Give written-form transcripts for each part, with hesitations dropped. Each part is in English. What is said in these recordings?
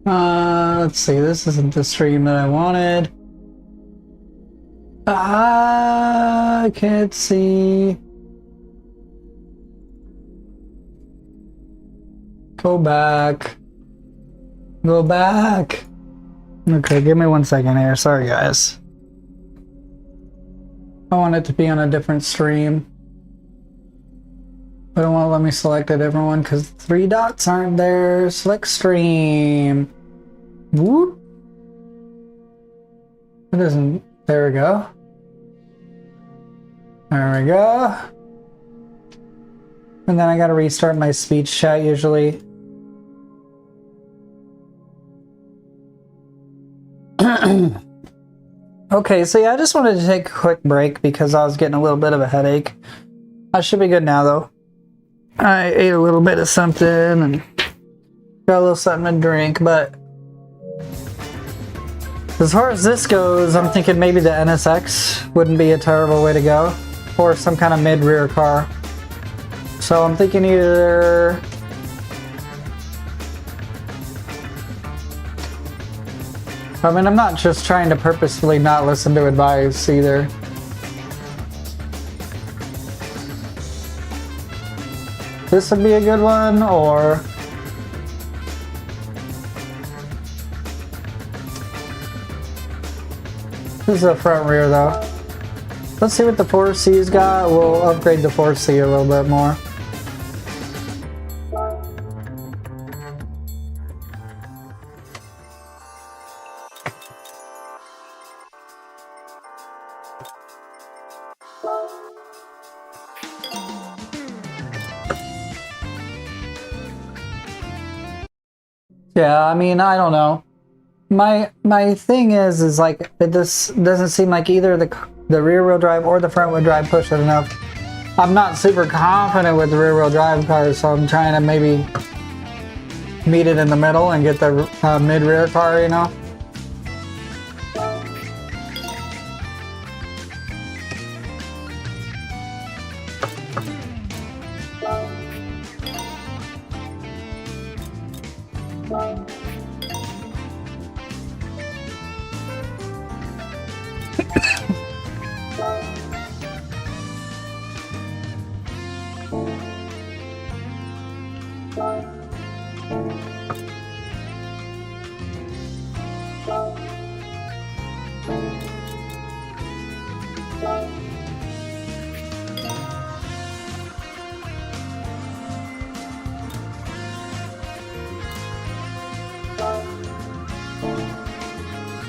Let's see, this isn't the stream that I wanted. I can't see. Go back. Go back. Okay, give me 1 second here. Sorry, guys. I want it to be on a different stream. But it won't let me select a different one because 3 dots aren't there. Select stream. Whoop. It isn't. There we go. There we go. And then I gotta restart my speech chat usually. Okay, so yeah, I just wanted to take a quick break because I was getting a little bit of a headache. I should be good now though. I ate a little bit of something and got a little something to drink, but as far as this goes, I'm thinking maybe the NSX wouldn't be a terrible way to go, or some kind of mid-rear car. So I'm thinking either I mean, I'm not just trying to purposefully not listen to advice either. This would be a good one, or this is a front rear though. Let's see what the 4C's got. We'll upgrade the 4C a little bit more. Yeah, I mean, I don't know. My thing is like this doesn't seem like either the rear wheel drive or the front wheel drive push it enough. I'm not super confident with the rear wheel drive cars, so I'm trying to maybe meet it in the middle and get the mid rear car, you know.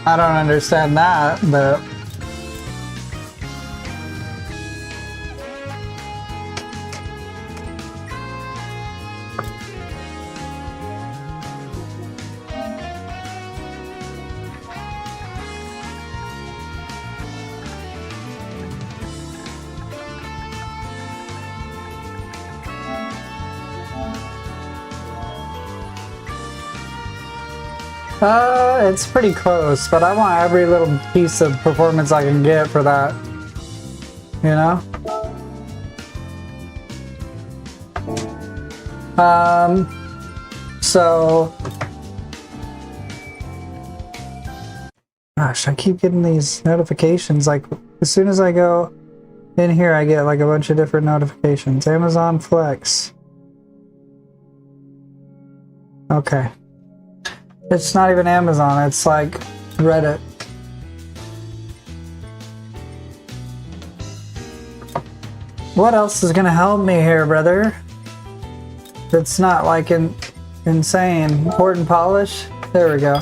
I don't understand that, but it's pretty close, but I want every little piece of performance I can get for that, you know? So gosh, I keep getting these notifications, like as soon as I go in here I get like a bunch of different notifications. Amazon Flex. Okay. It's not even Amazon, it's like Reddit. What else is gonna help me here, brother? It's not like insane. Port and polish? There we go.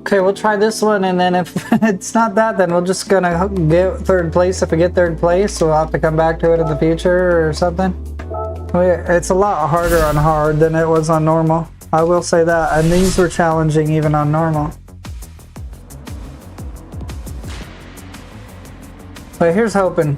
Okay, we'll try this one, and then if it's not that, then we're just gonna get third place. If we get third place, we'll have to come back to it in the future or something. It's a lot harder on hard than it was on normal. I will say that, and these were challenging even on normal. But here's hoping.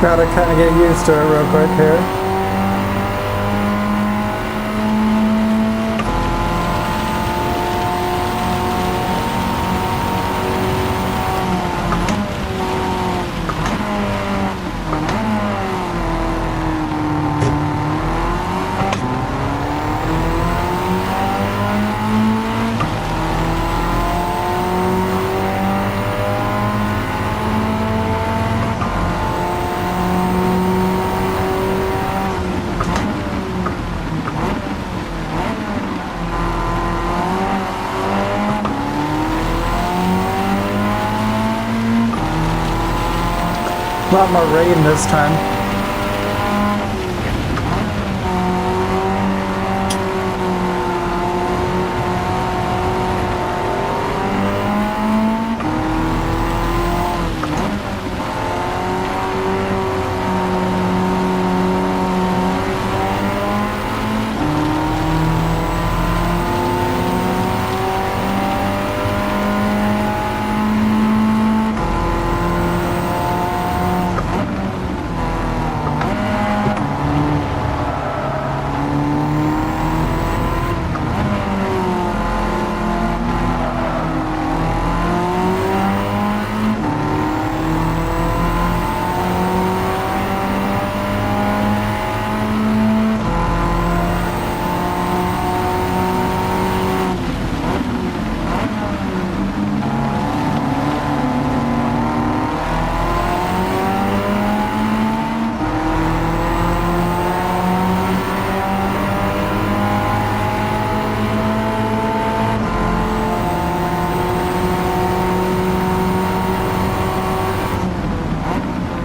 Gotta kind of get used to it real quick here. A lot more rain this time.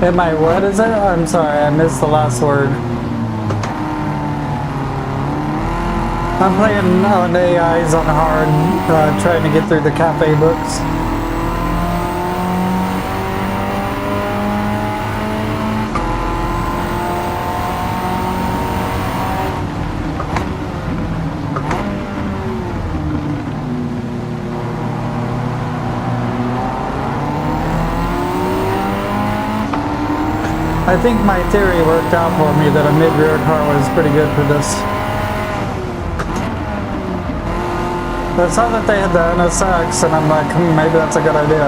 Am I, what is it? I'm sorry, I missed the last word. I'm playing on AIs on hard, trying to get through the cafe books. I think my theory worked out for me that a mid-rear car was pretty good for this. But I saw that they had the NSX and I'm like, maybe that's a good idea.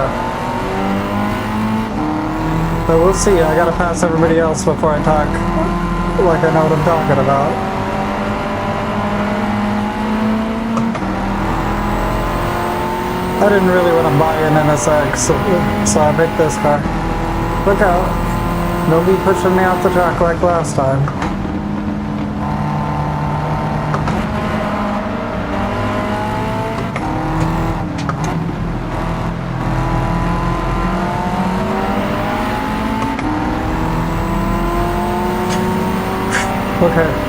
But we'll see, I gotta pass everybody else before I talk like I know what I'm talking about. I didn't really want to buy an NSX, so I picked this car. Look out. Don't be pushing me off the track like last time. Okay.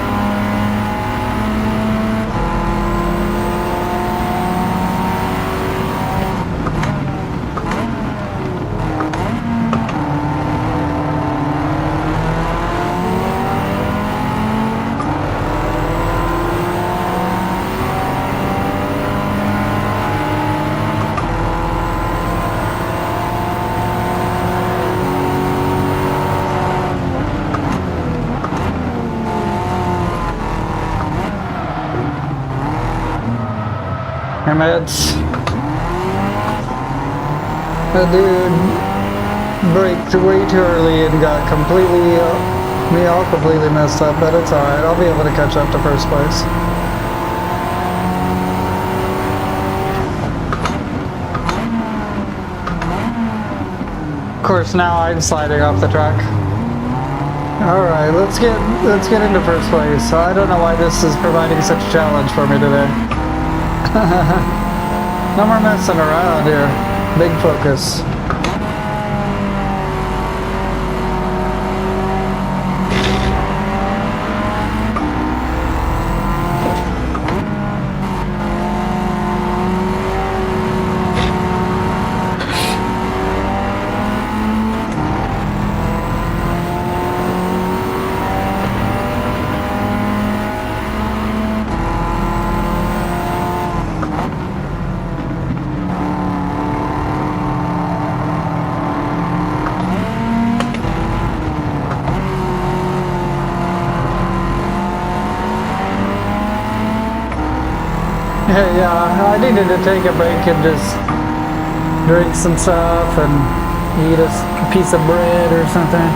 Damn it. That dude braked way too early and got completely, me all completely messed up, but it's alright. I'll be able to catch up to first place. Of course, now I'm sliding off the track. Alright, let's get into first place. So I don't know why this is providing such a challenge for me today. No more messing around here. Big focus. Yeah, I needed to take a break and just drink some stuff and eat a piece of bread or something.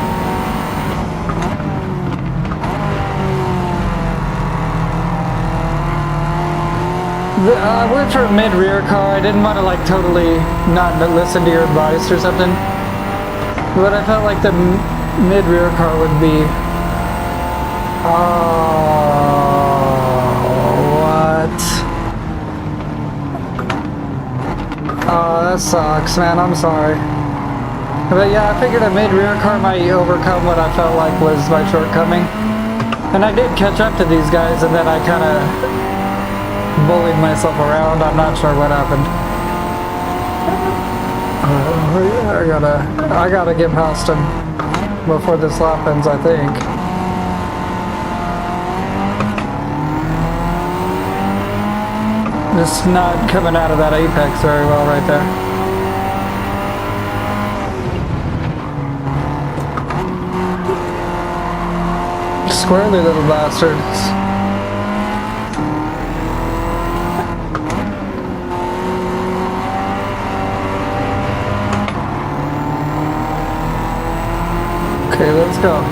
I went for a mid-rear car. I didn't want to like totally not listen to your advice or something. But I felt like the mid-rear car would be... what? Oh, that sucks, man. I'm sorry. But yeah, I figured a mid-rear car might overcome what I felt like was my shortcoming. And I did catch up to these guys, and then I kind of bullied myself around. I'm not sure what happened. I gotta get past him before this lap ends, I think. Just not coming out of that apex very well right there. Squirrely little bastards. Okay, let's go.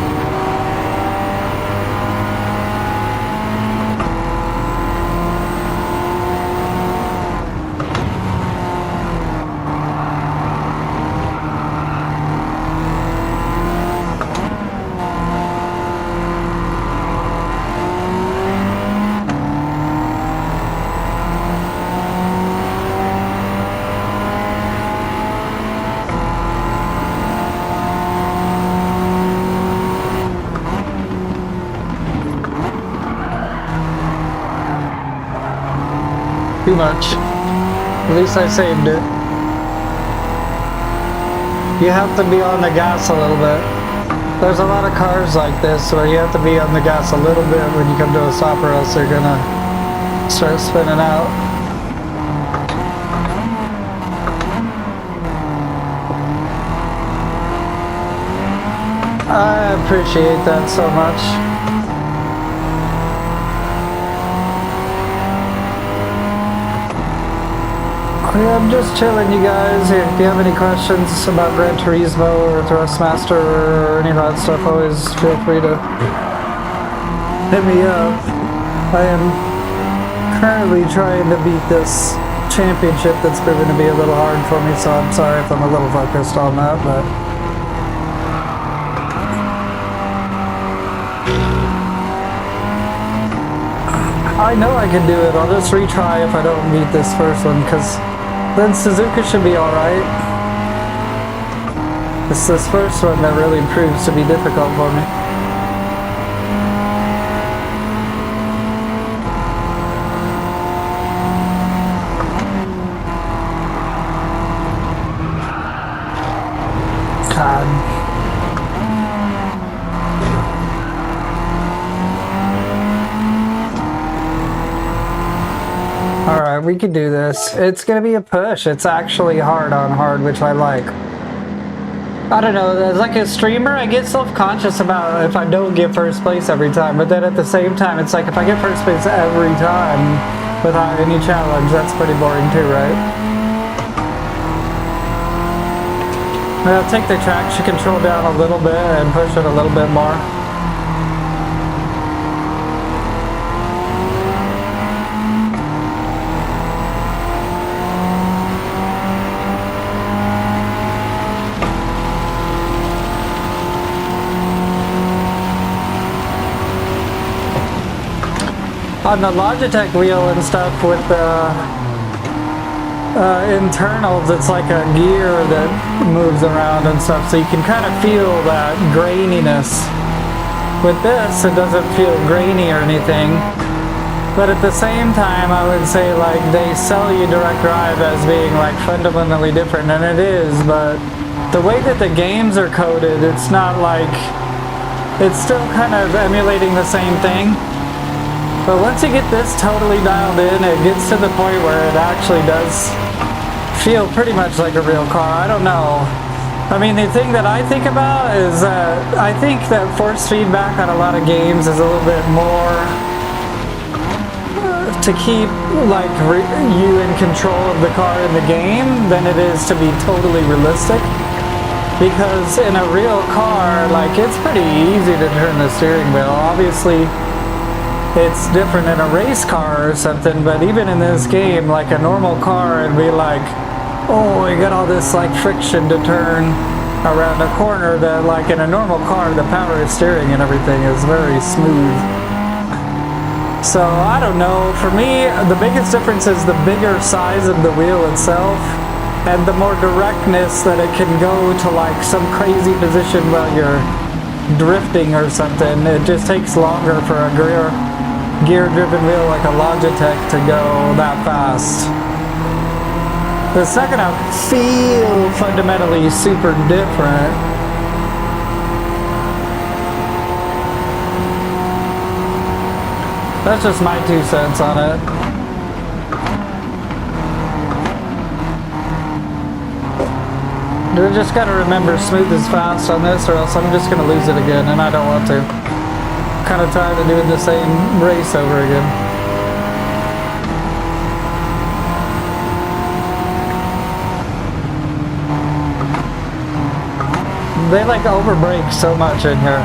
Too much. At least I saved it. You have to be on the gas a little bit. There's a lot of cars like this where you have to be on the gas a little bit when you come to a stop, or else they're gonna start spinning out. I appreciate that so much. Yeah, I'm just chilling, you guys. If you have any questions about Gran Turismo or Thrustmaster or any of that stuff, always feel free to hit me up. I am currently trying to beat this championship that's proven to be a little hard for me, so I'm sorry if I'm a little focused on that, but... I know I can do it. I'll just retry if I don't beat this first one, because then Suzuka should be alright. It's this first one that really proves to be difficult for me. God. Alright, we can do this. It's gonna be a push. It's actually hard on hard, which I like. I don't know, as like a streamer, I get self-conscious about if I don't get first place every time, but then at the same time, it's like if I get first place every time without any challenge, that's pretty boring too, right? I'll take the traction control down a little bit and push it a little bit more. On the Logitech wheel and stuff with the internals, it's like a gear that moves around and stuff, so you can kind of feel that graininess. With this, it doesn't feel grainy or anything, but at the same time, I would say like they sell you direct drive as being like fundamentally different, and it is, but the way that the games are coded, it's not like, it's still kind of emulating the same thing. But once you get this totally dialed in, it gets to the point where it actually does feel pretty much like a real car. I don't know. I mean, the thing that I think about is that I think that force feedback on a lot of games is a little bit more to keep like you in control of the car in the game than it is to be totally realistic. Because in a real car, like, it's pretty easy to turn the steering wheel. Obviously, it's different in a race car or something, but even in this game, like a normal car, it'd be like, oh, we got all this like friction to turn around a corner that, like, in a normal car, the power of steering and everything is very smooth. So, I don't know. For me, the biggest difference is the bigger size of the wheel itself, and the more directness that it can go to like some crazy position while you're drifting or something. It just takes longer for a gear-driven wheel like a Logitech to go that fast. It's not gonna feel fundamentally super different. That's just my 2 cents on it. You just gotta remember, smooth is fast on this, or else I'm just gonna lose it again, and I don't want to. I'm kind of tired of doing the same race over again. They like overbrake so much in here.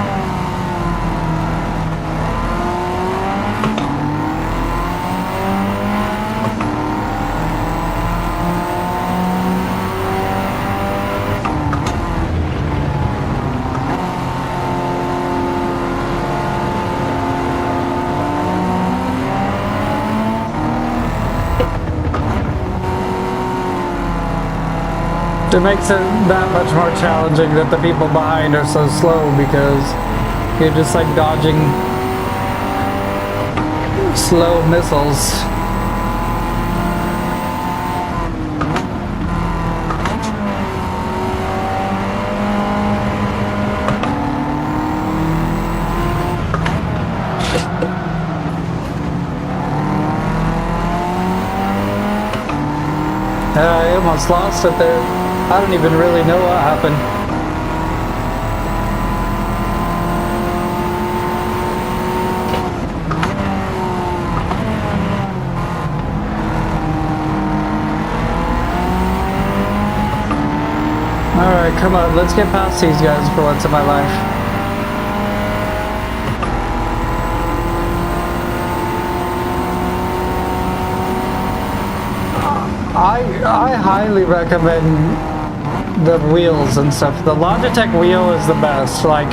It makes it that much more challenging that the people behind are so slow, because you're just like dodging slow missiles. I almost lost it there. I don't even really know what happened. Alright, come on, let's get past these guys for once in my life. I highly recommend the wheels and stuff. The Logitech wheel is the best. Like,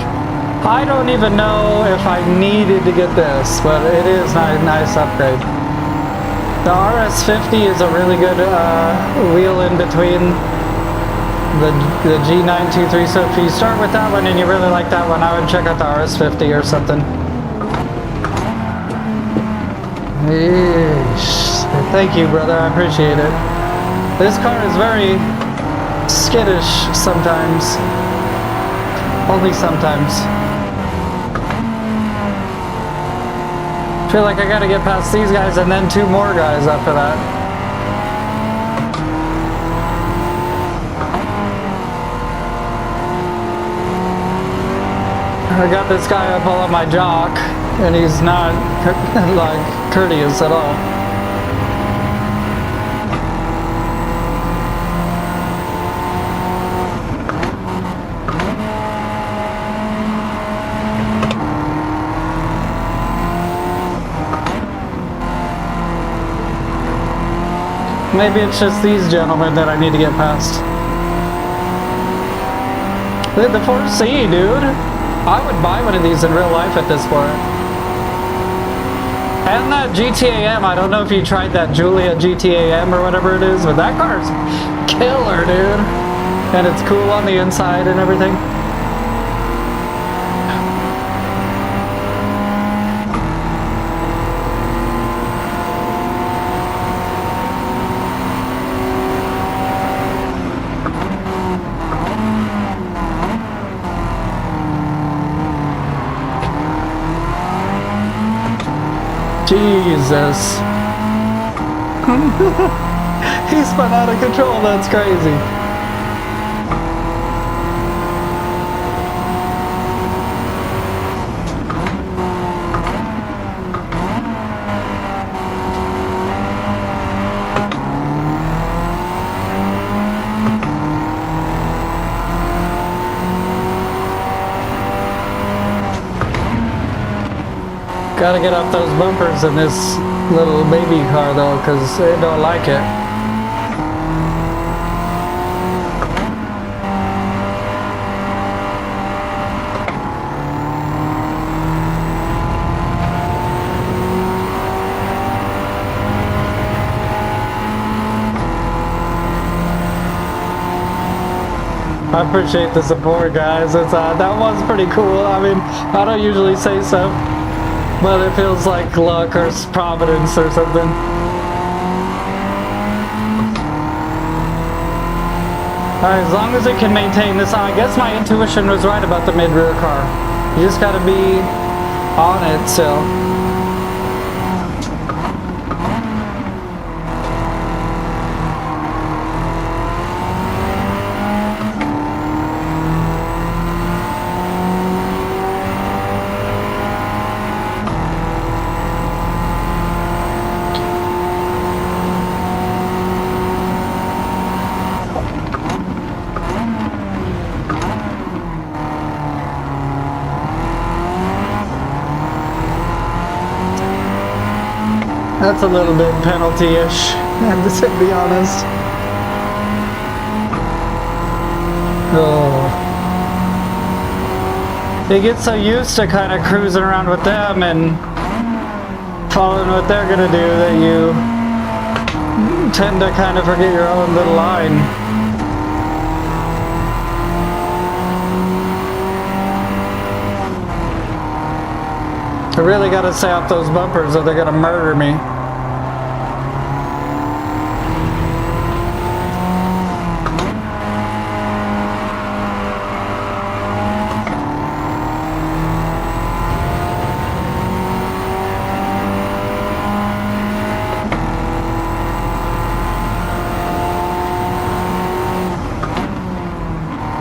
I don't even know if I needed to get this, but it is a nice upgrade. The RS50 is a really good wheel in between the G923, so if you start with that one and you really like that one, I would check out the RS50 or something. Eesh. Thank you, brother, I appreciate it. This car is very skittish sometimes. Only sometimes. I feel like I gotta get past these guys and then 2 more guys after that. I got this guy up all on my jock, and he's not like courteous at all. Maybe it's just these gentlemen that I need to get past. The 4C, dude. I would buy one of these in real life at this point. And that GT8M, I don't know if you tried that Julia GT8M or whatever it is, but that car's killer, dude. And it's cool on the inside and everything. Jesus. He spun out of control, that's crazy. Gotta get off those bumpers in this little baby car though, because they don't like it. I appreciate the support, guys. That was pretty cool. I mean, I don't usually say so, but it feels like luck or providence or something. Alright, as long as it can maintain this, I guess my intuition was right about the mid-rear car. You just gotta be on it still. That's a little bit penalty-ish, to be honest. Oh. You get so used to kind of cruising around with them and following what they're gonna do that you tend to kind of forget your own little line. I really gotta stay off those bumpers or they're gonna murder me.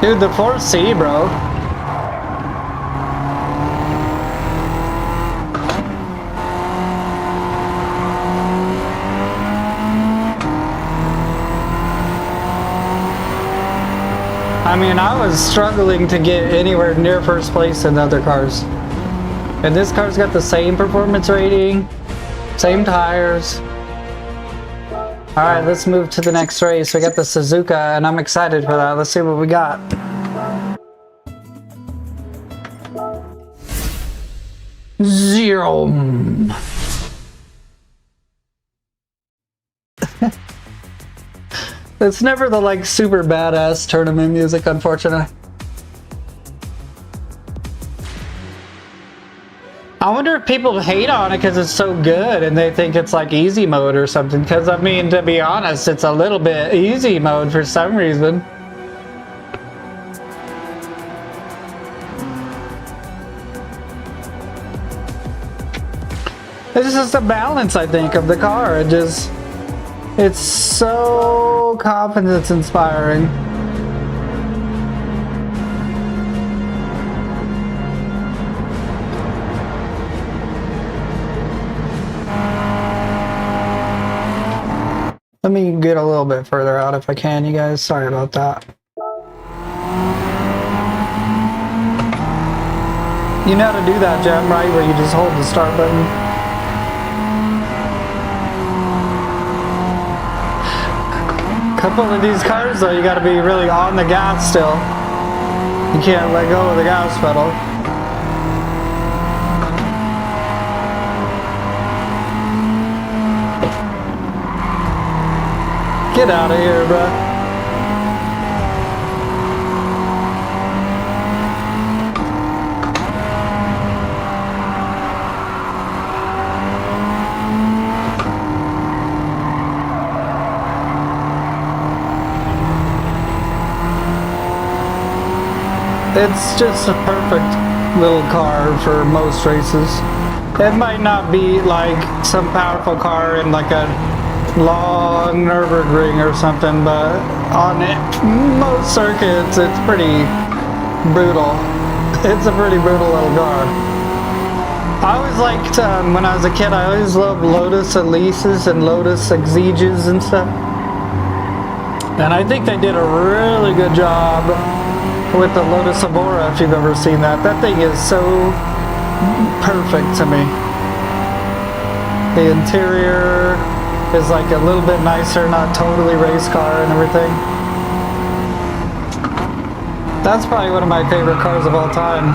Dude, the 4C, bro. I mean, I was struggling to get anywhere near first place in the other cars. And this car's got the same performance rating, same tires. Alright, let's move to the next race. We got the Suzuka, and I'm excited for that. Let's see what we got. Zero. It's never the like super badass tournament music, unfortunately. I wonder if people hate on it because it's so good and they think it's like easy mode or something. Because I mean, to be honest, it's a little bit easy mode for some reason. It's just a balance, I think, of the car. It's so confidence inspiring. Let me get a little bit further out if I can, you guys. Sorry about that. You know how to do that, Gem, right? Where you just hold the start button. Couple of these cars though, you gotta be really on the gas still. You can't let go of the gas pedal. Get out of here, bruh. It's just a perfect little car for most races. It might not be like some powerful car in like a long Nürburgring or something, but on most circuits it's pretty brutal. It's a pretty brutal little car. I always liked, when I was a kid, I always loved Lotus Elises and Lotus Exiges and stuff. And I think they did a really good job with the Lotus Evora, if you've ever seen that. That thing is so perfect to me. The interior is like a little bit nicer, not totally race car and everything. That's probably one of my favorite cars of all time.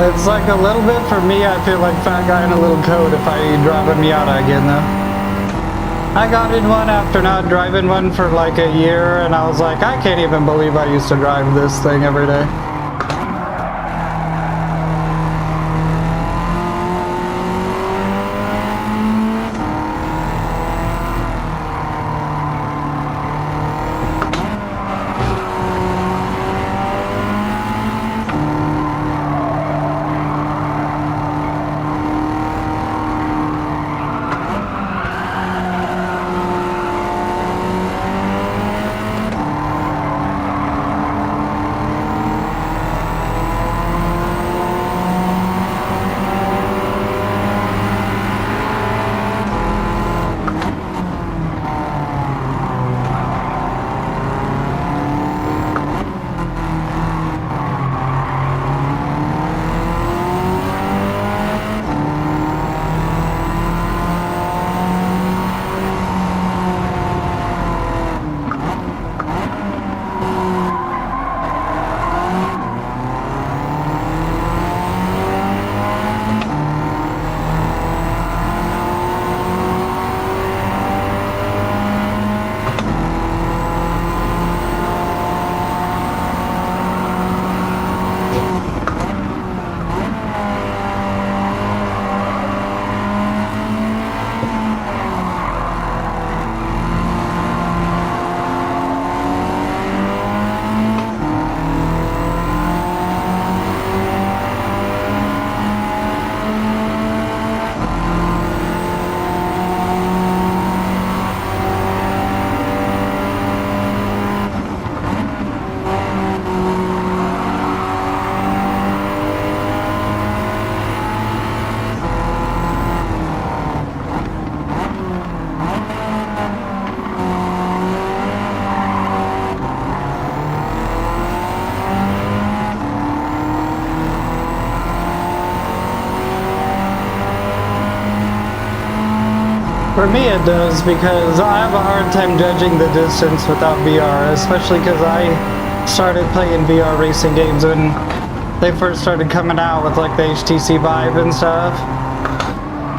It's like a little bit, for me, I feel like fat guy in a little coat if I drive a Miata again though. I got in one after not driving one for like a year and I was like, I can't even believe I used to drive this thing every day. For me it does, because I have a hard time judging the distance without VR, especially because I started playing VR racing games when they first started coming out with like the HTC Vive and stuff.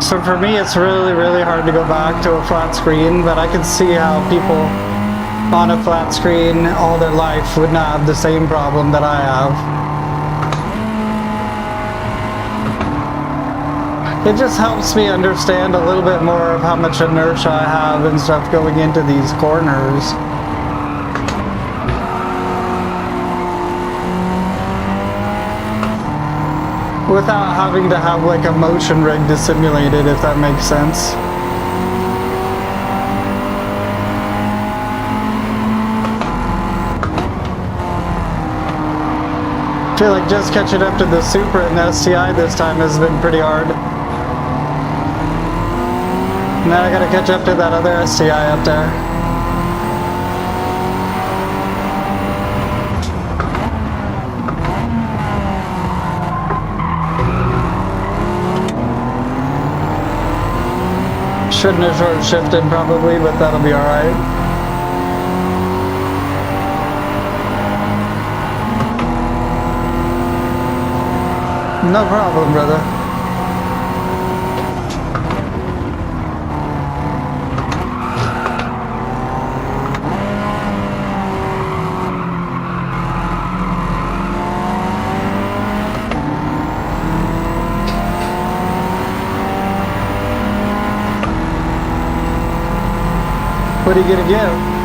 So for me it's really hard to go back to a flat screen, but I can see how people on a flat screen all their life would not have the same problem that I have. It just helps me understand a little bit more of how much inertia I have and stuff going into these corners. Without having to have like a motion rig to simulate it, if that makes sense. I feel like just catching up to the Supra and the STI this time has been pretty hard. Now I gotta catch up to that other STI up there. Shouldn't have short shifted probably, but that'll be alright. No problem, brother. What are you gonna get?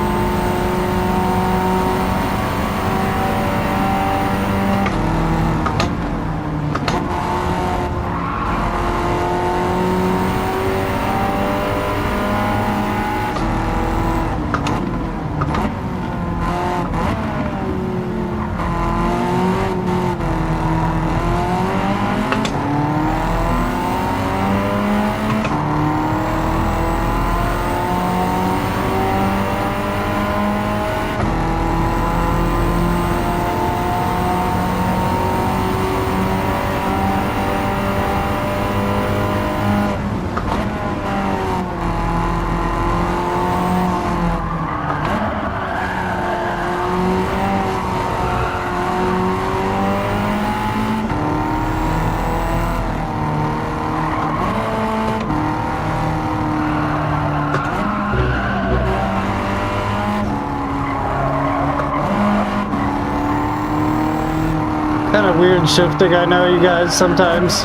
Kind of weird shifting, I know, you guys, sometimes.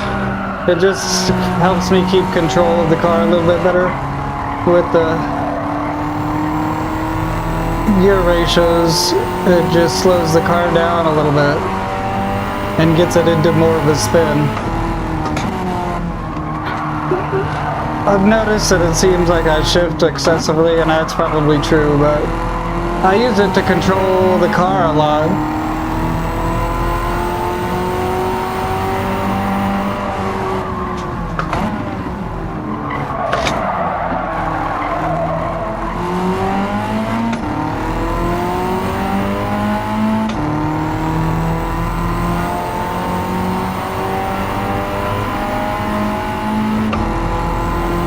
It just helps me keep control of the car a little bit better with the gear ratios. It just slows the car down a little bit and gets it into more of a spin. I've noticed that it seems like I shift excessively, and that's probably true, but I use it to control the car a lot.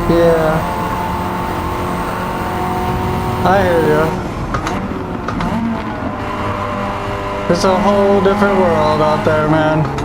Yeah, I hear you. It's a whole different world out there, man.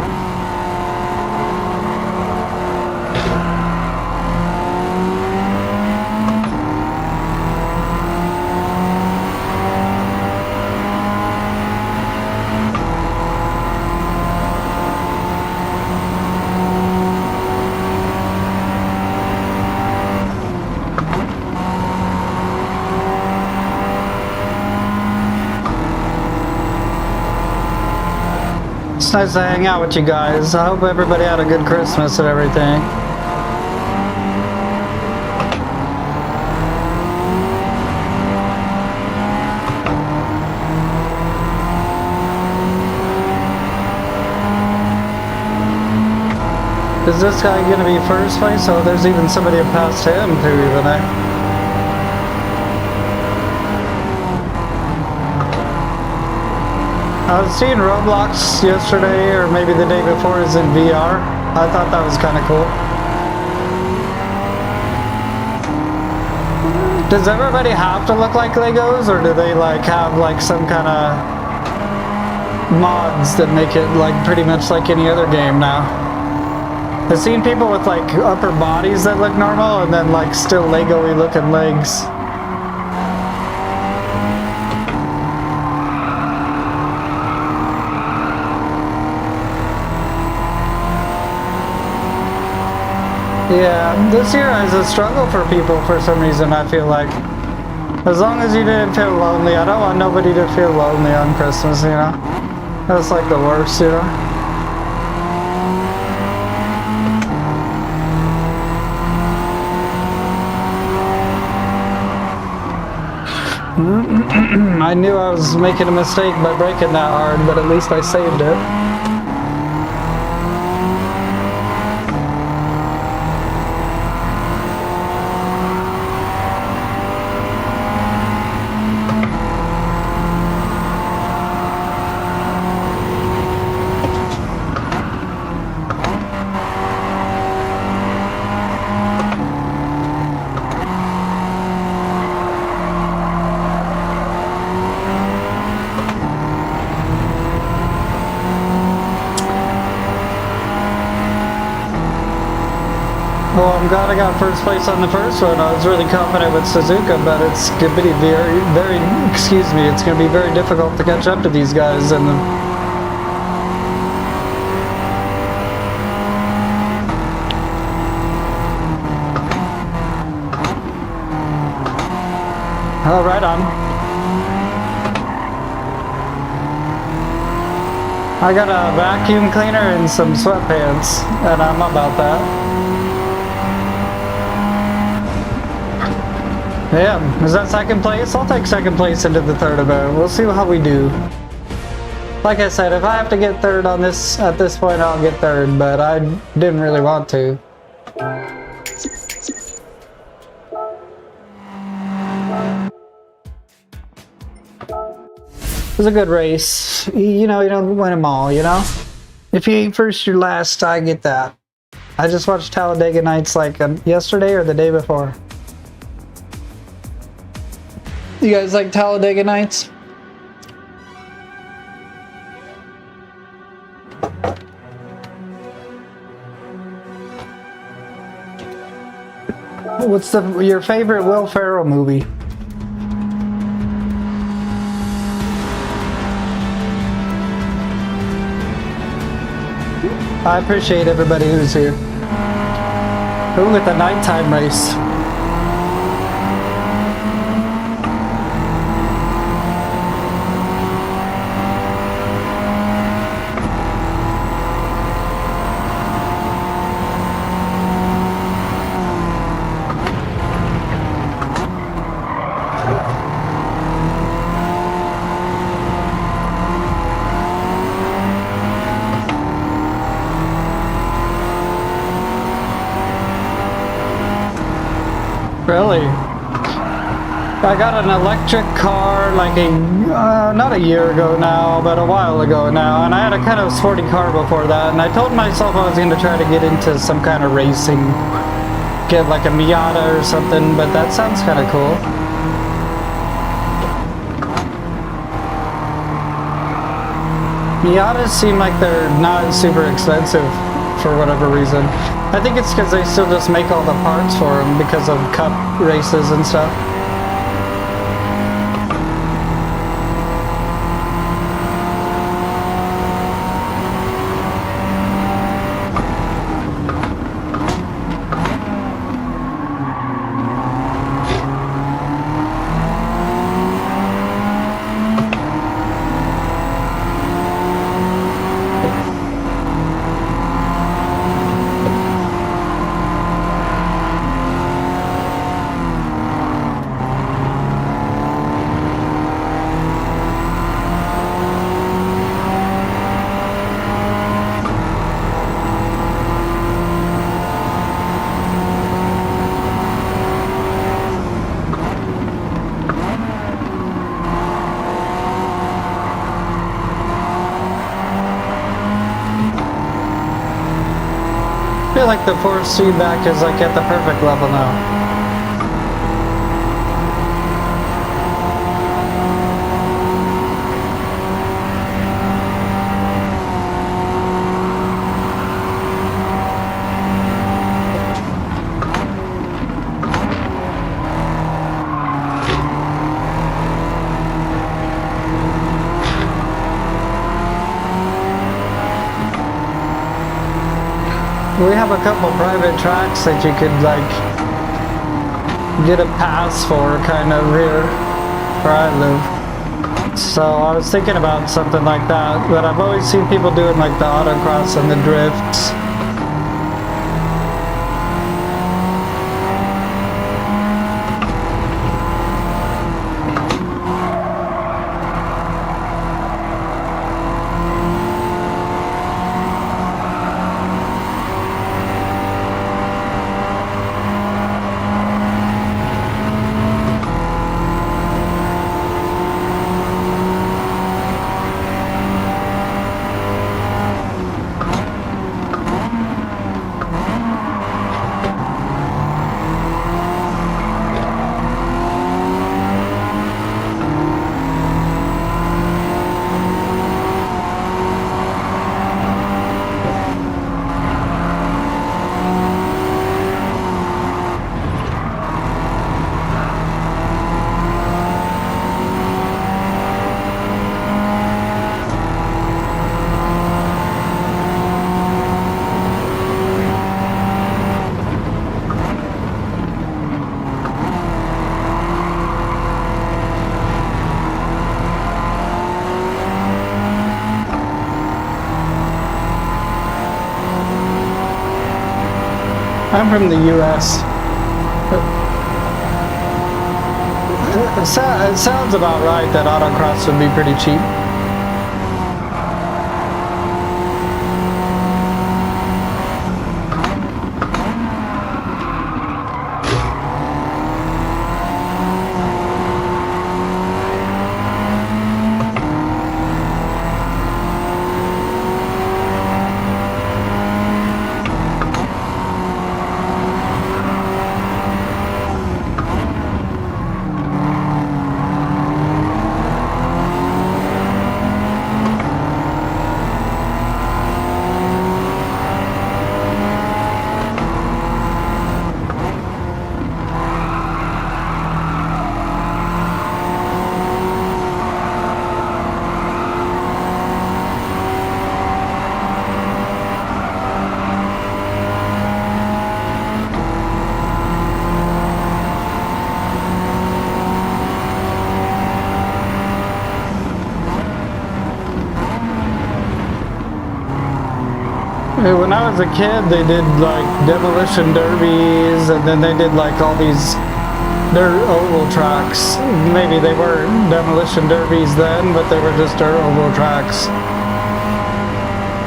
It's nice to hang out with you guys. I hope everybody had a good Christmas and everything. Is this guy gonna be first place? Oh, there's even somebody past him too, even, eh? I was seeing Roblox yesterday, or maybe the day before, is in VR. I thought that was kind of cool. Does everybody have to look like Legos, or do they like have like some kind of mods that make it like pretty much like any other game now? I've seen people with like upper bodies that look normal and then like still Lego-y looking legs. Yeah, this year is a struggle for people for some reason, I feel like. As long as you didn't feel lonely, I don't want nobody to feel lonely on Christmas, you know? That's like the worst, you know? I knew I was making a mistake by braking that hard, but at least I saved it. Well, I'm glad I got first place on the first one. I was really confident with Suzuka, but it's going to be it's going to be very difficult to catch up to these guys. And Oh, right on. I got a vacuum cleaner and some sweatpants, and I'm about that. Yeah, is that second place? I'll take second place into the third event. We'll see how we do. Like I said, if I have to get third on this at this point, I'll get third, but I didn't really want to. It was a good race. You know, you don't win them all, you know? If you ain't first, you're last, I get that. I just watched Talladega Nights like yesterday or the day before. You guys like Talladega Nights? What's your favorite Will Ferrell movie? I appreciate everybody who's here. Ooh, at the nighttime race. Really? I got an electric car like not a year ago now, but a while ago now, and I had a kind of sporty car before that, and I told myself I was going to try to get into some kind of racing, get like a Miata or something, but that sounds kind of cool. Miatas seem like they're not super expensive for whatever reason. I think it's because they still just make all the parts for them because of cup races and stuff. I feel like the force feedback is like at the perfect level now. We have a couple private tracks that you could like get a pass for kind of here where I live. So I was thinking about something like that, but I've always seen people doing like the autocross and the drifts. I'm from the U.S. It sounds about right that autocross would be pretty cheap. When I was a kid, they did like demolition derbies, and then they did like all these dirt oval tracks. Maybe they weren't demolition derbies then, but they were just dirt oval tracks.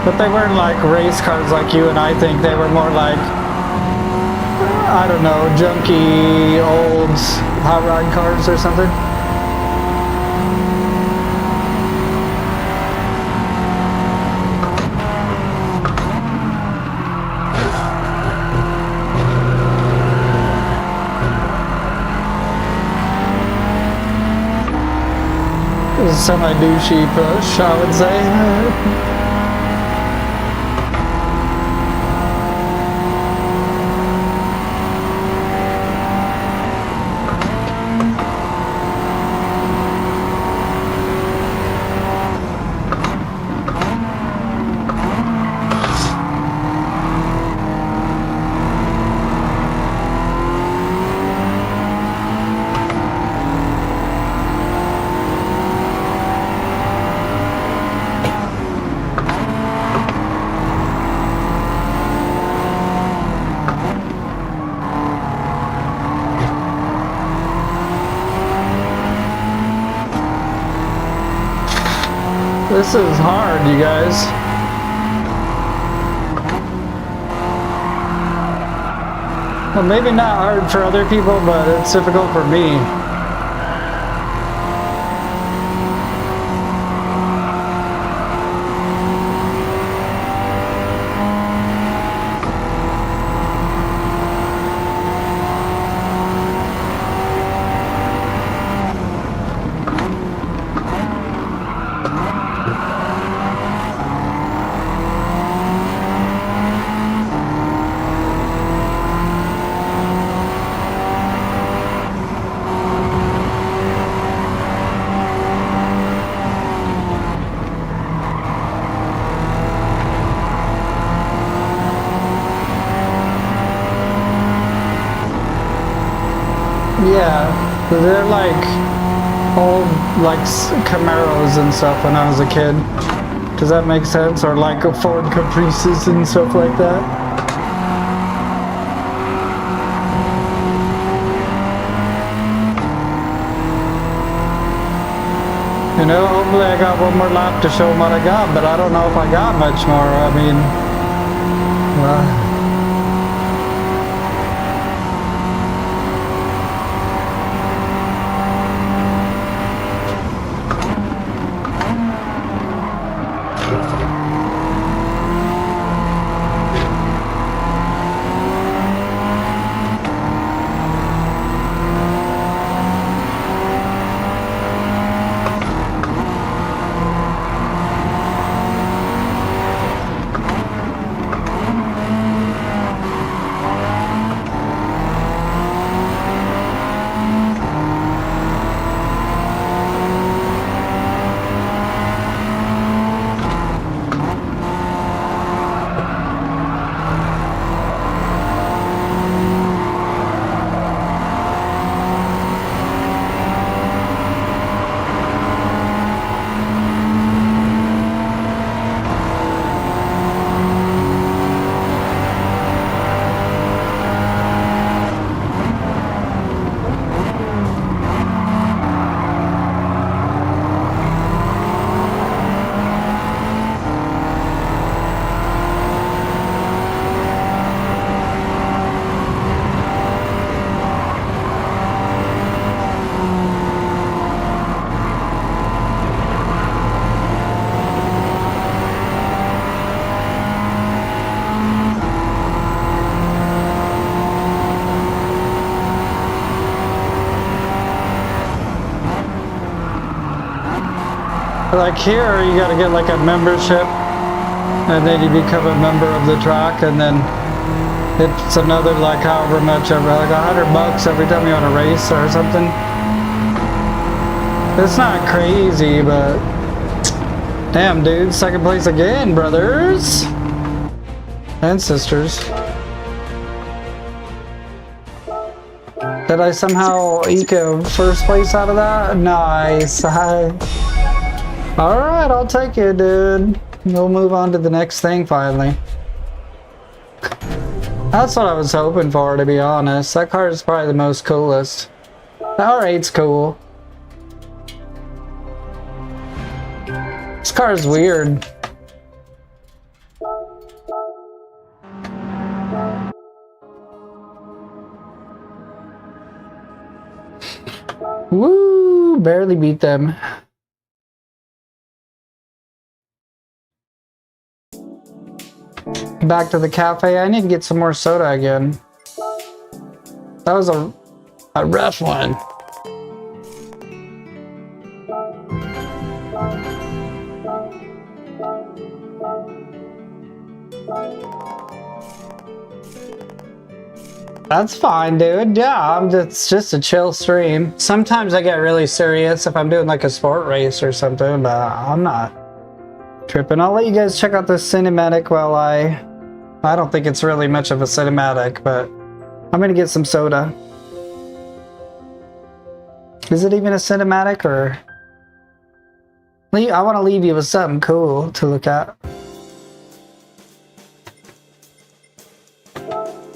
But they weren't like race cars like you and I think. They were more like, I don't know, junky old hot rod cars or something. Semi-douchey push, I would say. This is hard, you guys. Well, maybe not hard for other people, but it's difficult for me. Yeah, they're like old like Camaros and stuff when I was a kid. Does that make sense? Or like a Ford Caprices and stuff like that. You know, hopefully I got one more lap to show them what I got, but I don't know if I got much more. I mean, Like here, you gotta get like a membership, and then you become a member of the track, and then it's another like however much, like $100 every time you want to race or something. It's not crazy, but damn, dude, second place again, brothers and sisters. Did I somehow eke a first place out of that? Nice. Alright, I'll take it, dude. We'll move on to the next thing finally. That's what I was hoping for, to be honest. That car is probably the most coolest. The R8's cool. This car is weird. Woo! Barely beat them. Back to the cafe. I need to get some more soda again. That was a rough one. That's fine, dude. Yeah, it's just a chill stream. Sometimes I get really serious if I'm doing like a sport race or something, but I'm not tripping. I'll let you guys check out this cinematic while I don't think it's really much of a cinematic, but I'm gonna get some soda. Is it even a cinematic, or I want to leave you with something cool to look at.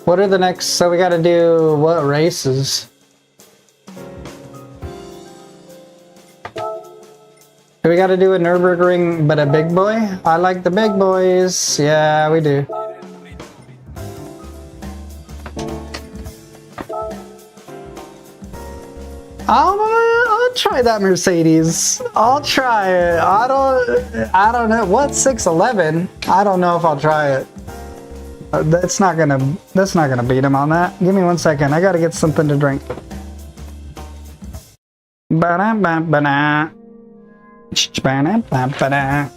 What are the next? So we got to do what races? Do we got to do a Nürburgring, but a big boy? I like the big boys. Yeah, we do. I'll try that Mercedes. I'll try it. I don't know. What's 611? I don't know if I'll try it. That's not gonna beat him on that. Give me 1 second. I gotta get something to drink. Ba-da-ba-ba-da. Ba-da-ba-ba-da.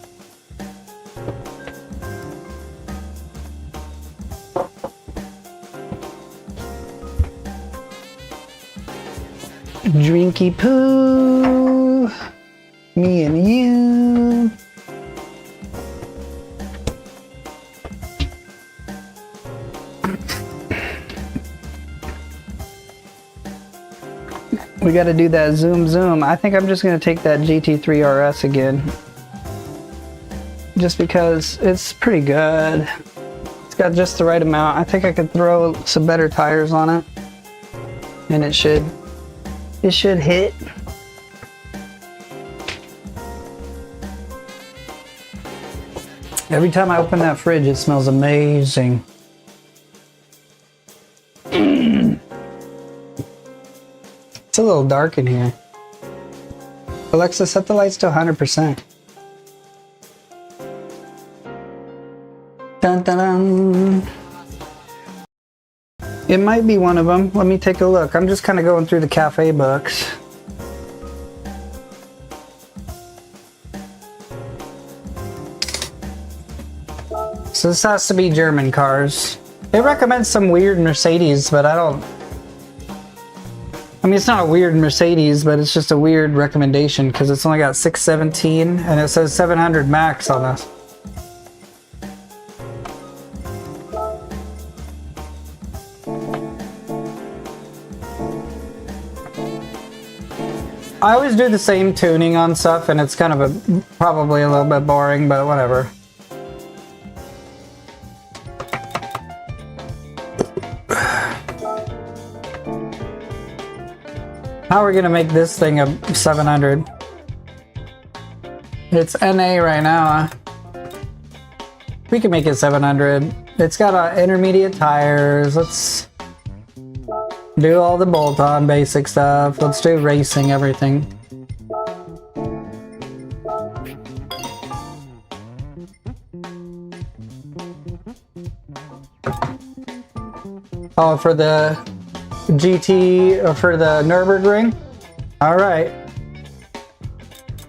Drinky poo. Me and you. We got to do that zoom. I think I'm just going to take that GT3 RS again. Just because it's pretty good. It's got just the right amount. I think I could throw some better tires on it. And it should hit. Every time I open that fridge, it smells amazing. It's a little dark in here. Alexa, set the lights to 100%. Dun, dun, dun. It might be one of them. Let me take a look. I'm just kind of going through the cafe books. So this has to be German cars. It recommends some weird Mercedes, but I don't... I mean, it's not a weird Mercedes, but it's just a weird recommendation because it's only got 617 and it says 700 max on us. I always do the same tuning on stuff and it's kind of probably a little bit boring, but whatever. How are we gonna make this thing a 700? It's NA right now. We can make it 700. It's got intermediate tires. Let's do all the bolt-on basic stuff. Let's do racing, everything. Oh, for the GT, or for the Nürburgring? Alright.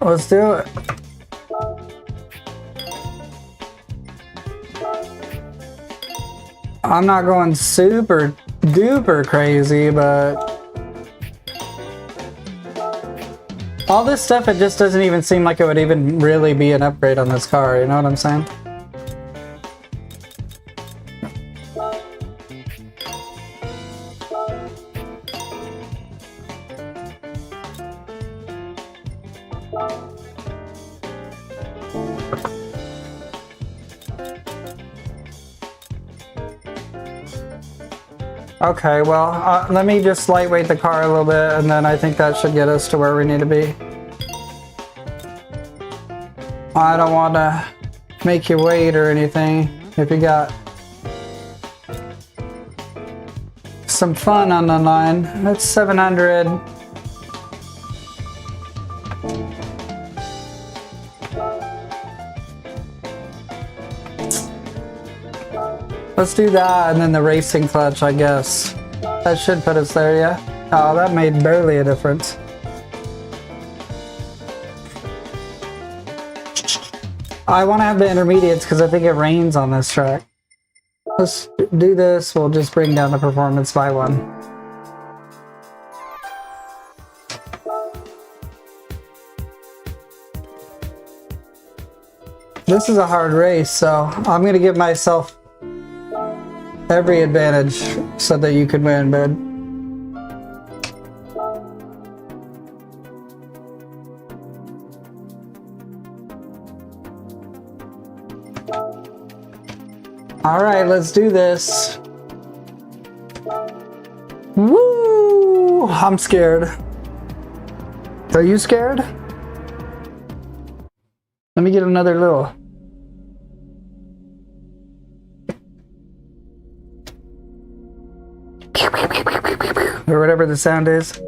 Let's do it. I'm not going super duper crazy, but all this stuff, it just doesn't even seem like it would even really be an upgrade on this car, you know what I'm saying? Okay, well, let me just lightweight the car a little bit, and then I think that should get us to where we need to be. I don't want to make you wait or anything if you got some fun on the line. That's 700. Let's do that, and then the racing clutch, I guess. That should put us there, yeah? Oh, that made barely a difference. I want to have the intermediates because I think it rains on this track. Let's do this. We'll just bring down the performance by 1. This is a hard race, so I'm going to give myself every advantage so that you could win, bud. All right, let's do this. Woo! I'm scared. Are you scared? Let me get another little. Or whatever the sound is.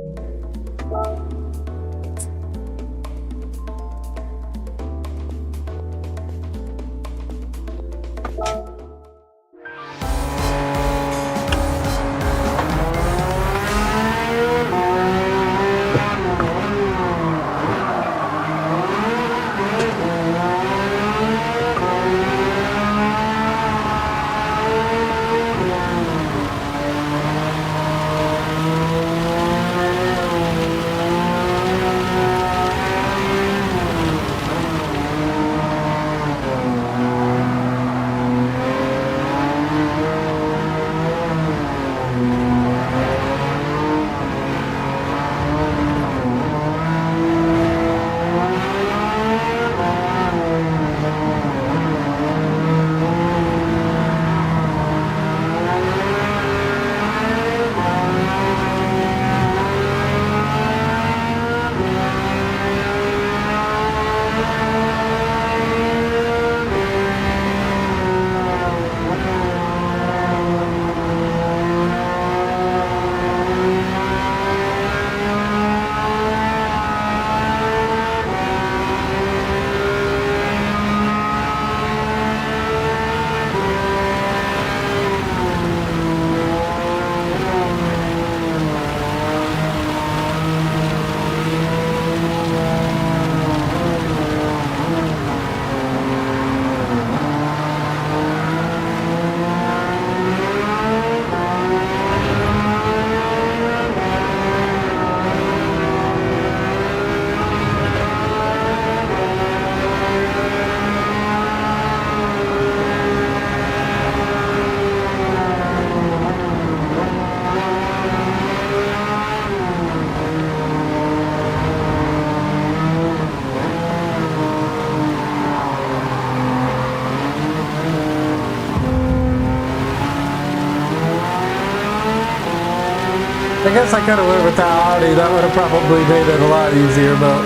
I guess I could have went with the Audi. That would have probably made it a lot easier, but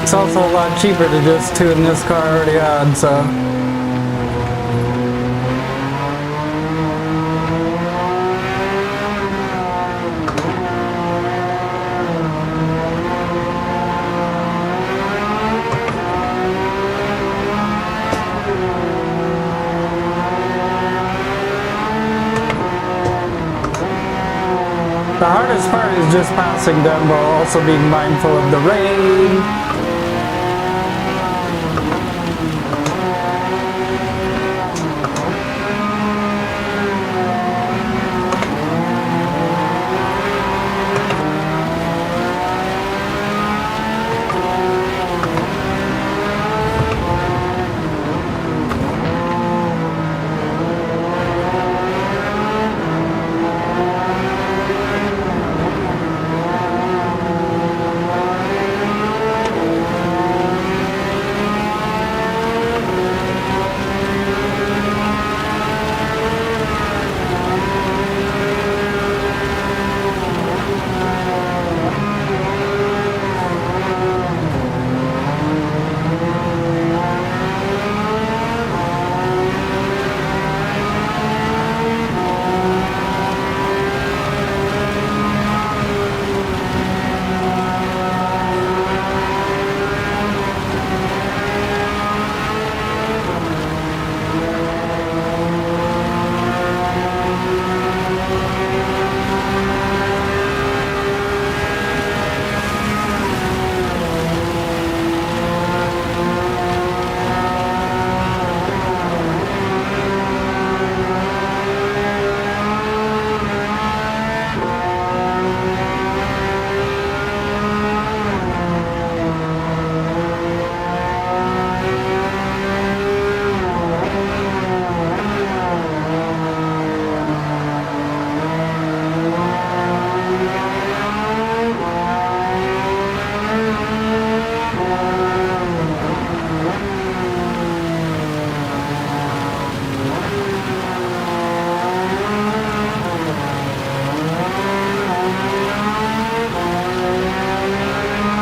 it's also a lot cheaper to just tune this car already on, so. The hardest part is just passing them while also being mindful of the rain.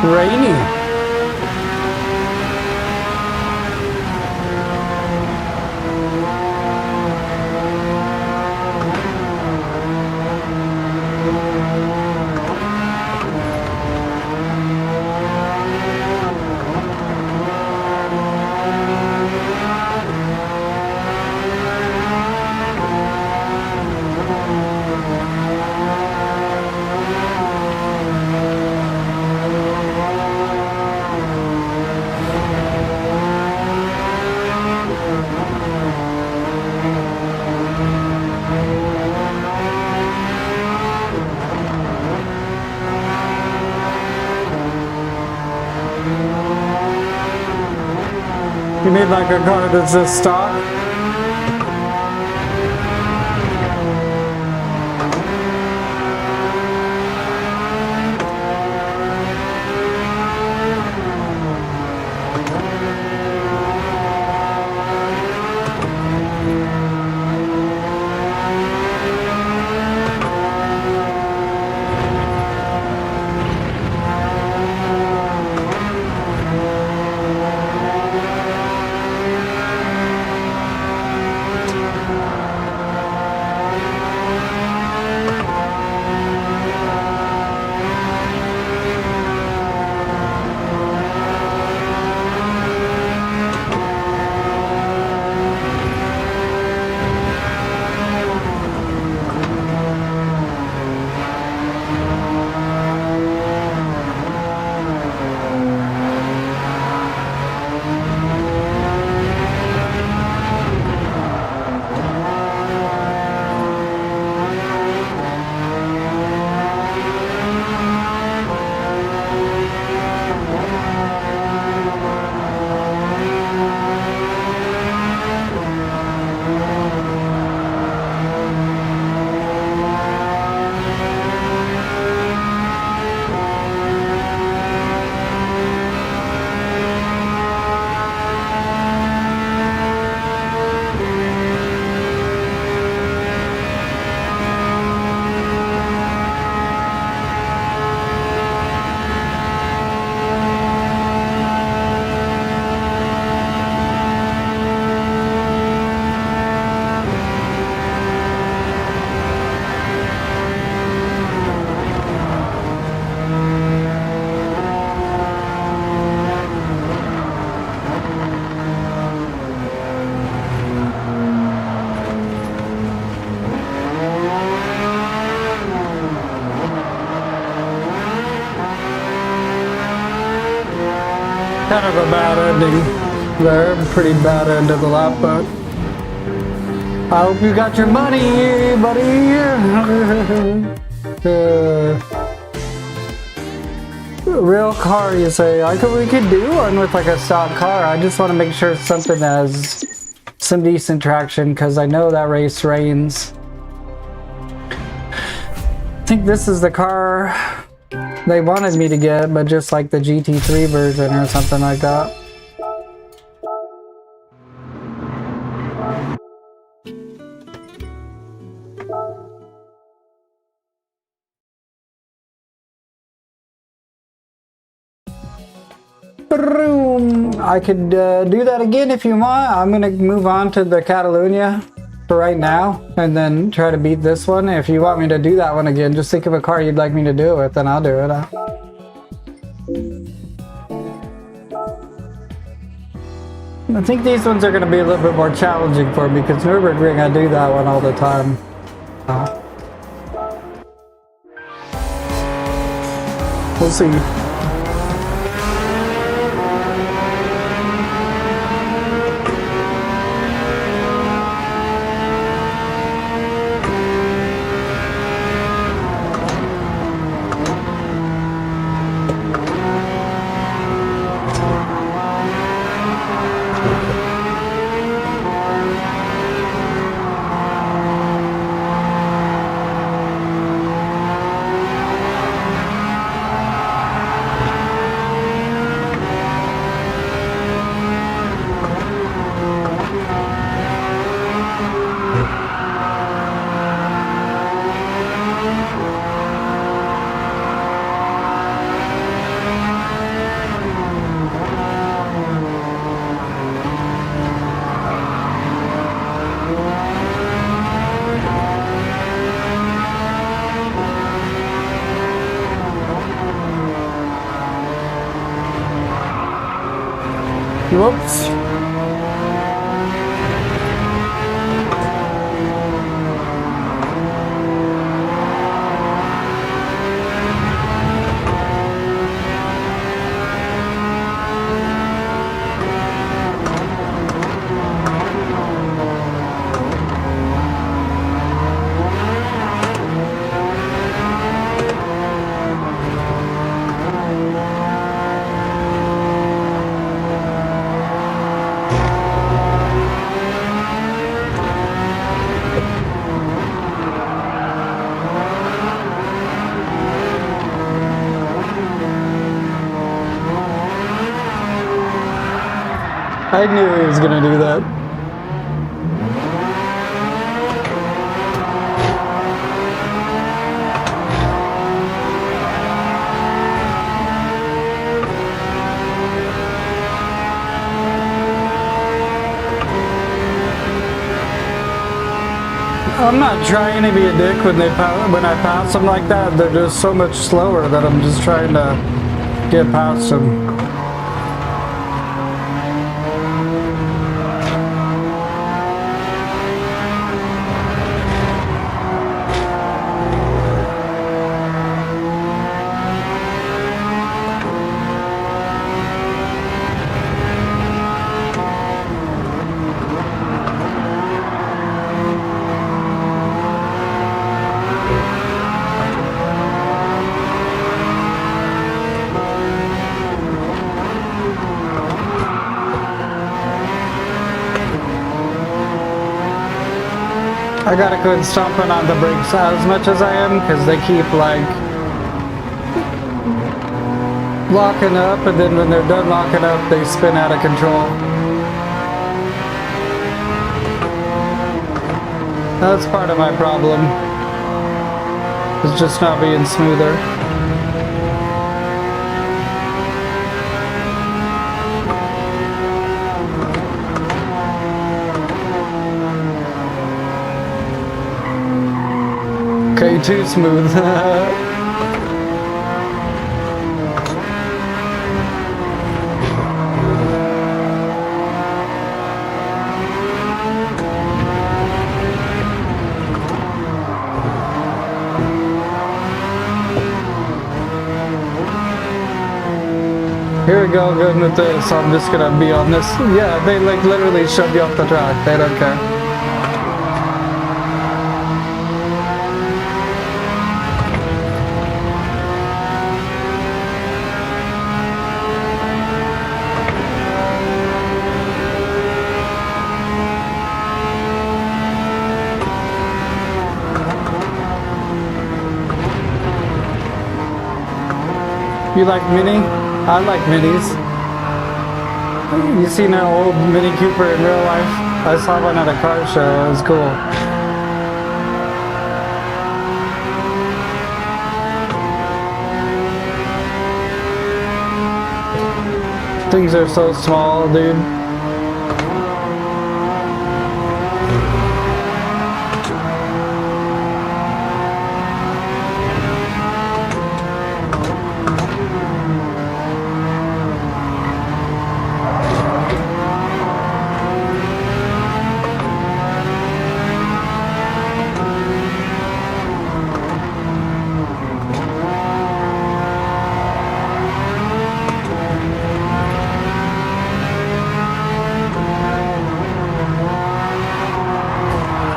rainy. You need like a car that's just stock? Kind of a bad ending there, pretty bad end of the lap, but I hope you got your money, buddy. Real car, you say? We could do one with like a stock car. I just want to make sure it's something that has some decent traction because I know that race rains. I think this is the car they wanted me to get, but just like the GT3 version or something like that. I could do that again if you want. I'm gonna move on to the Catalunya for right now and then try to beat this one. If you want me to do that one again, just think of a car you'd like me to do it with, then I'll do it. I think these ones are going to be a little bit more challenging for me because Nürburgring, I do that one all the time. We'll see. Whoops. I knew he was gonna do that. I'm not trying to be a dick when I pass them like that. They're just so much slower that I'm just trying to get past them. I gotta quit stomping on the brakes as much as I am, because they keep like locking up, and then when they're done locking up, they spin out of control. That's part of my problem. It's just not being smoother. Okay, too smooth. Here we go, good with this. I'm just gonna be on this. Yeah, they like literally shove you off the track. They don't care. You like Mini? I like Minis. You seen an old Mini Cooper in real life? I saw one at a car show. It was cool. Things are so small, dude.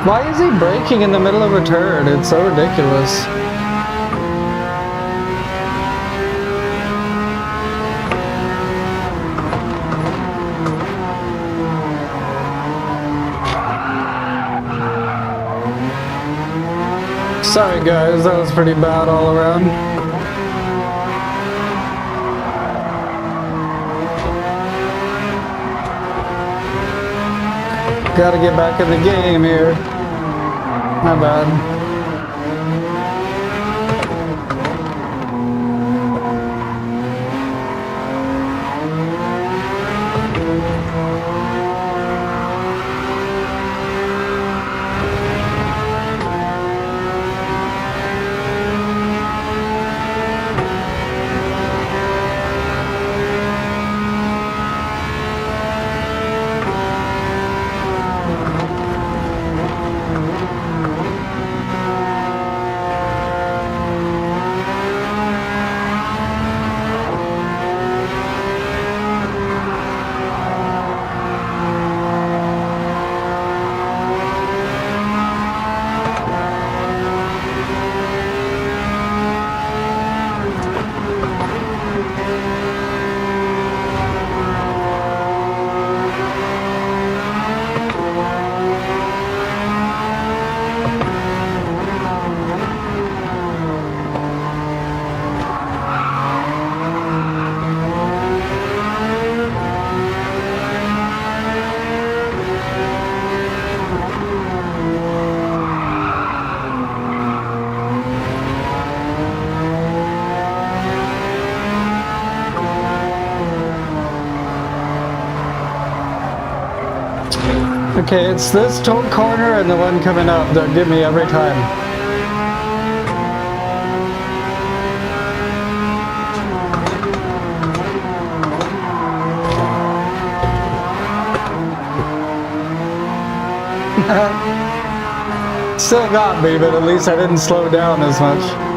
Why is he braking in the middle of a turn? It's so ridiculous. Sorry guys, that was pretty bad all around. Gotta get back in the game here. My bad. Okay, it's this corner and the one coming up that get me every time. Still got me, but at least I didn't slow down as much.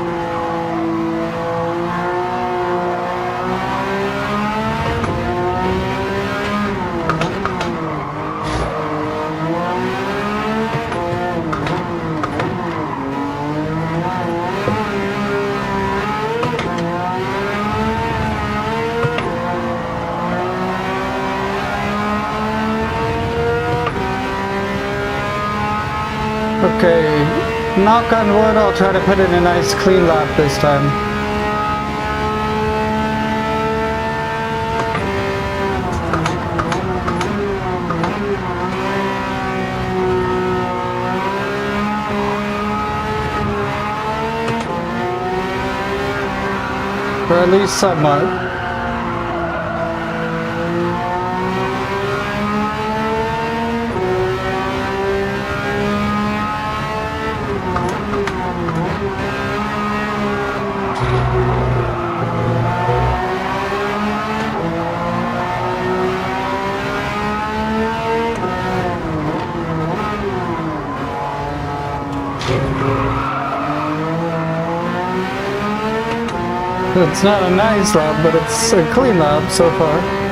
Okay, knock on wood, I'll try to put in a nice clean lap this time. Or at least somewhat. It's not a nice lap, but it's a clean lap so far.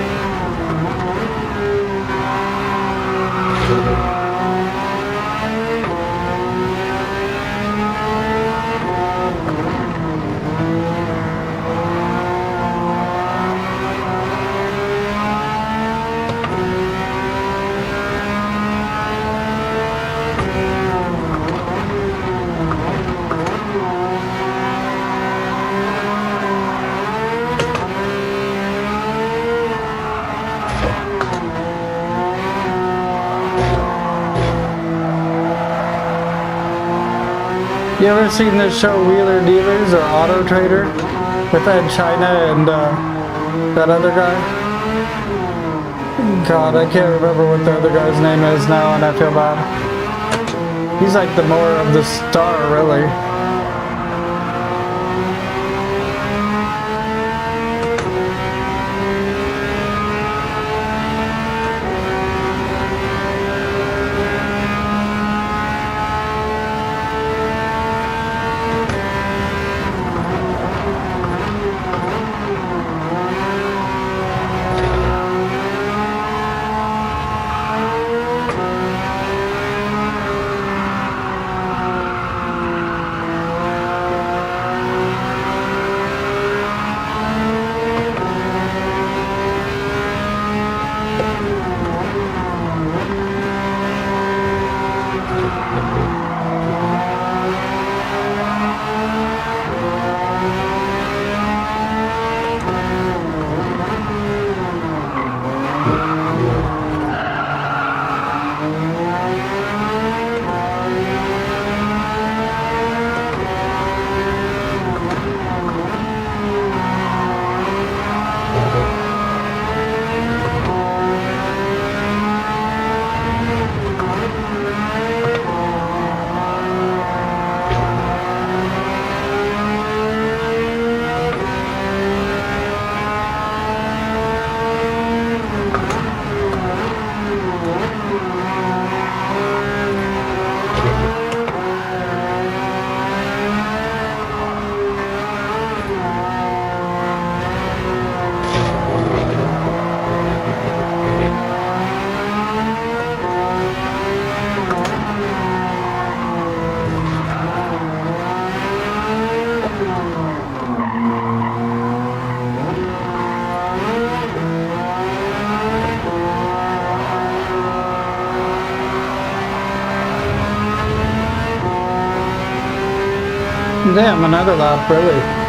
You ever seen the show Wheeler Dealers or Auto Trader with Ed China and that other guy? God, I can't remember what the other guy's name is now and I feel bad. He's like the more of the star, really. Damn, another lap, really.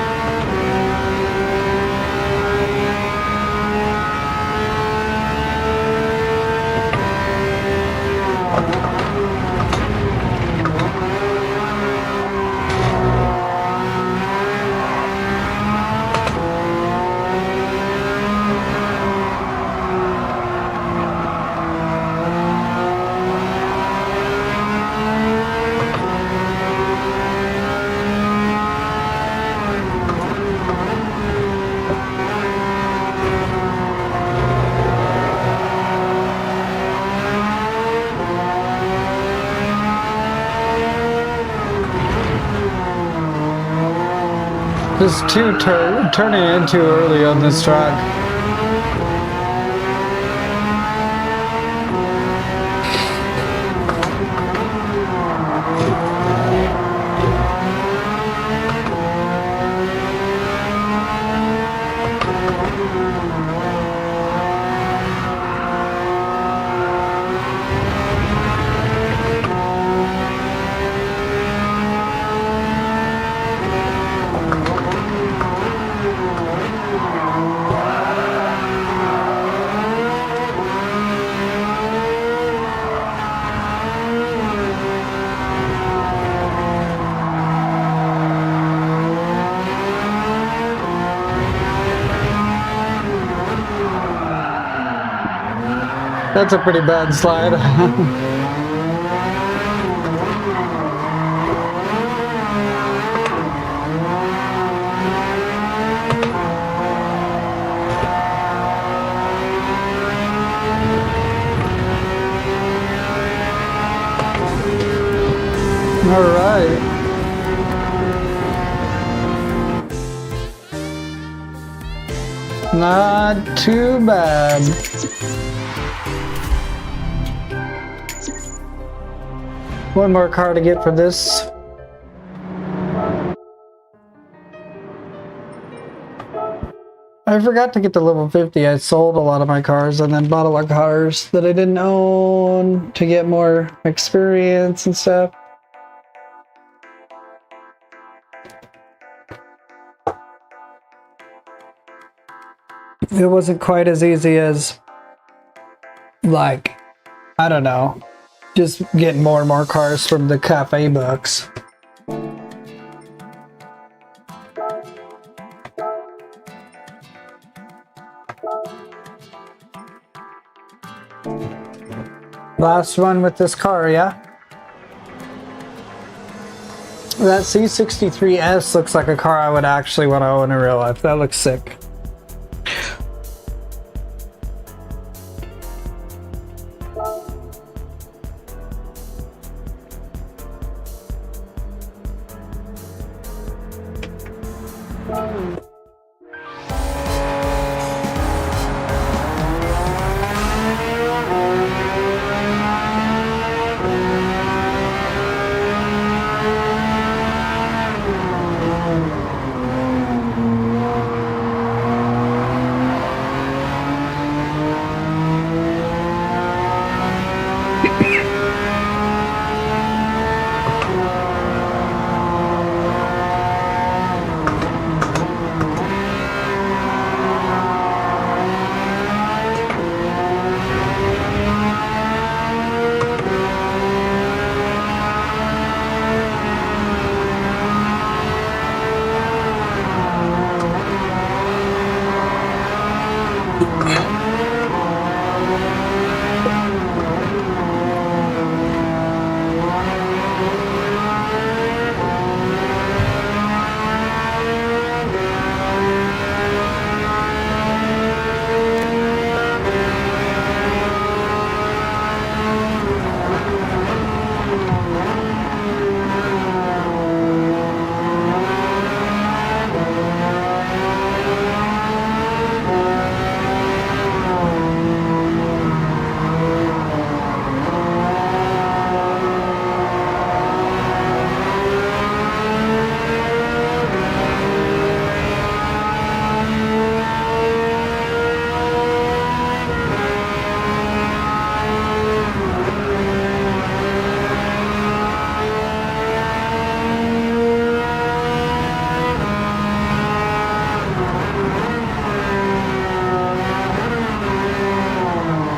Just turning in too early on this track. That's a pretty bad slide. All right. Not too bad. One more car to get for this. I forgot to get to level 50. I sold a lot of my cars and then bought a lot of cars that I didn't own to get more experience and stuff. It wasn't quite as easy as, like, I don't know, just getting more and more cars from the cafe books. Last one with this car, yeah? That C63S looks like a car I would actually want to own in real life. That looks sick.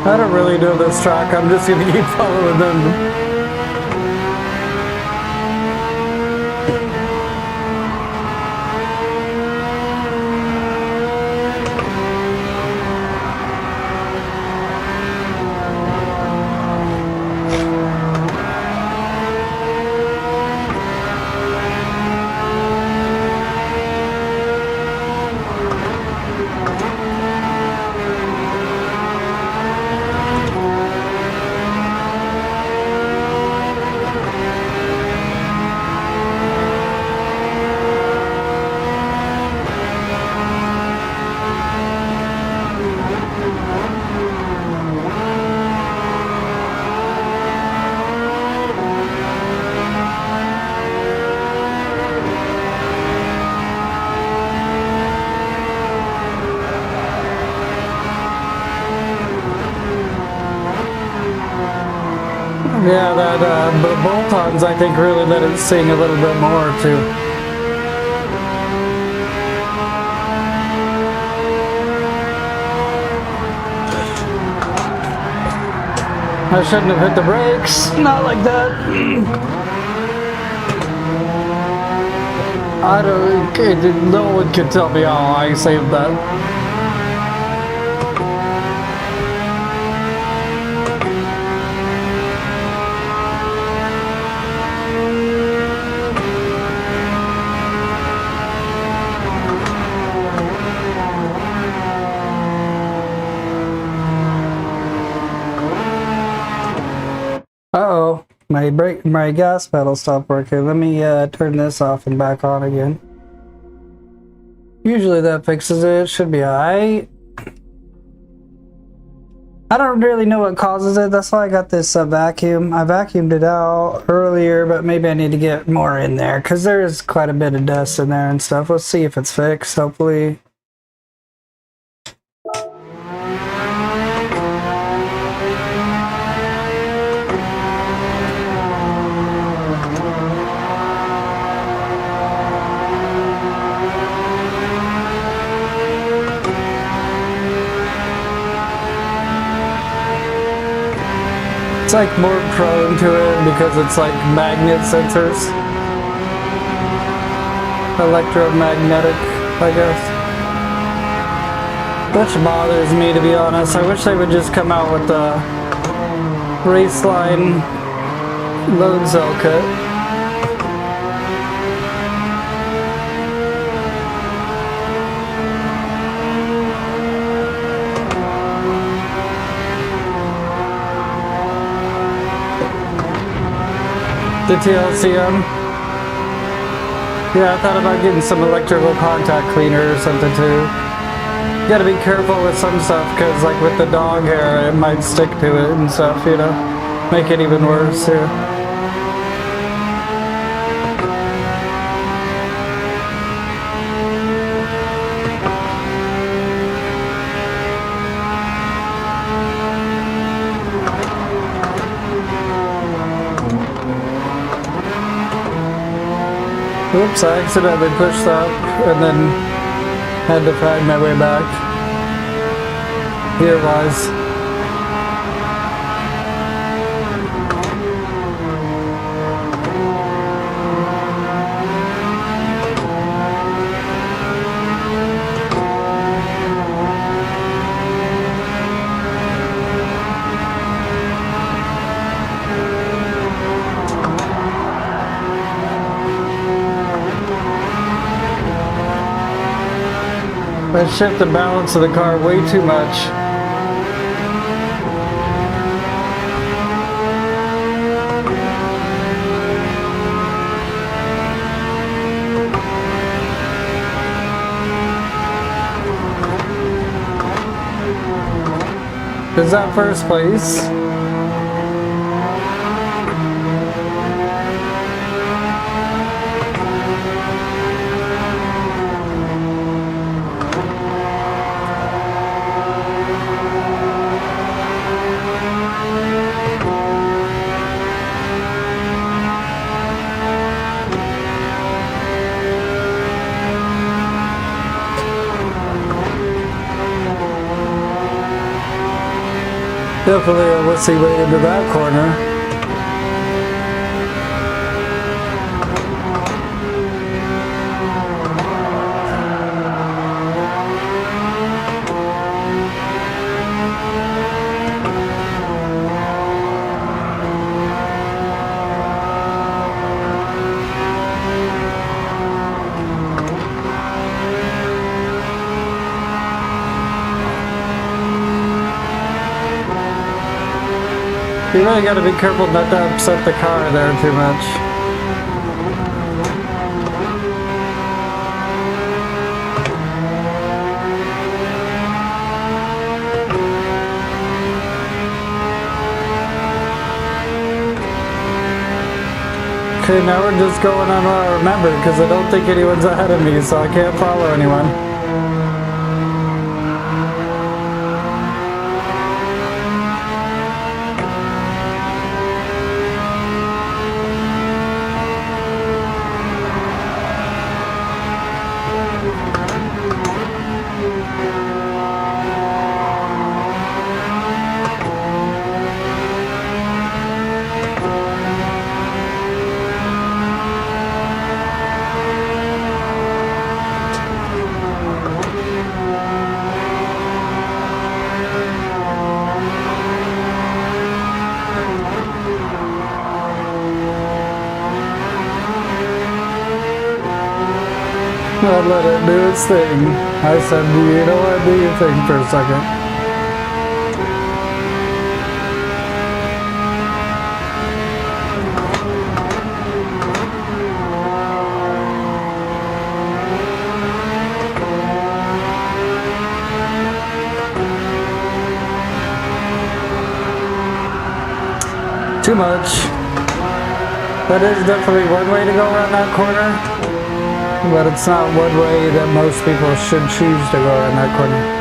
I don't really know this track. I'm just gonna keep following them. bolt-ons, I think, really let it sing a little bit more too. I shouldn't have hit the brakes. Not like that. I don't. No one can tell me how I saved that. Uh-oh, my gas pedal stopped working. Let me turn this off and back on again. Usually that fixes it. Should be alright. I don't really know what causes it. That's why I got this vacuum. I vacuumed it out earlier, but maybe I need to get more in there because there is quite a bit of dust in there and stuff. Let's see if it's fixed, hopefully. It's like more prone to it because it's like magnet sensors. Electromagnetic, I guess. Which bothers me, to be honest. I wish they would just come out with the Raceline load cell kit. The TLCM. Yeah, I thought about getting some electrical contact cleaner or something too. You gotta be careful with some stuff because like with the dog hair it might stick to it and stuff, you know. Make it even worse, yeah. Oops, I accidentally pushed up and then had to find my way back. Here it was. I shift the balance of the car way too much. Is that first place? Definitely a wussy way into that corner. You really gotta be careful not to upset the car there too much. Okay, now we're just going on what I remember because I don't think anyone's ahead of me, so I can't follow anyone. I let it do its thing. I said, you know what, do your thing for a second. Too much. That is definitely one way to go around that corner, but it's not one way that most people should choose to go around that corner.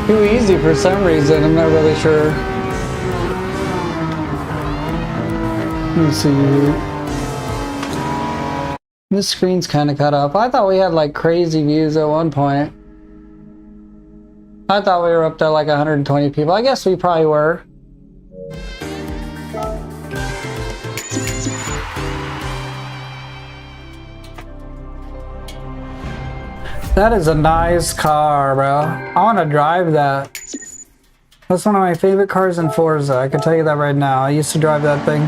Too easy for some reason, I'm not really sure. Let's see. This screen's kind of cut off. I thought we had like crazy views at one point. I thought we were up to like 120 people. I guess we probably were. That is a nice car, bro. I want to drive that. That's one of my favorite cars in Forza. I can tell you that right now. I used to drive that thing.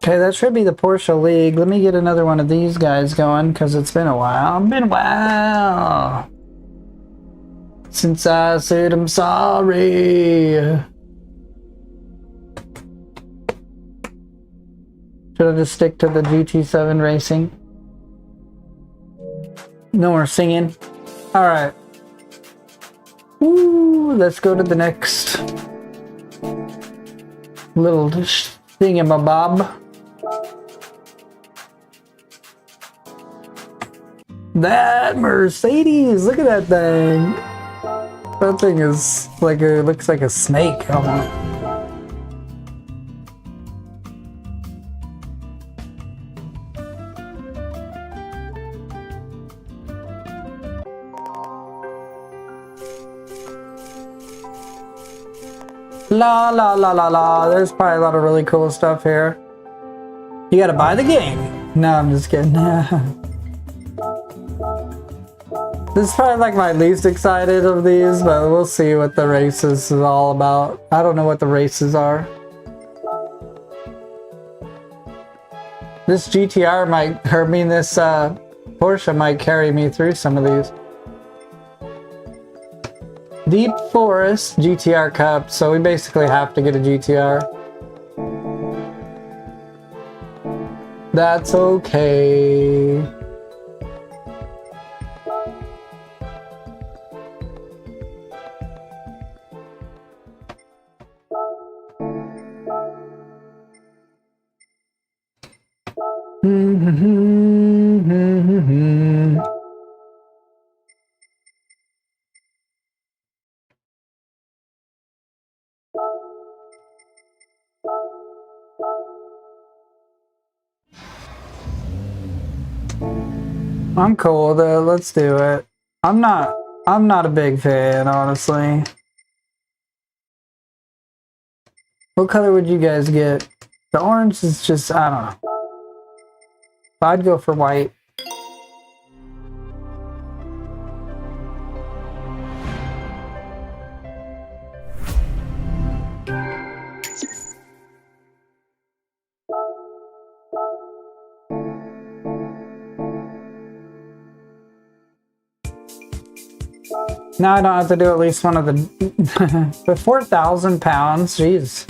Okay, that should be the Porsche League. Let me get another one of these guys going, because it's been a while. It's been a while since I said I'm sorry. Should I just stick to the GT7 racing? No more singing. Alright. Ooh, let's go to the next little thingamabob. That Mercedes! Look at that thing! That thing is like it looks like a snake almost. La la la la la. There's probably a lot of really cool stuff here. You gotta buy the game. No, I'm just kidding. This is probably like my least excited of these, but we'll see what the races is all about. I don't know what the races are. This GTR might, or I mean this Porsche might carry me through some of these. Deep Forest GTR Cup, so we basically have to get a GTR. That's okay. I'm cool though, let's do it. I'm not a big fan, honestly. What color would you guys get? The orange is just, I don't know. I'd go for white. Now I don't have to do at least one of the... the 4,000 pounds, jeez.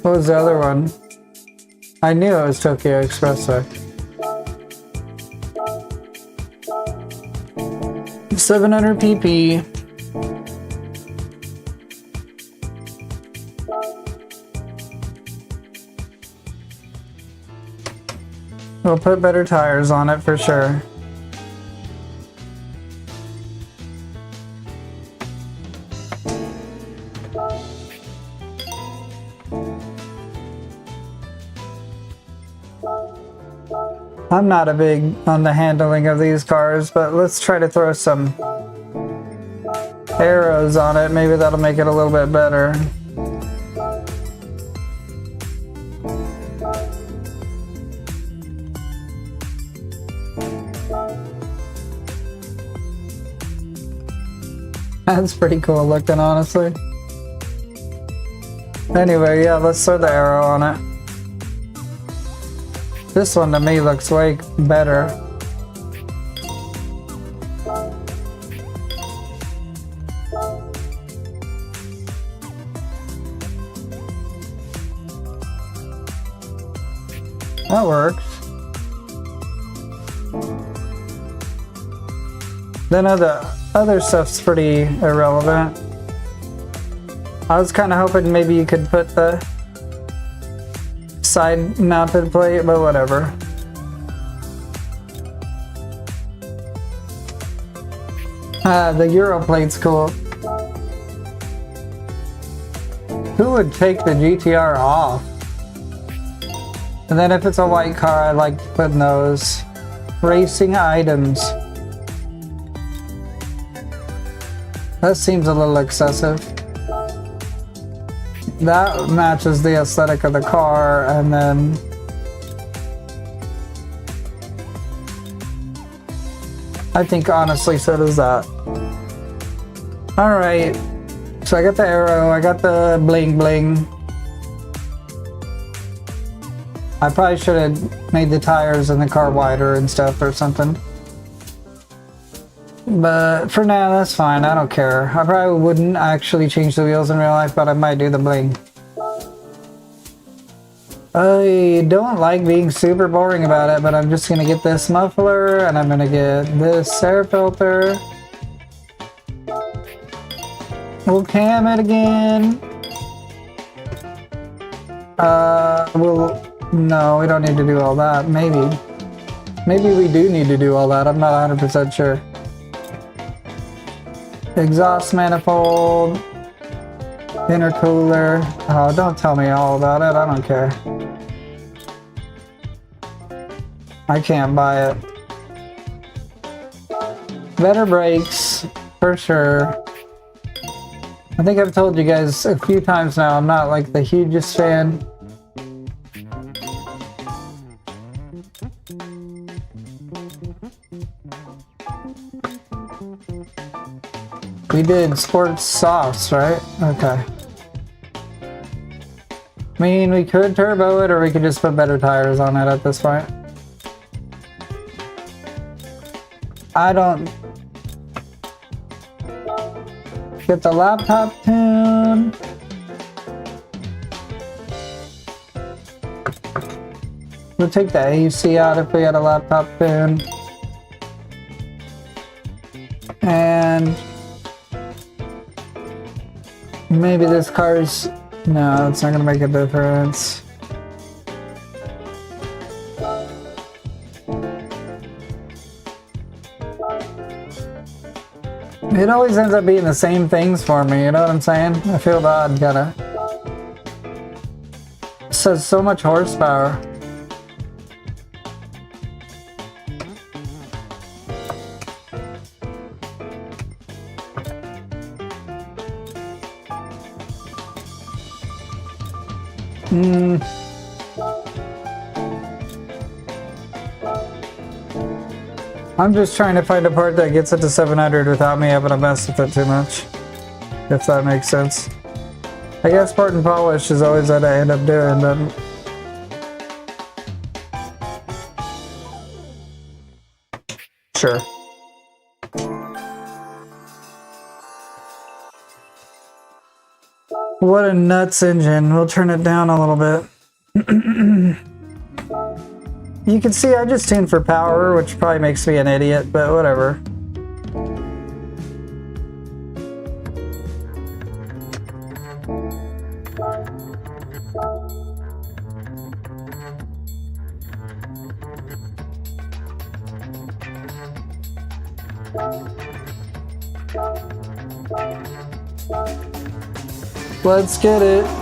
What was the other one? I knew it was Tokyo Expressway. 700 pp. We'll put better tires on it for sure. I'm not a big on the handling of these cars, but let's try to throw some arrows on it. Maybe that'll make it a little bit better. That's pretty cool looking, honestly. Anyway, yeah, let's throw the arrow on it. This one to me looks way better. That works. Then other stuff's pretty irrelevant. I was kind of hoping maybe you could put the side mounted plate, but whatever. The Euro plate's cool. Who would take the GTR off? And then if it's a white car, I like putting those racing items. That seems a little excessive. That matches the aesthetic of the car, and then I think honestly so does that. Alright, so I got the arrow, I got the bling bling. I probably should have made the tires in the car wider and stuff or something. But for now, that's fine. I don't care. I probably wouldn't actually change the wheels in real life, but I might do the bling. I don't like being super boring about it, but I'm just going to get this muffler, and I'm going to get this air filter. We'll cam it again. No, we don't need to do all that. Maybe. Maybe we do need to do all that. I'm not 100% sure. Exhaust manifold, intercooler. Oh, don't tell me all about it. I don't care. I can't buy it. Better brakes, for sure. I think I've told you guys a few times now, I'm not like the hugest fan. We did sports softs, right? Okay. I mean, we could turbo it, or we could just put better tires on it at this point. I don't... Get the laptop tune. We'll take the AC out if we had a laptop tune. And... maybe this car's... no, it's not gonna make a difference. It always ends up being the same things for me, you know what I'm saying? I feel bad, kinda. It says so much horsepower. I'm just trying to find a part that gets it to 700 without me having to mess with it too much. If that makes sense. I guess part and polish is always what I end up doing, but... sure. What a nuts engine. We'll turn it down a little bit. You can see I just tuned for power, which probably makes me an idiot, but whatever. Let's get it.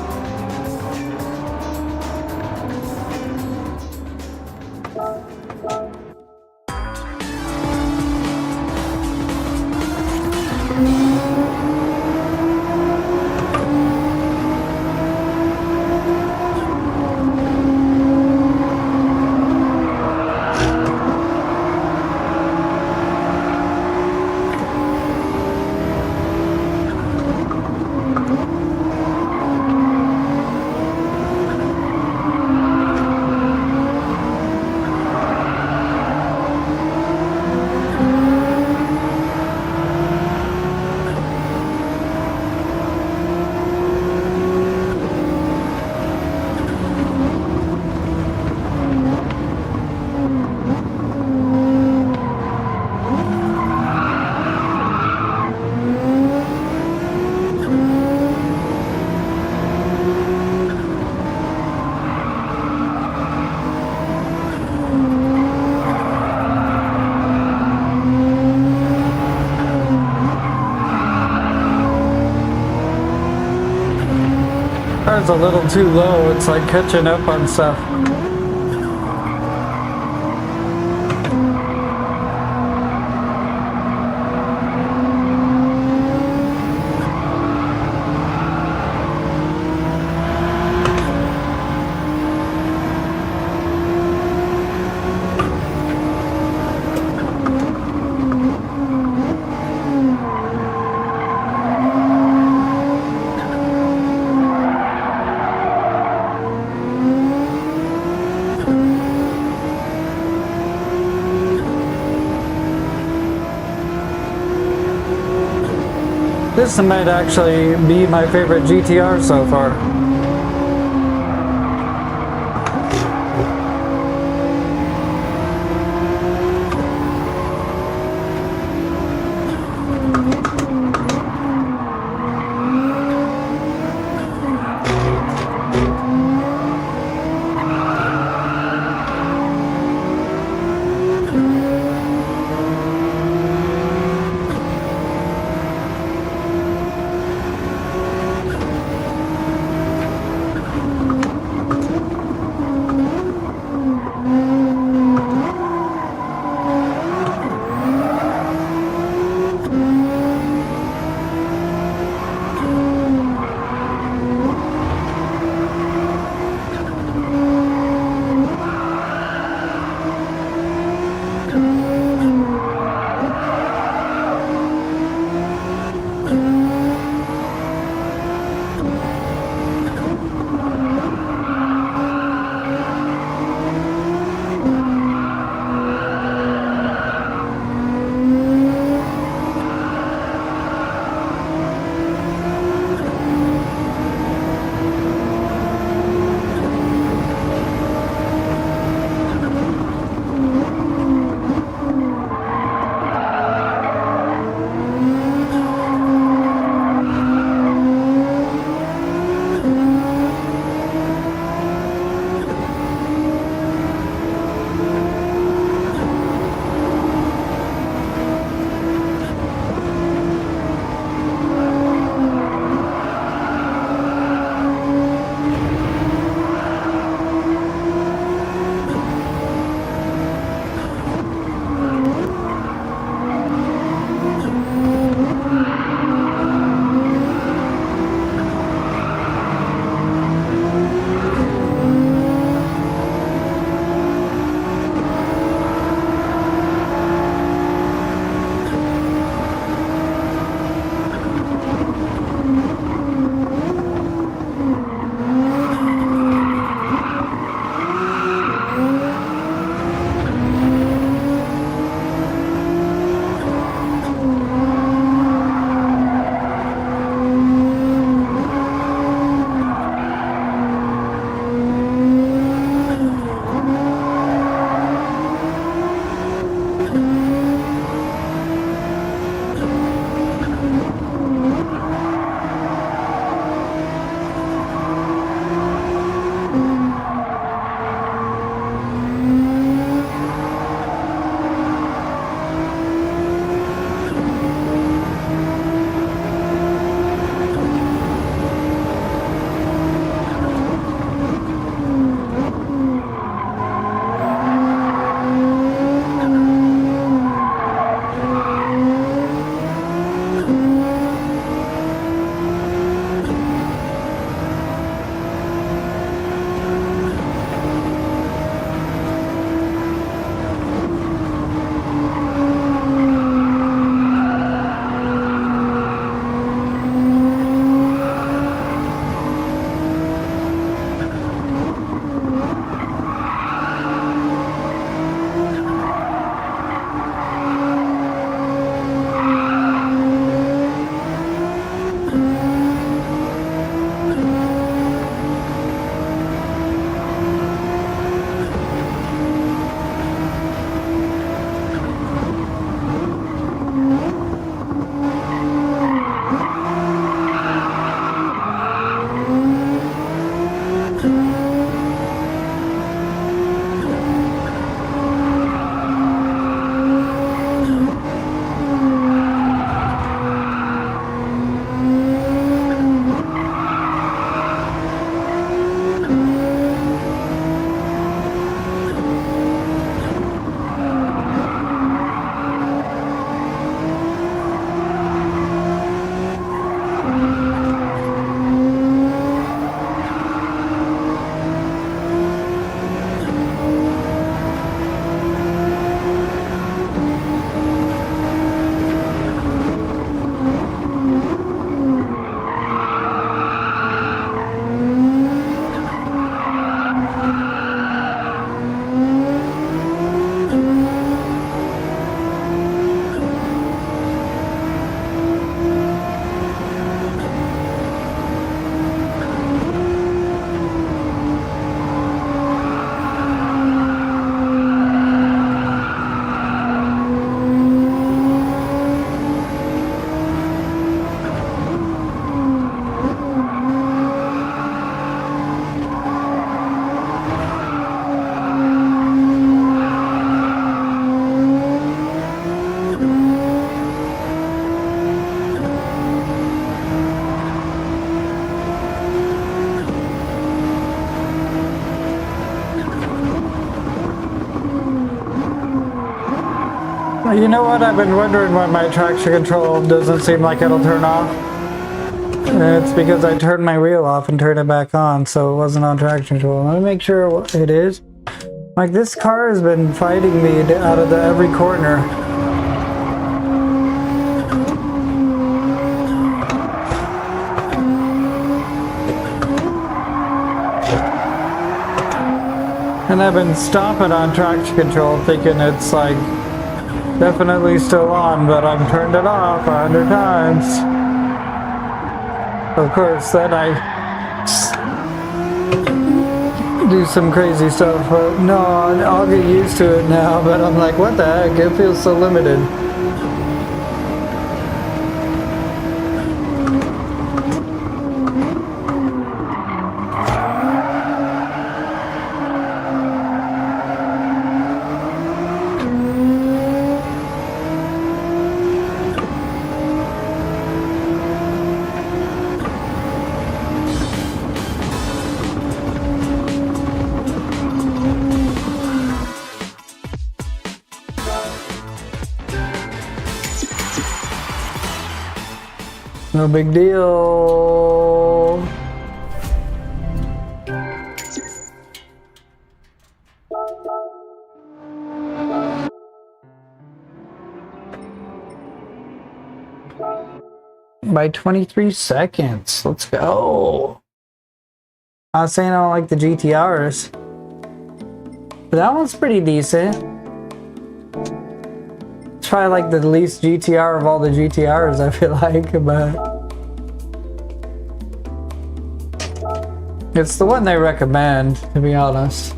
Car's a little too low. It's like catching up on stuff. This might actually be my favorite GTR so far. You know what? I've been wondering why my traction control doesn't seem like it'll turn off. It's because I turned my wheel off and turned it back on, so it wasn't on traction control. Let me make sure it is. Like, this car has been fighting me out of every corner. And I've been stomping on traction control thinking it's like definitely still on, but I've turned it off 100 times. Of course, then I do some crazy stuff, but no, I'll get used to it now, but I'm like, what the heck, it feels so limited. No big deal. By 23 seconds. Let's go. I was saying I don't like the GTRs. But that one's pretty decent. It's probably like the least GTR of all the GTRs, I feel like, but it's the one they recommend, to be honest.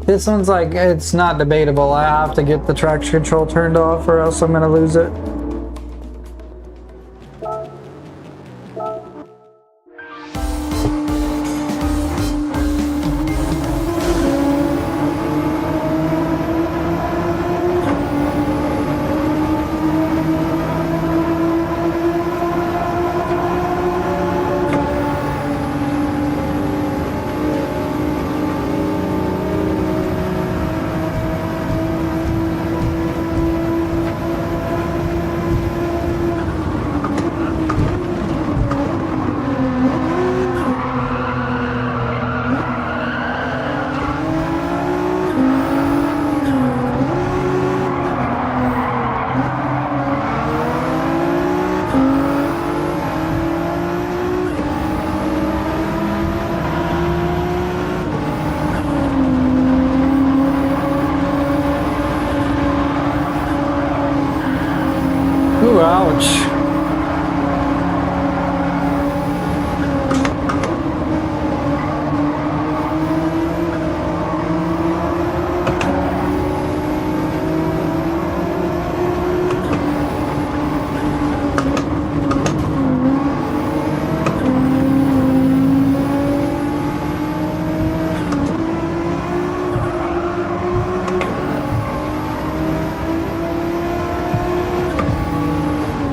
This one's like, it's not debatable. I have to get the traction control turned off or else I'm gonna lose it. Ooh, ouch.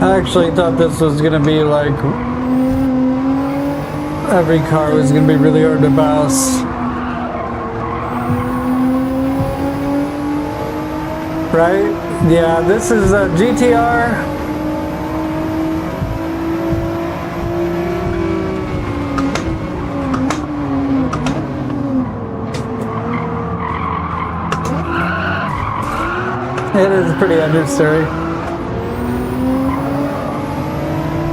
I actually thought this was gonna be like every car was gonna be really hard to pass. Right? Yeah, this is a GTR. It is pretty understory.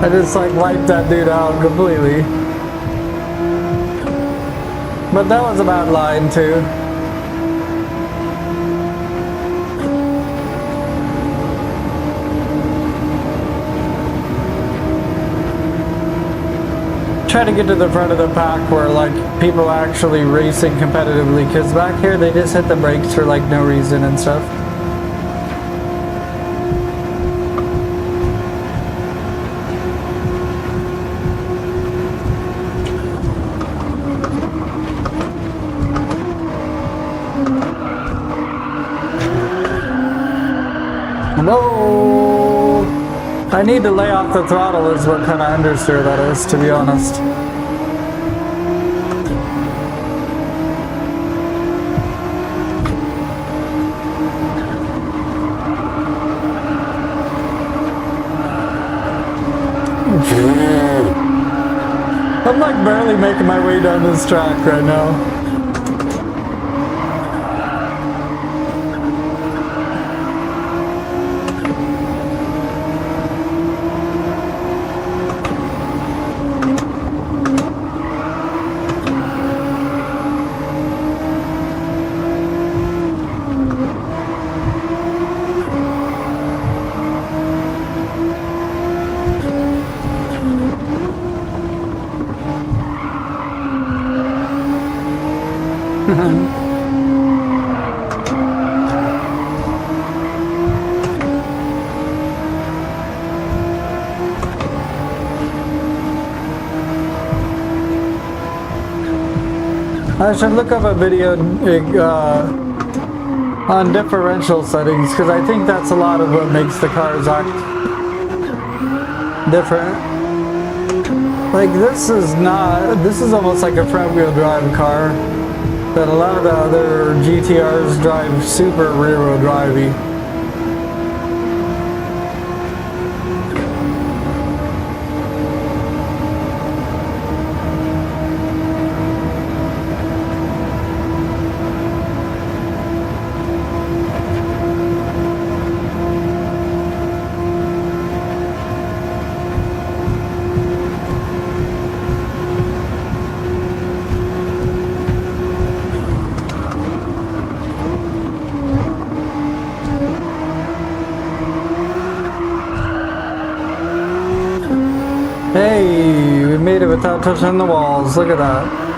I just like wiped that dude out completely. But that was a bad line too. Try to get to the front of the pack where like people are actually racing competitively, because back here they just hit the brakes for like no reason and stuff. Whoa! I need to lay off the throttle is what kind of understeer that is, to be honest. like barely making my way down this track right now. I should look up a video on differential settings, because I think that's a lot of what makes the cars act different. Like this is almost like a front wheel drive car, but a lot of the other GTRs drive super rear wheel drivey. Hey, we made it without touching the walls. Look at that.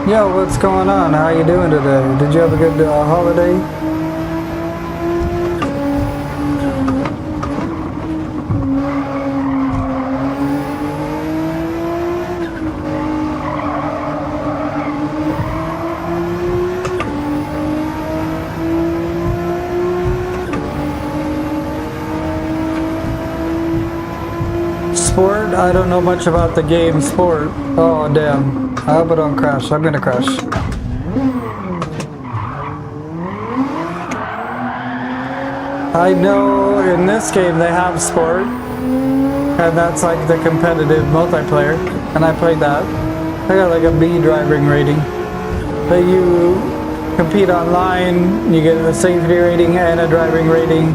Yo, what's going on? How you doing today? Did you have a good holiday? Sport? I don't know much about the game Sport. Oh, damn. I hope I don't crash. I'm gonna crash. I know in this game they have Sport, and that's like the competitive multiplayer, and I played that. I got like a B driving rating. But you compete online, you get a safety rating and a driving rating.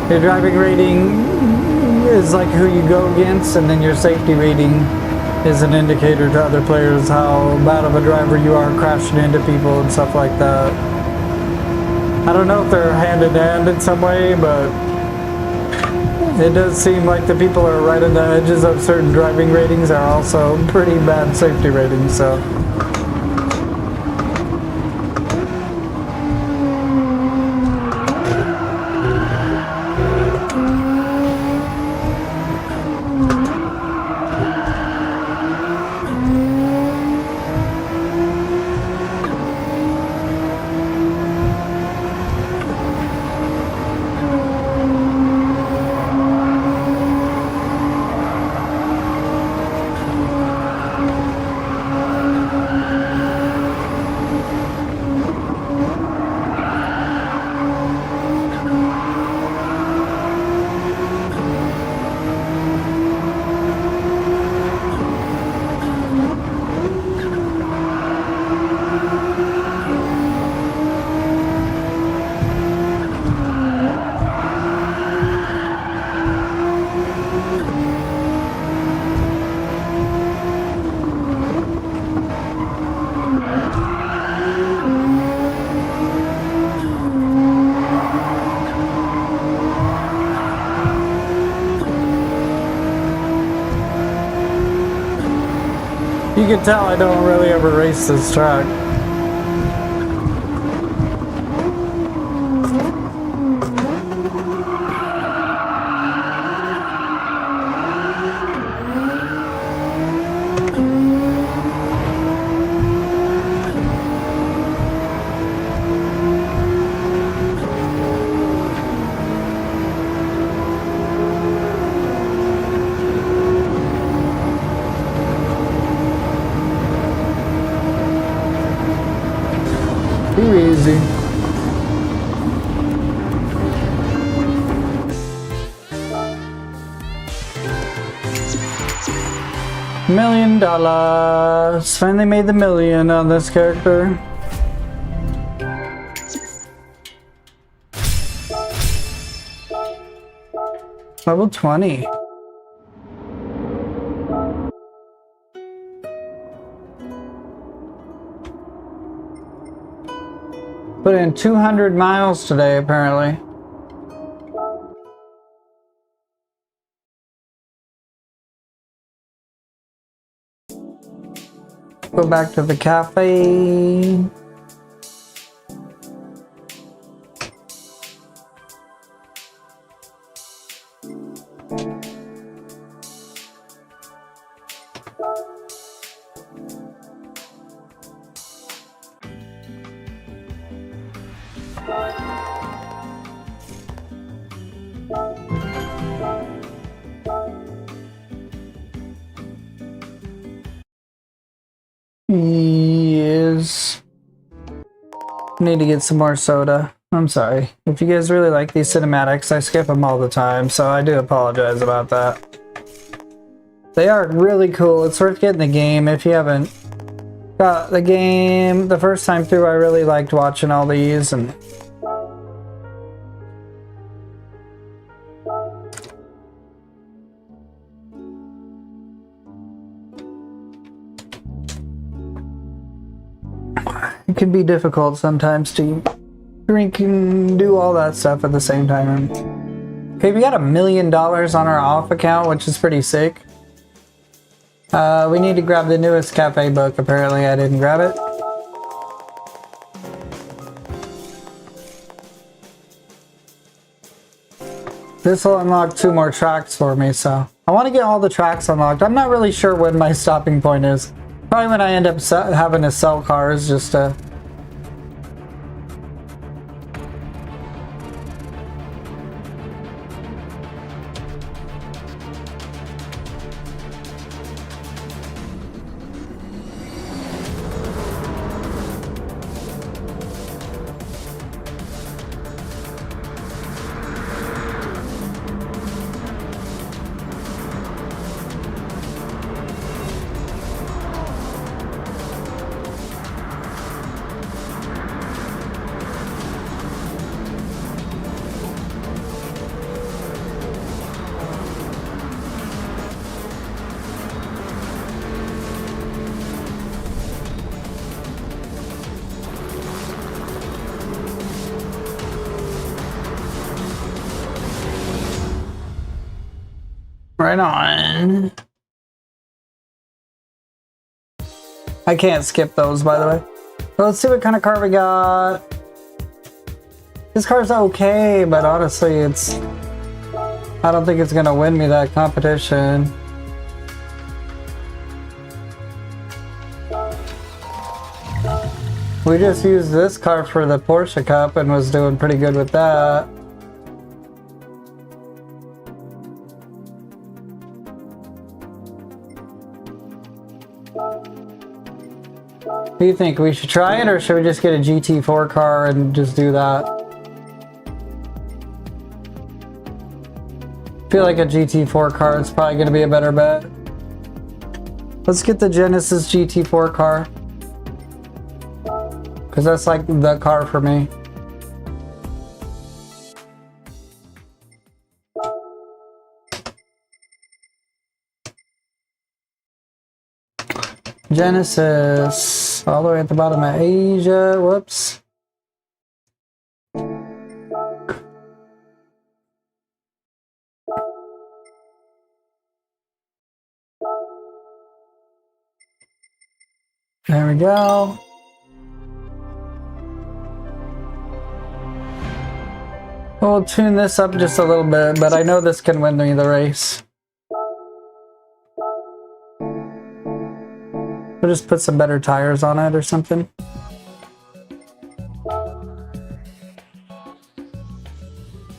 Your driving rating is like who you go against, and then your safety rating is an indicator to other players how bad of a driver you are, crashing into people and stuff like that. I don't know if they're hand in hand in some way, but it does seem like the people who are right on the edges of certain driving ratings are also pretty bad safety ratings, so. You can tell I don't really ever race this track. Too easy. $1 million. Finally made the million on this character. Level 20. Put in 200 miles today, apparently. Go back to the cafe. Yes. Need to get some more soda. I'm sorry. If you guys really like these cinematics, I skip them all the time, so I do apologize about that. They are really cool. It's worth getting the game if you haven't got the game. The first time through, I really liked watching all these, and it can be difficult sometimes to drink and do all that stuff at the same time. Okay, we got $1 million on our off account, which is pretty sick. We need to grab the newest cafe book. Apparently I didn't grab it. This will unlock 2 more tracks for me, so I want to get all the tracks unlocked. I'm not really sure when my stopping point is. Probably when I end up having to sell cars just to... Right on. I can't skip those, by the way. Well, let's see what kind of car we got. This car's okay, but honestly, I don't think it's gonna win me that competition. We just used this car for the Porsche Cup and was doing pretty good with that. What do you think? We should try it, or should we just get a GT4 car and just do that? I feel like a GT4 car is probably going to be a better bet. Let's get the Genesis GT4 car. Because that's like the car for me. Genesis, all the way at the bottom of Asia. Whoops. There we go. We'll tune this up just a little bit, but I know this can win me the race. We'll just put some better tires on it or something.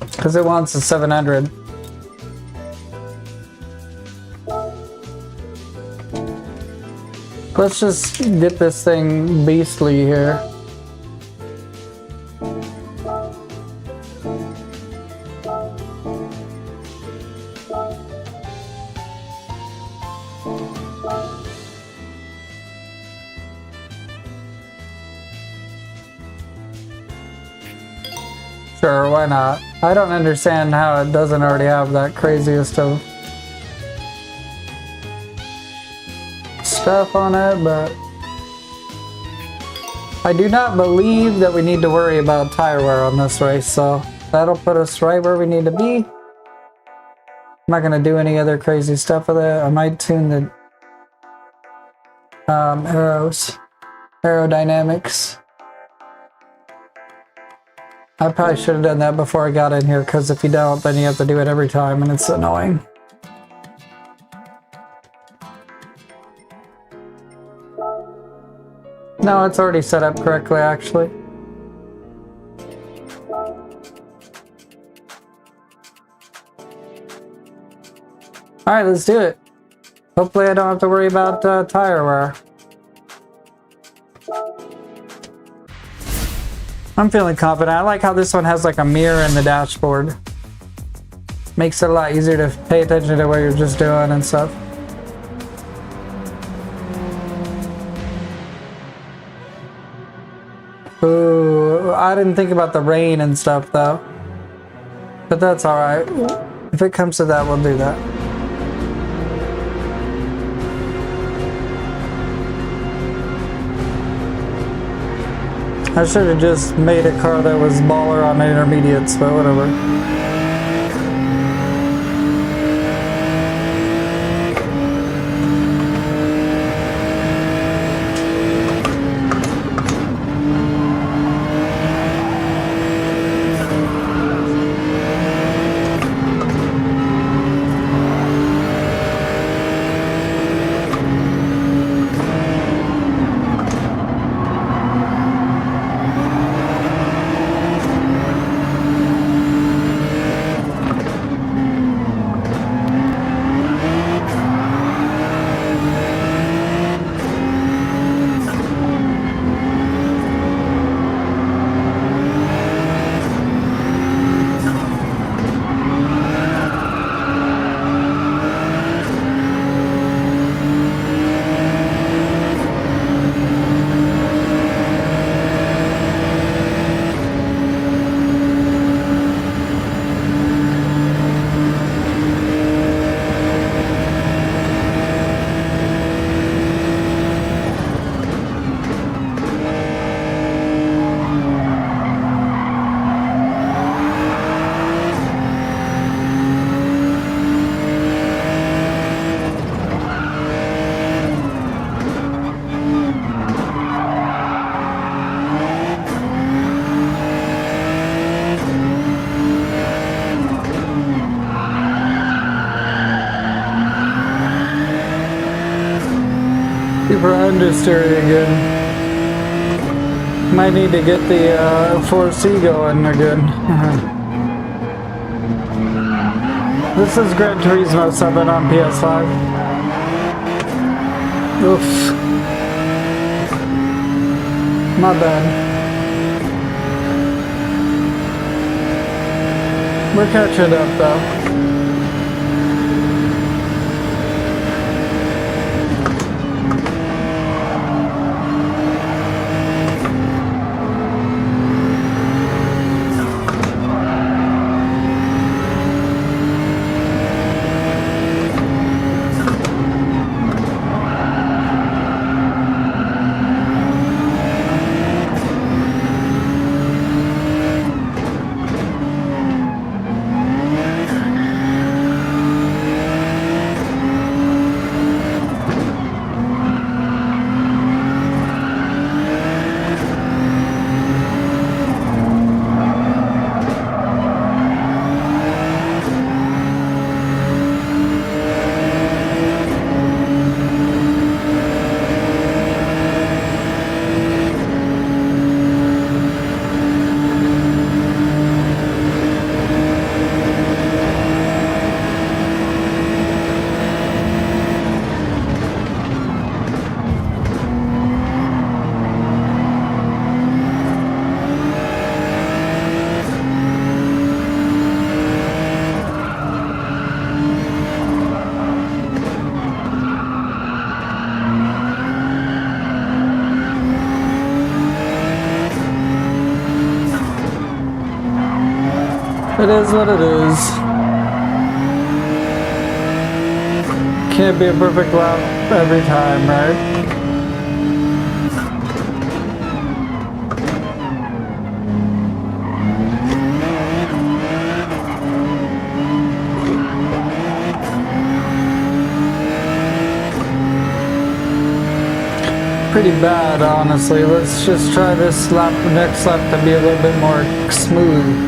Because it wants a 700. Let's just get this thing beastly here. Sure, why not? I don't understand how it doesn't already have that craziest of stuff on it, but I do not believe that we need to worry about tire wear on this race, so that'll put us right where we need to be. I'm not going to do any other crazy stuff with it. I might tune the aerodynamics. I probably should have done that before I got in here, because if you don't, then you have to do it every time, and it's annoying. No, it's already set up correctly, actually. Alright, let's do it. Hopefully I don't have to worry about tire wear. I'm feeling confident. I like how this one has like a mirror in the dashboard. Makes it a lot easier to pay attention to what you're just doing and stuff. Ooh, I didn't think about the rain and stuff though. But that's alright. If it comes to that, we'll do that. I should have just made a car that was baller on intermediates, but whatever. Super understeering again. Might need to get the 4C going again. This is Gran Turismo 7 on PS5. Oof. My bad. We're catching up though. It is what it is. Can't be a perfect lap every time, right? Pretty bad, honestly. Let's just try this lap, next lap, to be a little bit more smooth.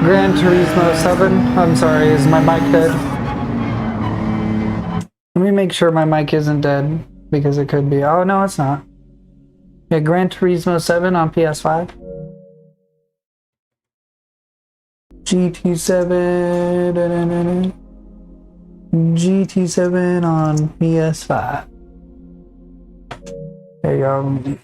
Gran Turismo 7. I'm sorry, is my mic dead? Let me make sure my mic isn't dead, because it could be. Oh, no, it's not. Yeah, Gran Turismo 7 on PS5. GT7. GT7 on PS5. There you go.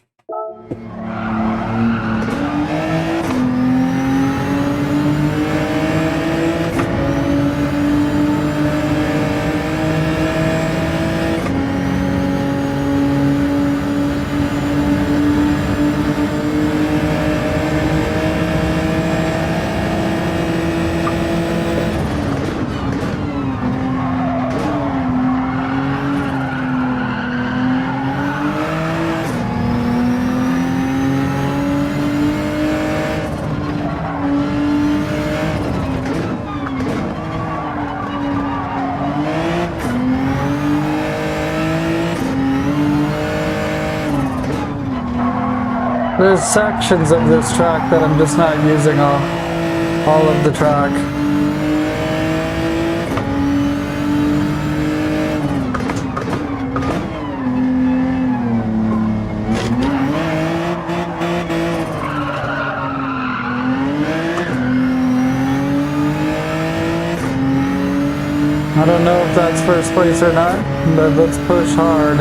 There's sections of this track that I'm just not using all of the track. I don't know if that's first place or not, but let's push hard.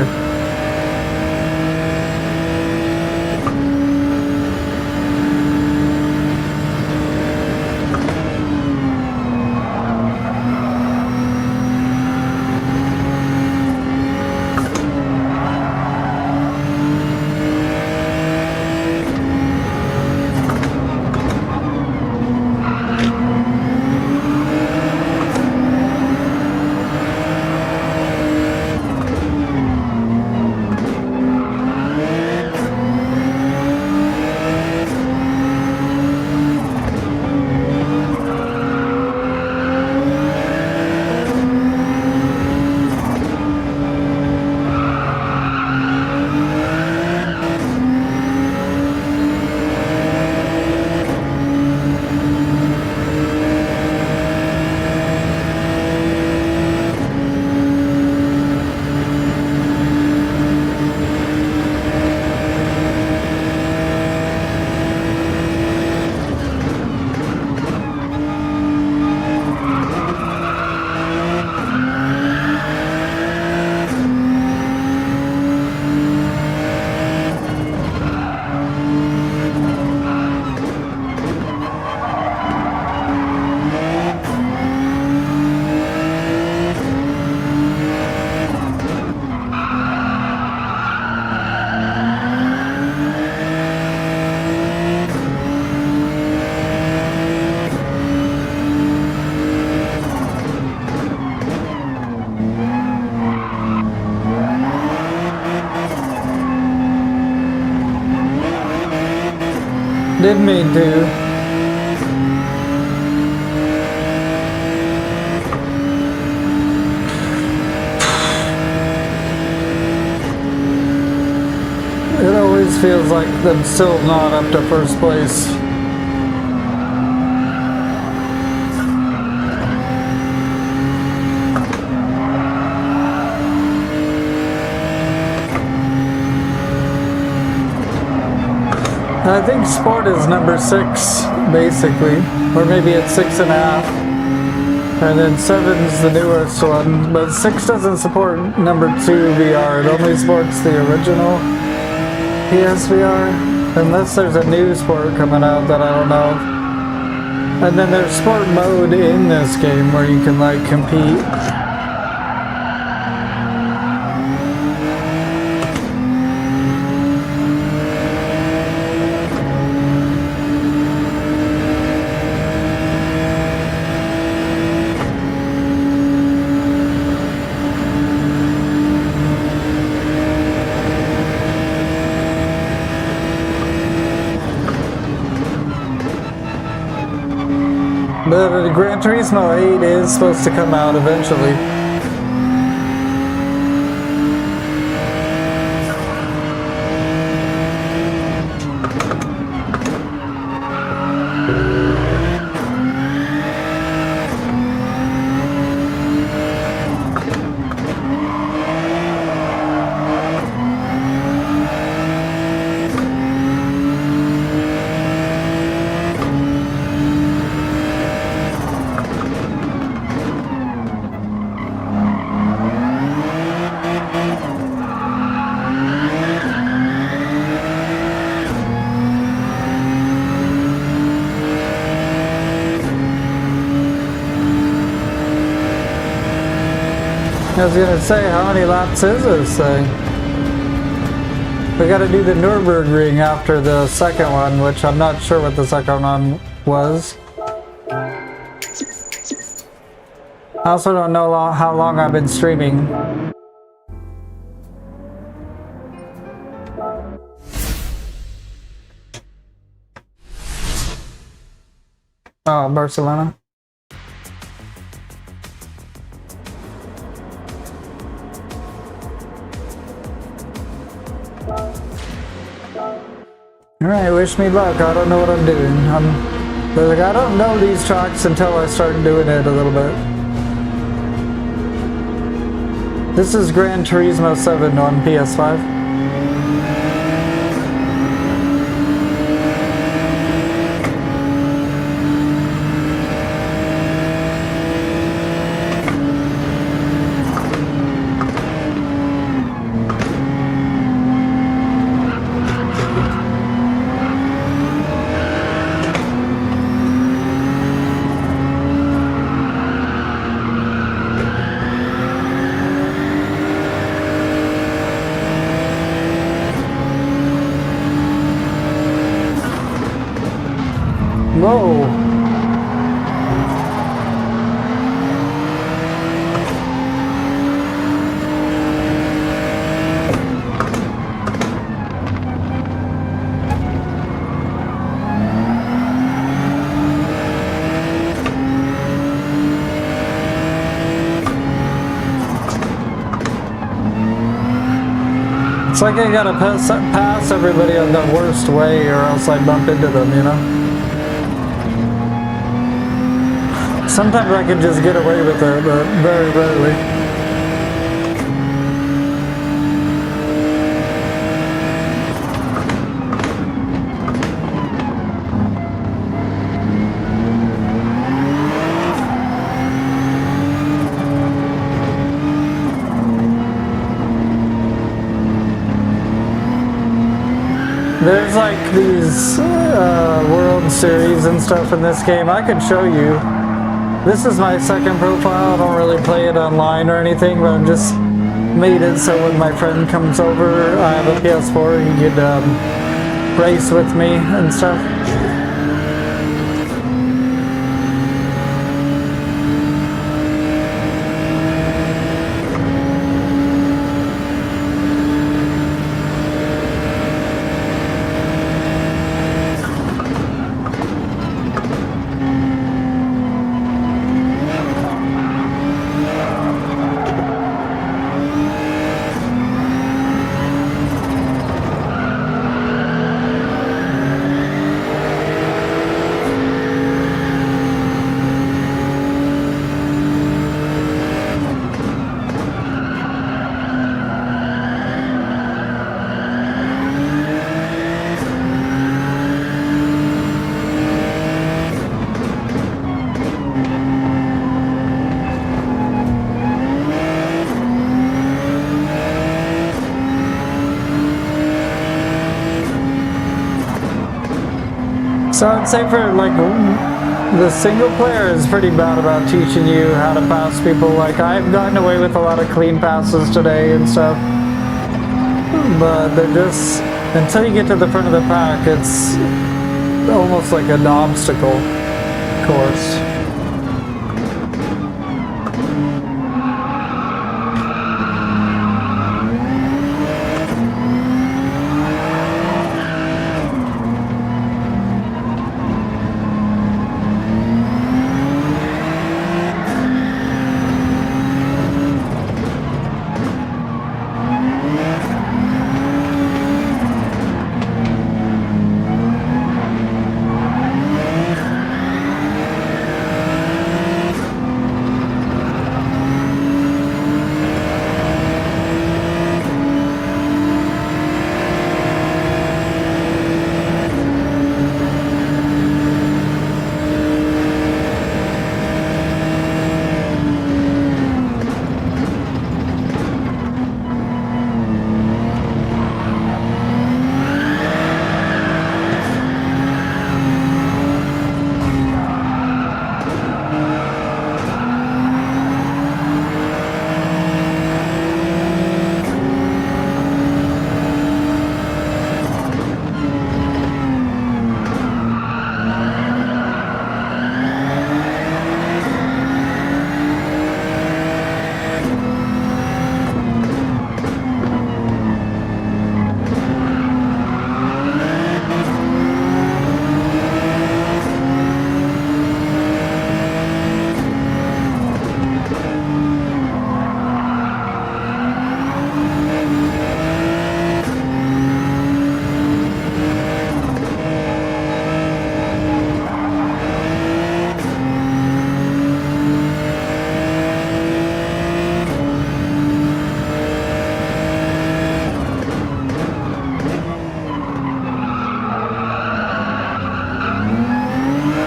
Didn't mean to. It always feels like I'm still not up to first place. I think Sport is number 6, basically. Or maybe it's 6.5. And then 7's the newest one. But 6 doesn't support number 2 VR. It only supports the original PSVR. Unless there's a new Sport coming out that I don't know of. And then there's Sport mode in this game where you can like compete. But Gran Turismo 8 is supposed to come out eventually. I was gonna say, how many laps is this thing? We gotta do the Nürburgring after the second one, which I'm not sure what the second one was. I also don't know how long I've been streaming. Oh, Barcelona. Alright, wish me luck. I don't know what I'm doing. I don't know these tracks until I start doing it a little bit. This is Gran Turismo 7 on PS5. Whoa! It's like I gotta pass everybody on the worst way or else I bump into them, you know? Sometimes I can just get away with it, but very rarely. There's like these World Series and stuff in this game. I could show you. This is my second profile. I don't really play it online or anything, but I just made it so when my friend comes over, I have a PS4, he could race with me and stuff. So I'd say for like the single player is pretty bad about teaching you how to pass people. Like I've gotten away with a lot of clean passes today and stuff, but they're just, until you get to the front of the pack, it's almost like an obstacle course.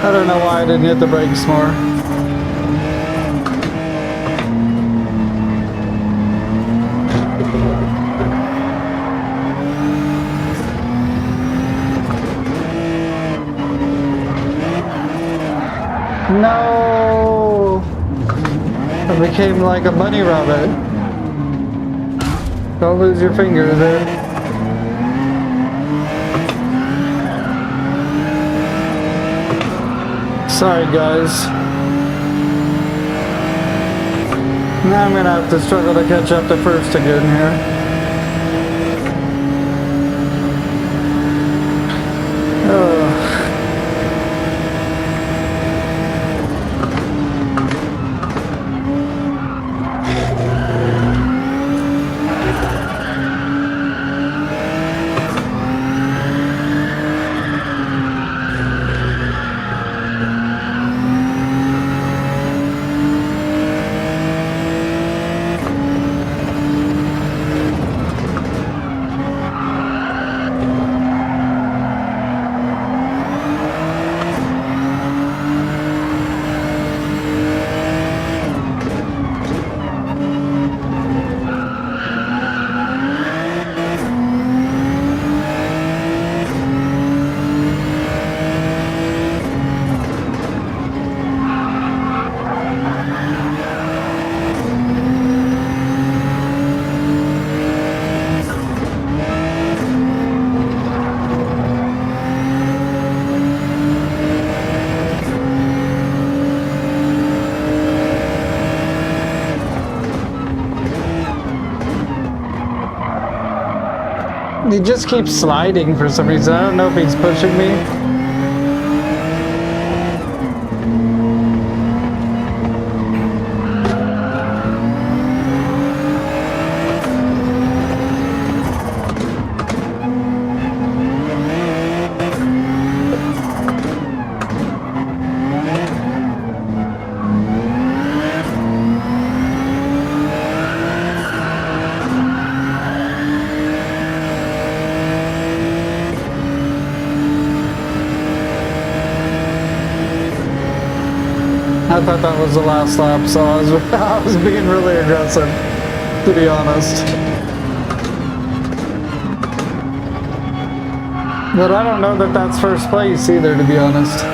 I don't know why I didn't hit the brakes more. No! I became like a bunny rabbit. Don't lose your finger there. Sorry guys. Now I'm gonna have to struggle to catch up to first again here. He just keeps sliding for some reason. I don't know if he's pushing me. I thought that was the last lap, so I was being really aggressive, to be honest. But I don't know that that's first place either, to be honest.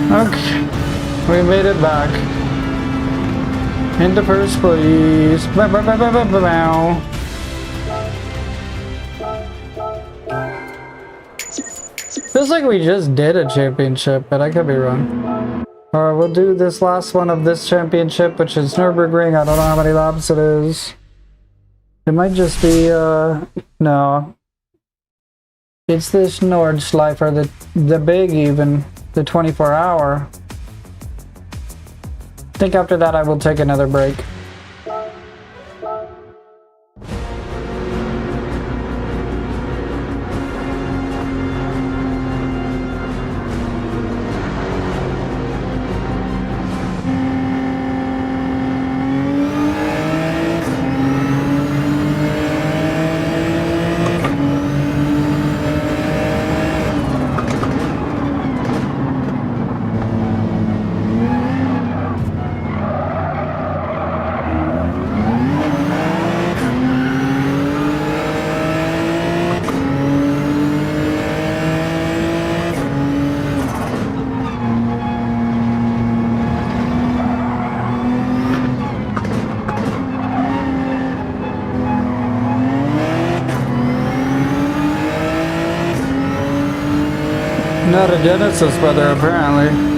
Okay, we made it back into first place. Feels like we just did a championship, but I could be wrong. Alright, we'll do this last one of this championship, which is Nürburgring. I don't know how many laps it is. It might just be, no. It's this Nordschleifer, the big even. The 24-hour. I think after that I will take another break. Not a Genesis brother, apparently.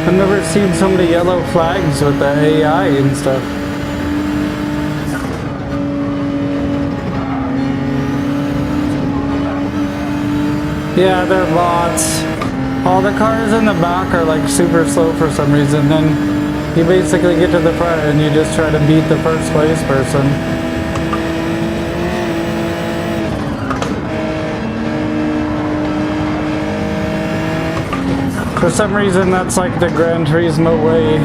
I've never seen so many yellow flags with the AI and stuff. Yeah, they're bots. All the cars in the back are like super slow for some reason. Then you basically get to the front and you just try to beat the first place person. For some reason, that's like the Gran Turismo way.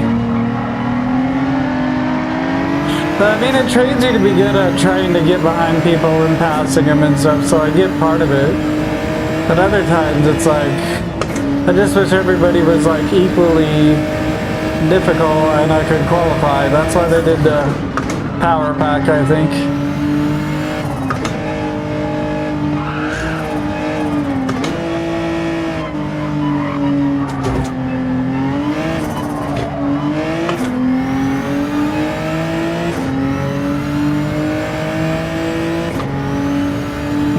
But I mean, it trains you to be good at trying to get behind people and passing them and stuff, so I get part of it. But other times, it's like, I just wish everybody was like equally difficult and I could qualify. That's why they did the power pack, I think.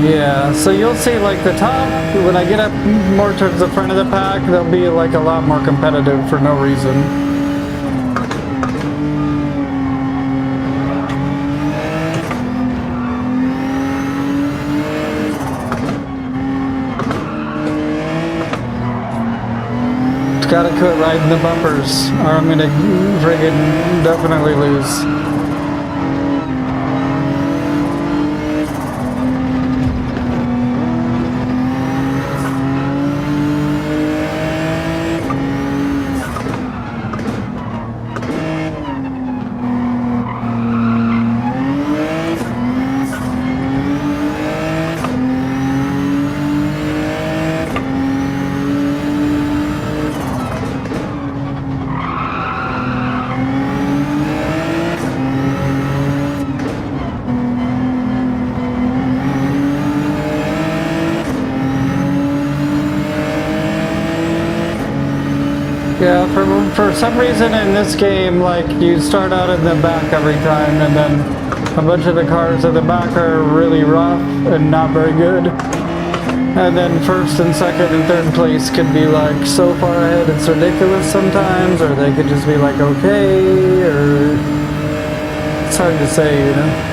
Yeah, so you'll see like the top, when I get up more towards the front of the pack, they'll be like a lot more competitive for no reason. Just gotta quit riding the bumpers or I'm gonna friggin' definitely lose. Yeah, for some reason in this game, like, you start out in the back every time, and then a bunch of the cars at the back are really rough and not very good. And then first and second and third place could be like so far ahead it's ridiculous sometimes, or they could just be like okay, or it's hard to say, you know?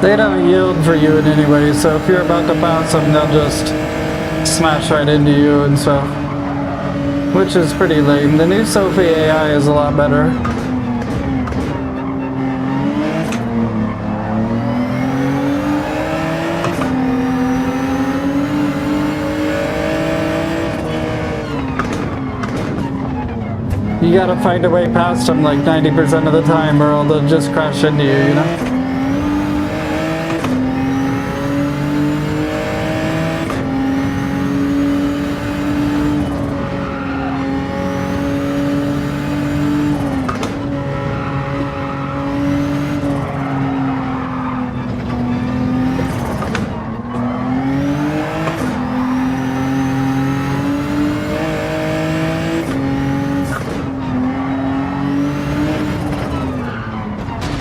They don't yield for you in any way, so if you're about to pass them, they'll just smash right into you and stuff. Which is pretty lame. The new Sophie AI is a lot better. You gotta find a way past them like 90% of the time, or they'll just crash into you, you know?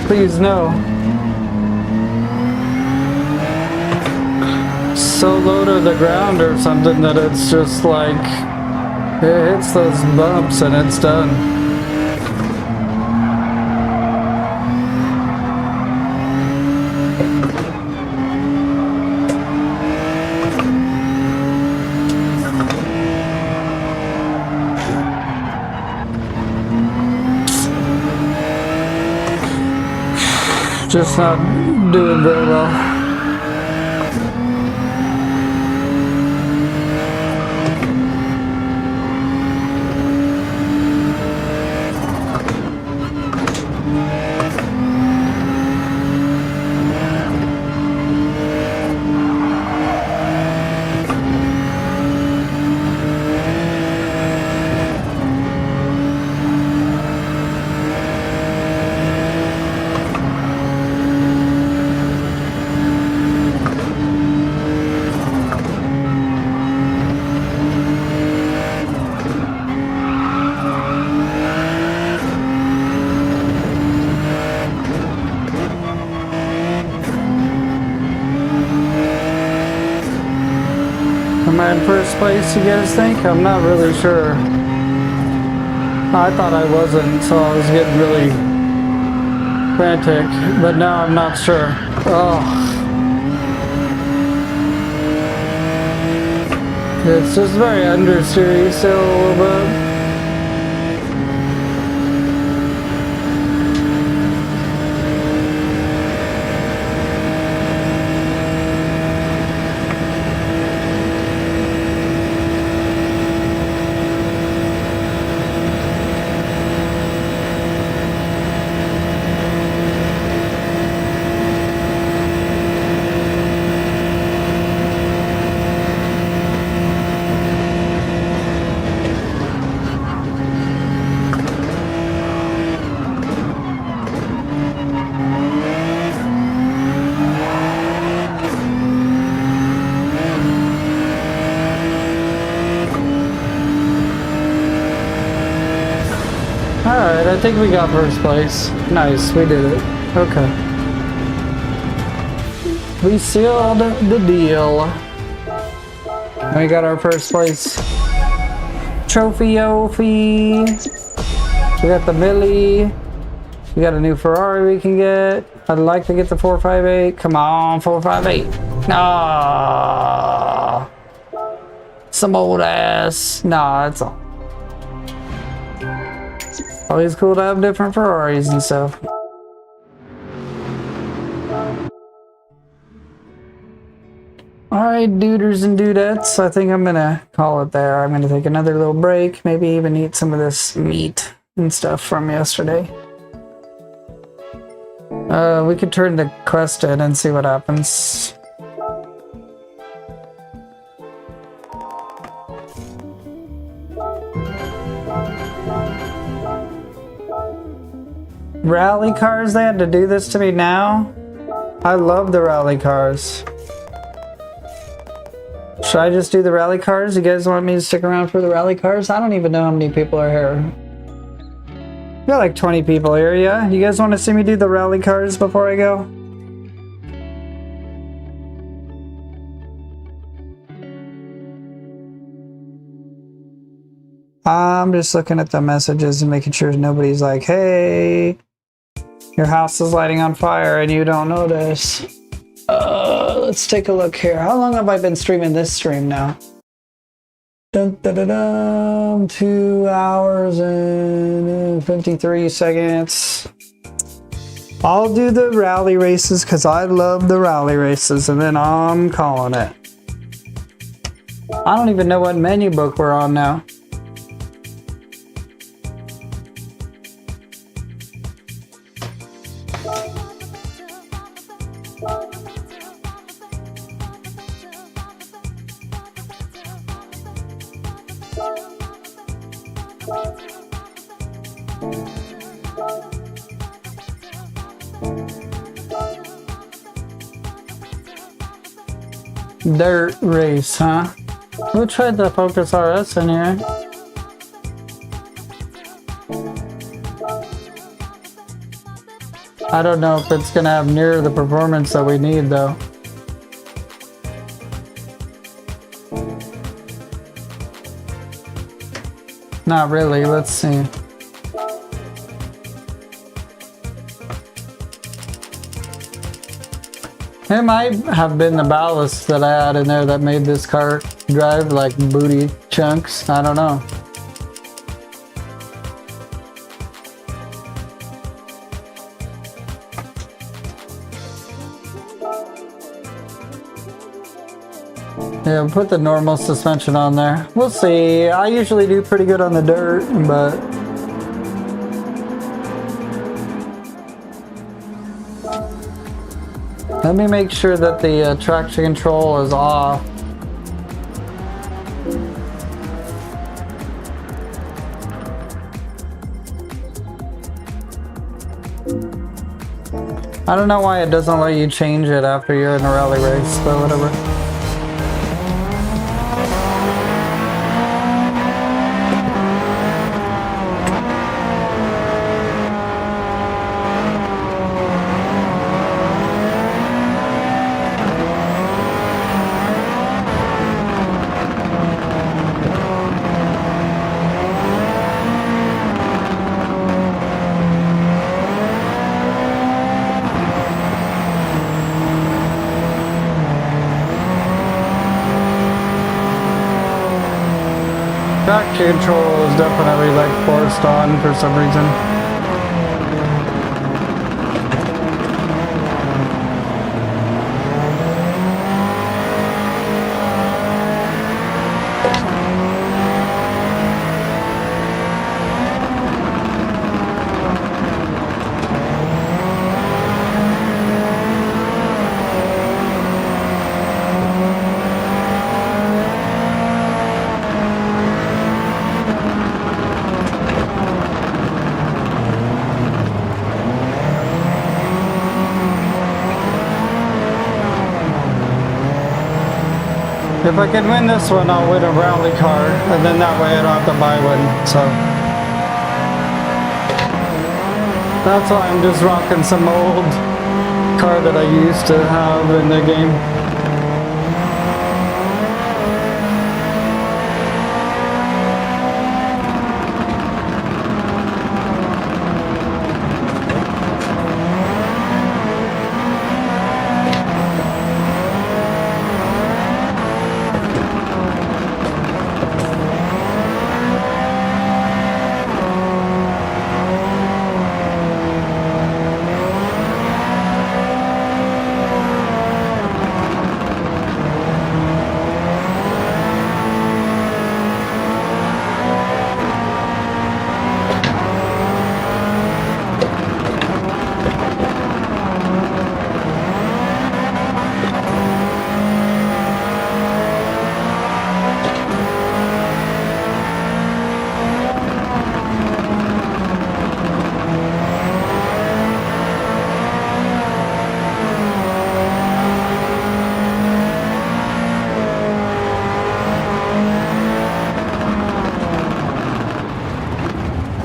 Please no. So low to the ground or something that it's just like, it hits those bumps and it's done. Just not doing very well. Am I in first place, you guys think? I'm not really sure. I thought I wasn't, so I was getting really frantic, but now I'm not sure. Oh. It's just very understeery still a little bit. Alright, I think we got first place. Nice, we did it. Okay. We sealed the deal. We got our first place trophy-o-fee. We got the Millie. We got a new Ferrari we can get. I'd like to get the 458. Come on, 458. Ah, some old ass. Nah, it's all. Always cool to have different Ferraris and stuff. Alright, duders and dudettes, I think I'm gonna call it there. I'm gonna take another little break, maybe even eat some of this meat and stuff from yesterday. We could turn the quest in and see what happens. Rally cars, they had to do this to me now? I love the rally cars. Should I just do the rally cars? You guys want me to stick around for the rally cars? I don't even know how many people are here. We got like 20 people here, yeah? You guys want to see me do the rally cars before I go? I'm just looking at the messages and making sure nobody's like, hey, your house is lighting on fire and you don't notice. Let's take a look here. How long have I been streaming this stream now? Dun, dun, dun, dun, 2 hours and 53 seconds. I'll do the rally races because I love the rally races, and then I'm calling it. I don't even know what menu book we're on now. Dirt race, huh? Who tried the Focus RS in here? I don't know if it's gonna have near the performance that we need though. Not really, let's see. It might have been the ballast that I had in there that made this car drive like booty chunks. I don't know. Yeah, put the normal suspension on there. We'll see. I usually do pretty good on the dirt, but let me make sure that the traction control is off. I don't know why it doesn't let you change it after you're in a rally race, but whatever. Track control is definitely like forced on for some reason. If I can win this one, I'll win a rally car, and then that way I don't have to buy one, so. That's why I'm just rocking some old car that I used to have in the game.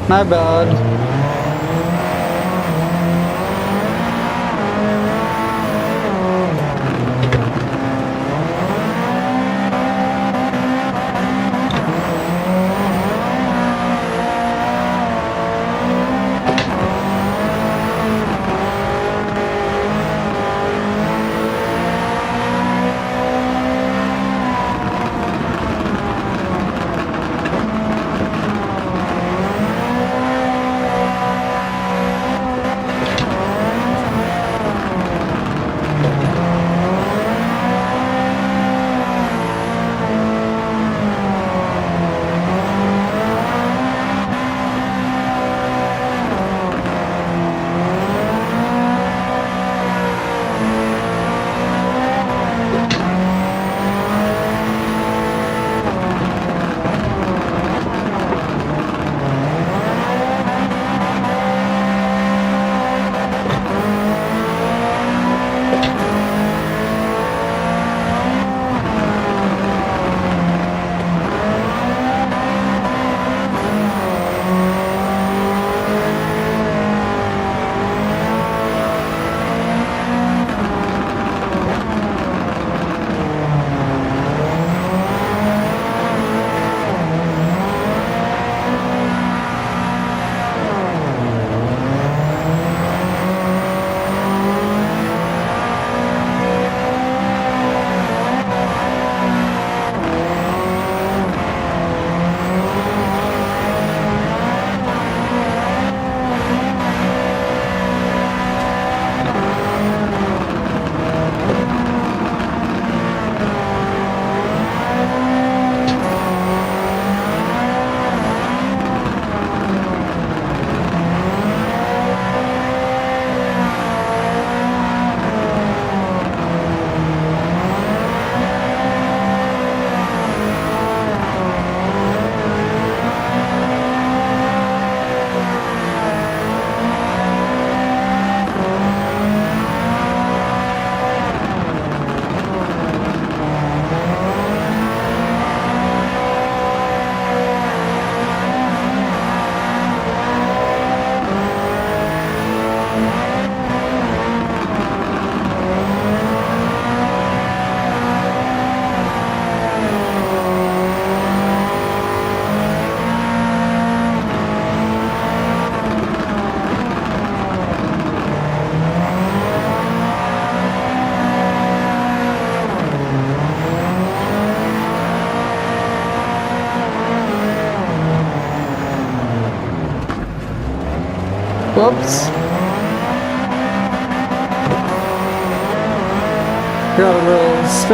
My bad.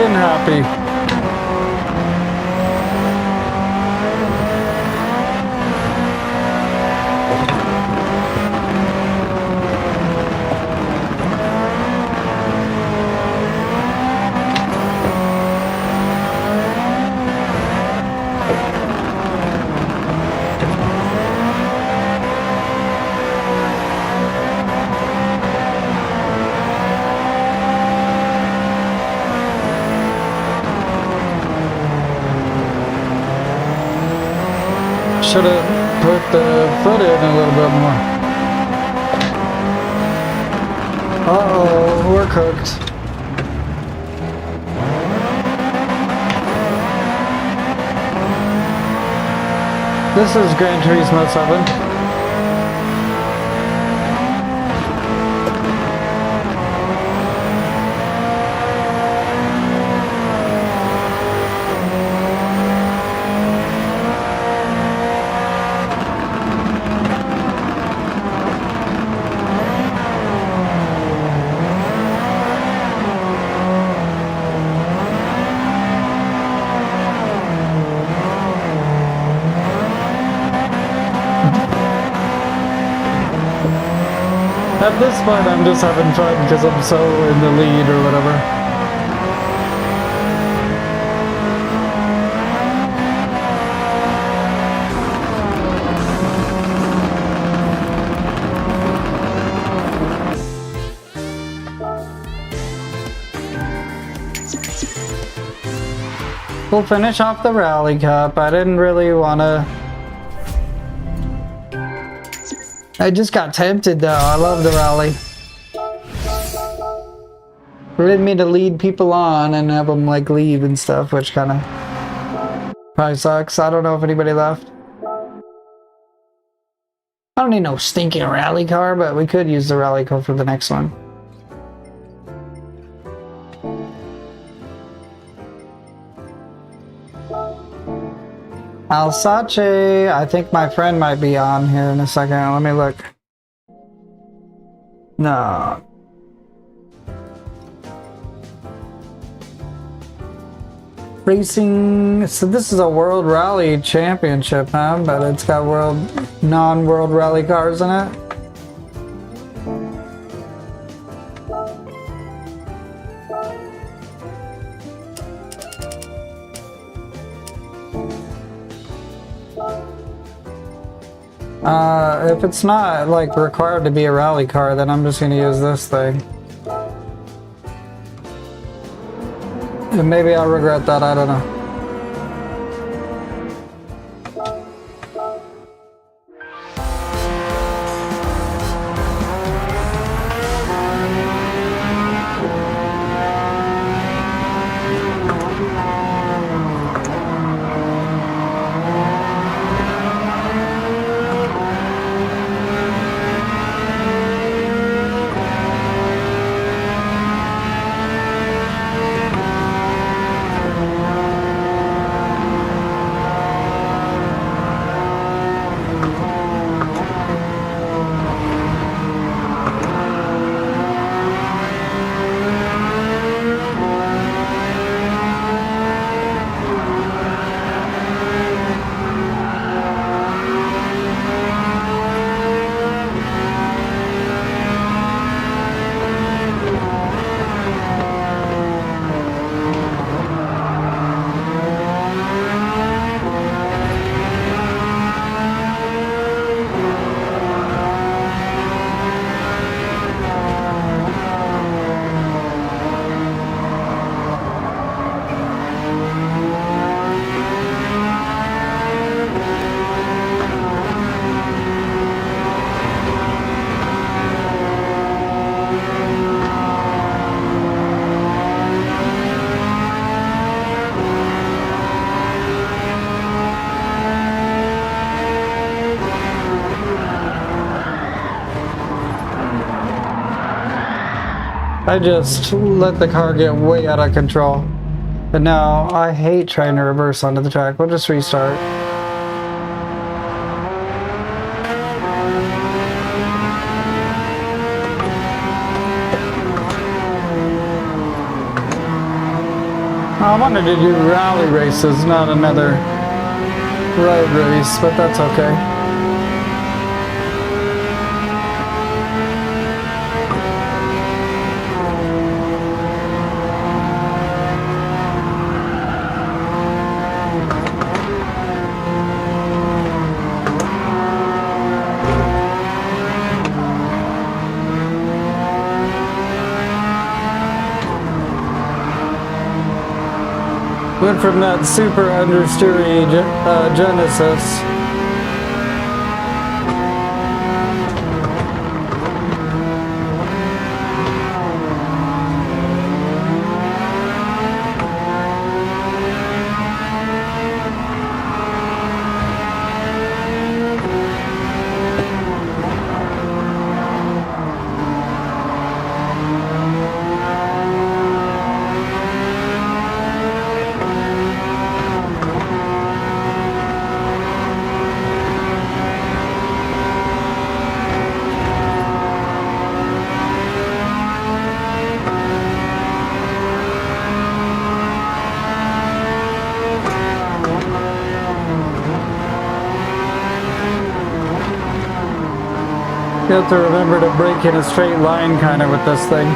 Fin happy. Should have put the foot in a little bit more. Uh-oh, we're cooked. This is Gran Turismo 7. At this point, I'm just having fun because I'm so in the lead or whatever. We'll finish off the Rally Cup. I didn't really want to... I just got tempted though. I love the rally. We didn't mean to lead people on and have them like leave and stuff, which kind of probably sucks. I don't know if anybody left. I don't need no stinking rally car, but we could use the rally car for the next one. Alsace, I think my friend might be on here in a second. Let me look. No. Racing, so this is a World Rally Championship, huh? But it's got non-World Rally cars in it. If it's not like required to be a rally car, then I'm just gonna use this thing. And maybe I'll regret that, I don't know. I just let the car get way out of control. But now I hate trying to reverse onto the track. We'll just restart. I wanted to do rally races, not another road race, but that's okay. Went from that super understeery Genesis. You have to remember to brake in a straight line kind of with this thing.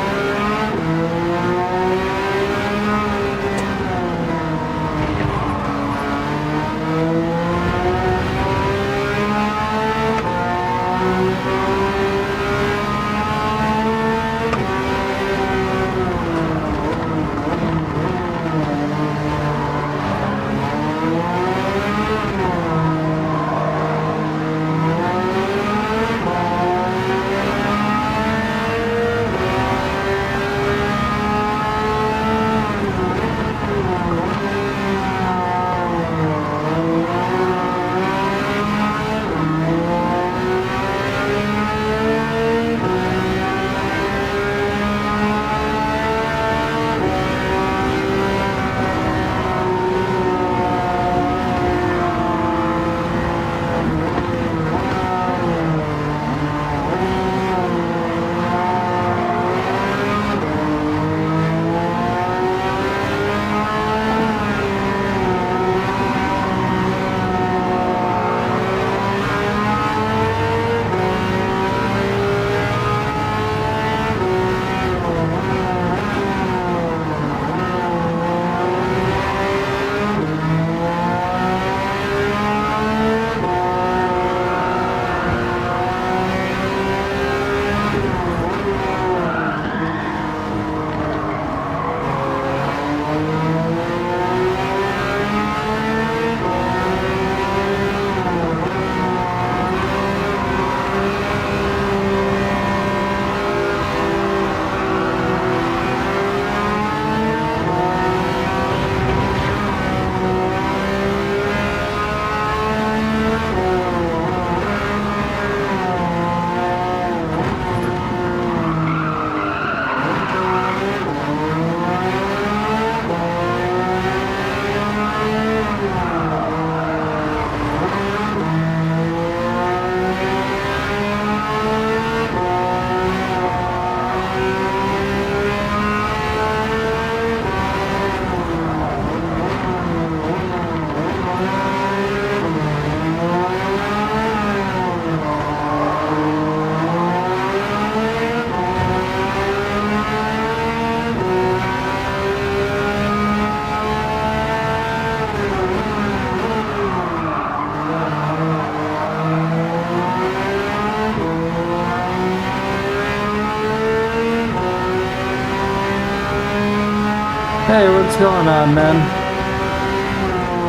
Hey, what's going on, man?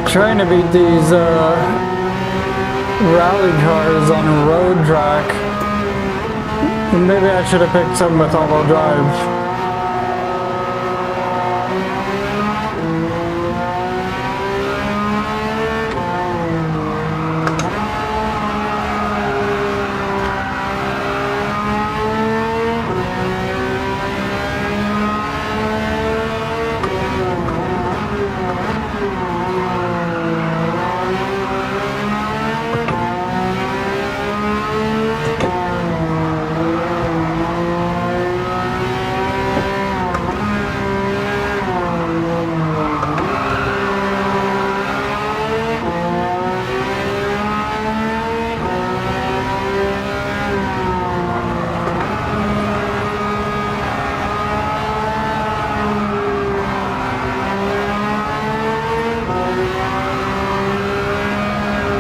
Trying to beat these rally cars on a road track. Maybe I should have picked some with all-wheel drive.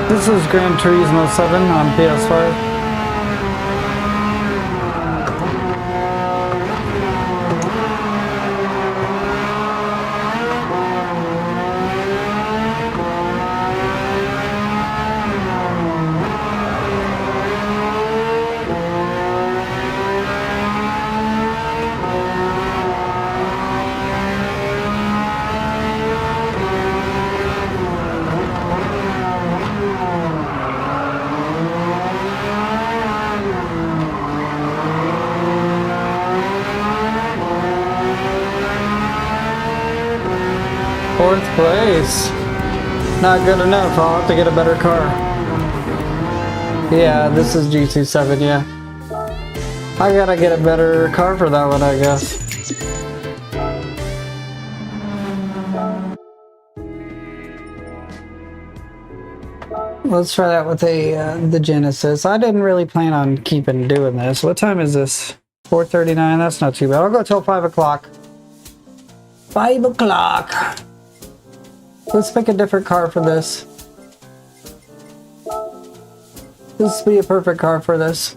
This is Gran Turismo 7 on PS5. Fourth place. Not good enough. I'll have to get a better car. Yeah, this is GT7, yeah. I gotta get a better car for that one, I guess. Let's try that with the Genesis. I didn't really plan on doing this. What time is this? 4:39. That's not too bad. I'll go till 5 o'clock. 5 o'clock. Let's pick a different car for this. This would be a perfect car for this.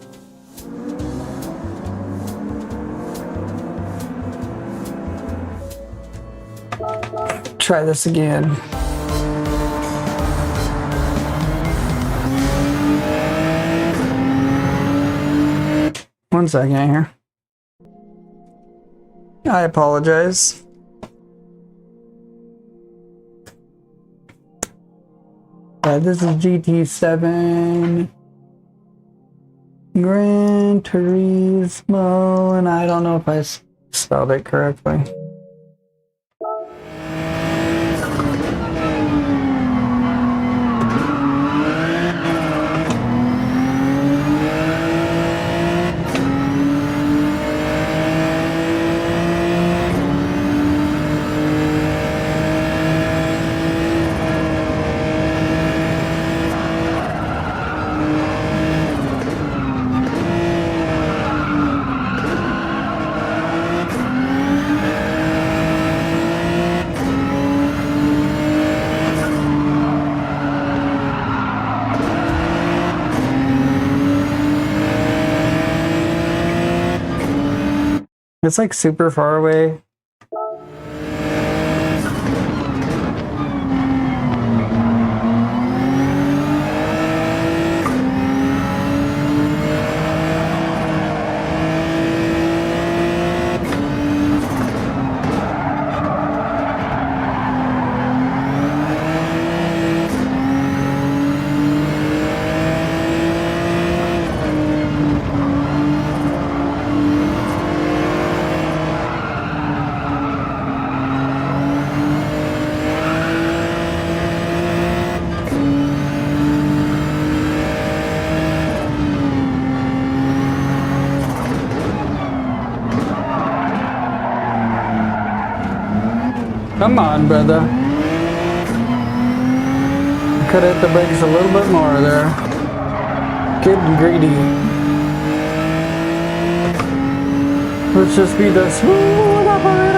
Try this again. One second here. I apologize. This is GT7 Gran Turismo, and I don't know if I spelled it correctly. It's like super far away. Come on, brother. Could hit the brakes a little bit more there. Getting greedy. Let's just be the smooth operator.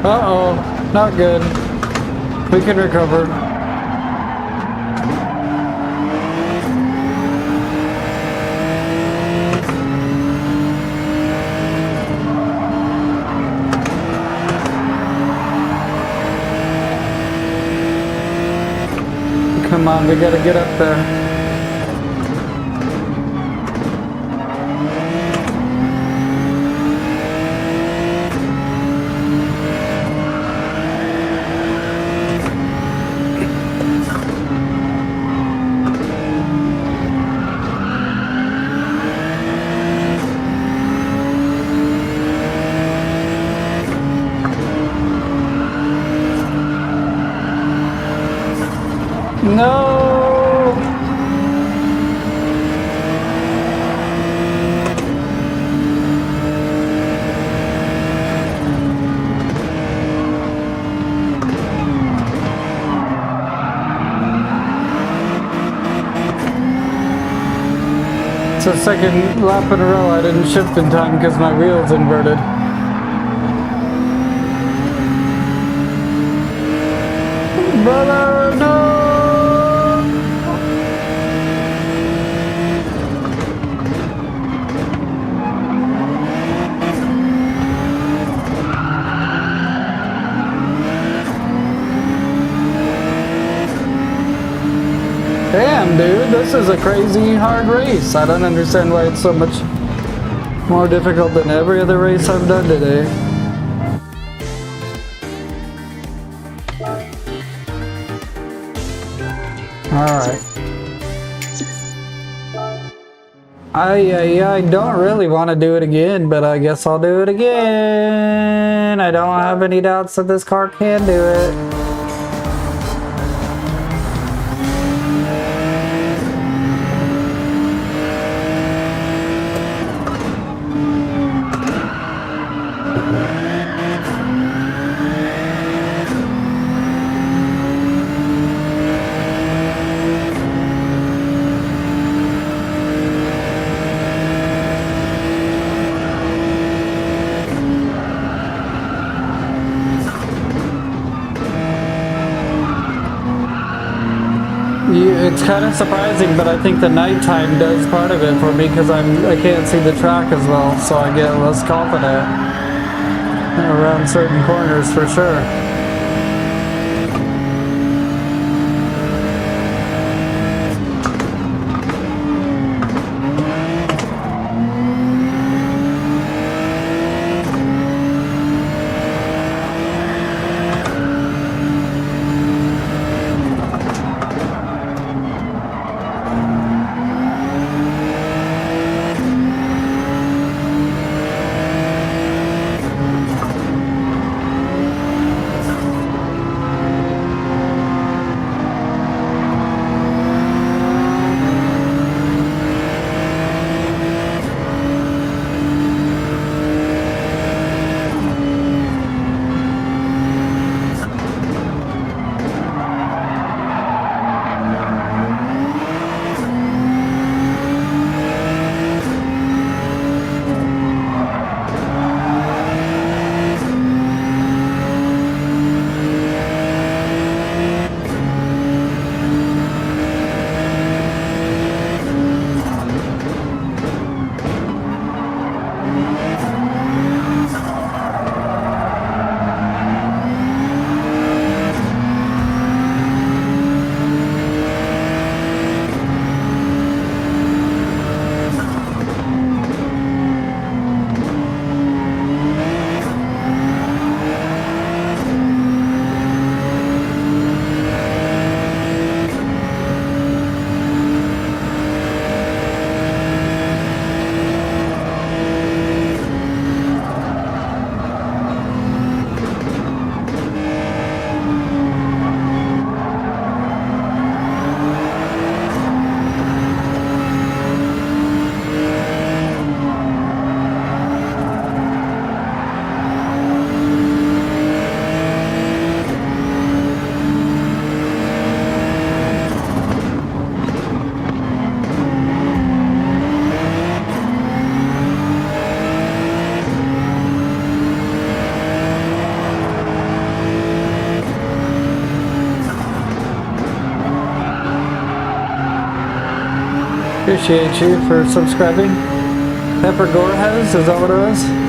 Uh-oh, not good. We can recover. Come on, we gotta get up there. No! It's the second lap in a row I didn't shift in time because my wheel's inverted. Brother, no! Damn, dude, this is a crazy hard race. I don't understand why it's so much more difficult than every other race I've done today. Alright. I don't really want to do it again, but I guess I'll do it again. I don't have any doubts that this car can do it. It's kind of surprising, but I think the nighttime does part of it for me because I can't see the track as well, so I get less confident around certain corners for sure. appreciate you for subscribing. Pepper Goreheads, is that what it was?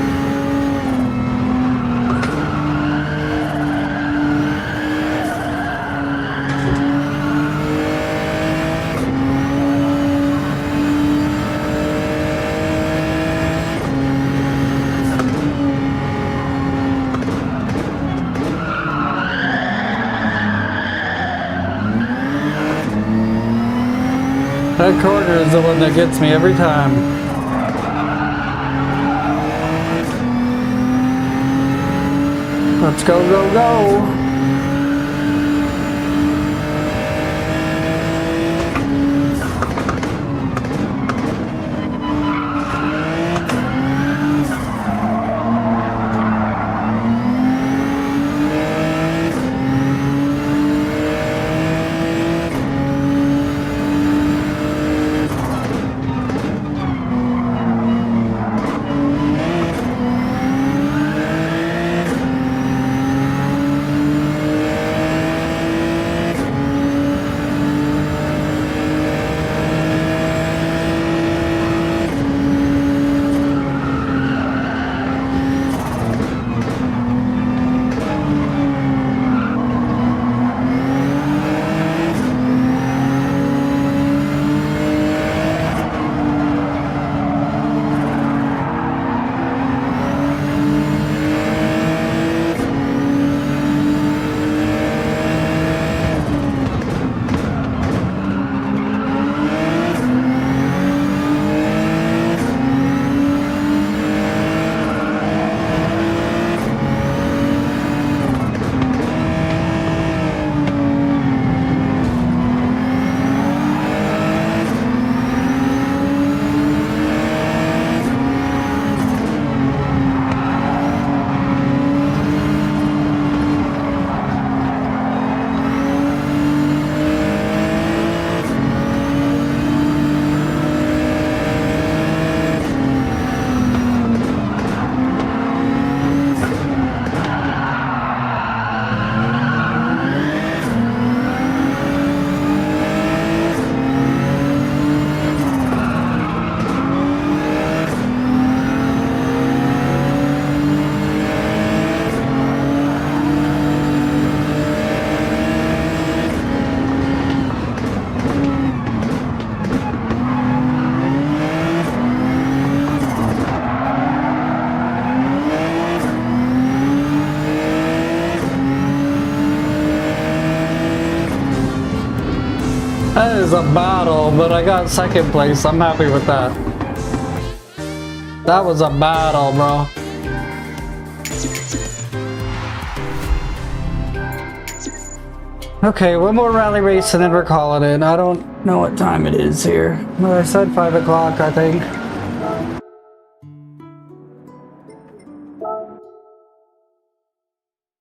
That corner is the one that gets me every time. Let's go, go, go! That is a battle, but I got second place. I'm happy with that. That was a battle, bro. Okay, one more rally race and then we're calling it. I don't know what time it is here. Well, I said 5 o'clock, I think.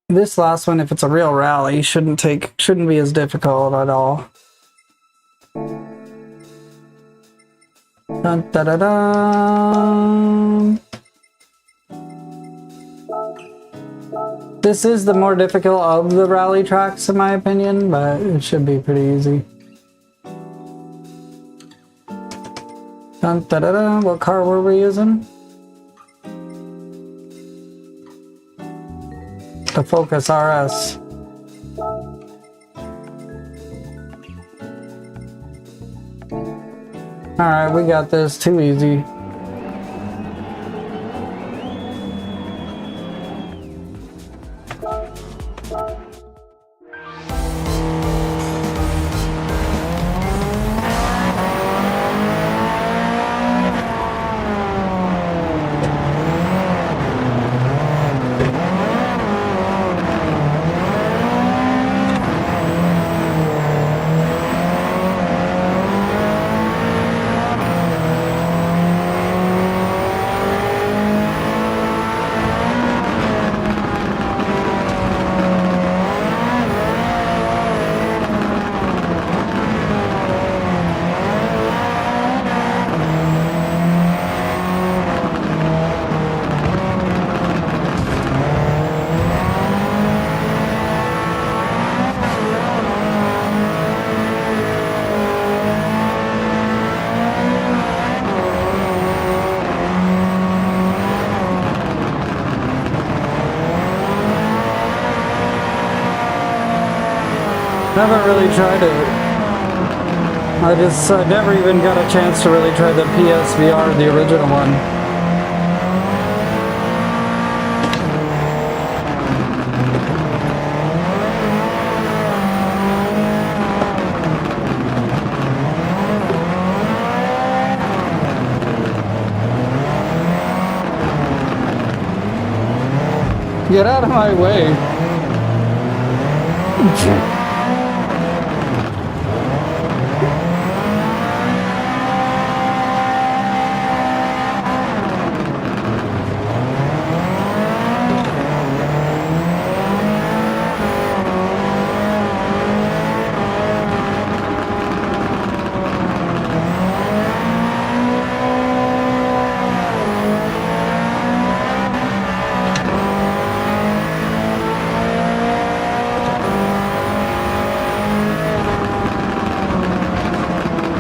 This last one, if it's a real rally, shouldn't be as difficult at all. Dun, da, da, da. This is the more difficult of the rally tracks in my opinion, but it should be pretty easy. Dun, da, da, da. What car were we using? The Focus RS. Alright, we got this. Too easy. Haven't really tried it. I just never even got a chance to really try the PSVR, the original one. Get out of my way.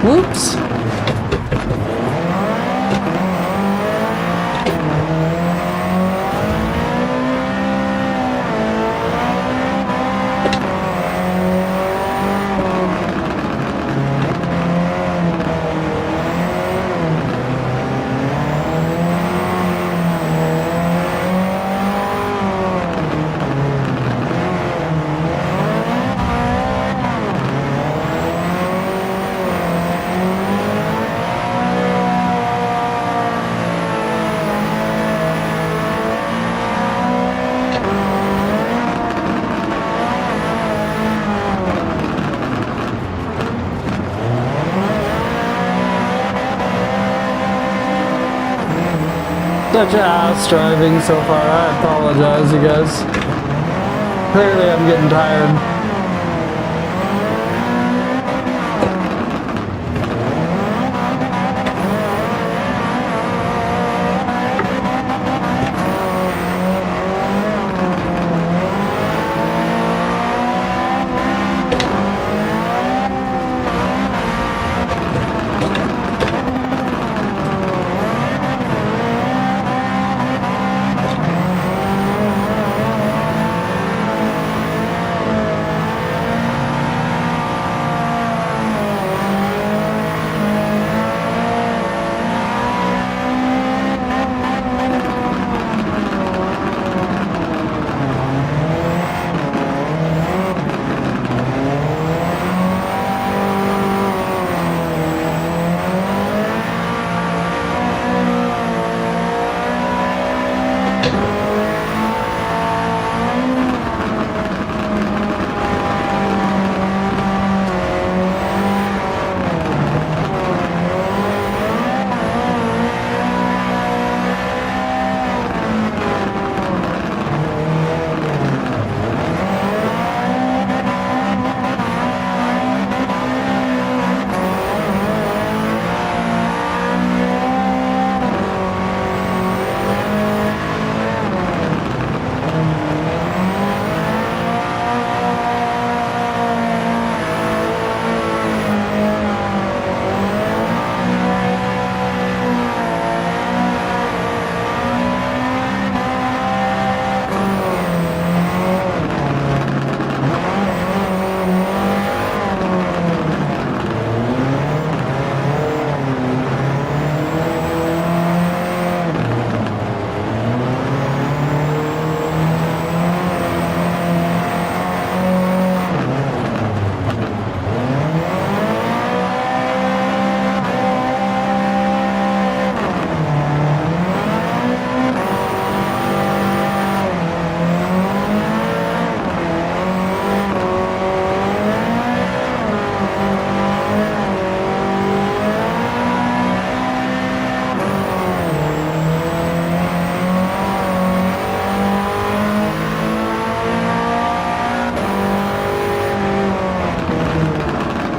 Whoops. Such ass driving so far. I apologize, you guys. Clearly I'm getting tired.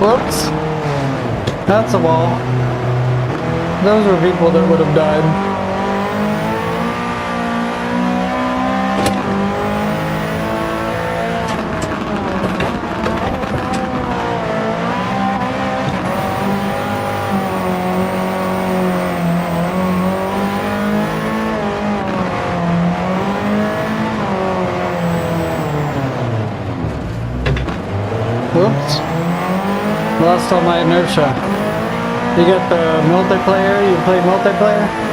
Whoops. That's a wall. Those were people that would have died. Whoops. lost all my inertia. You got the multiplayer? You play multiplayer?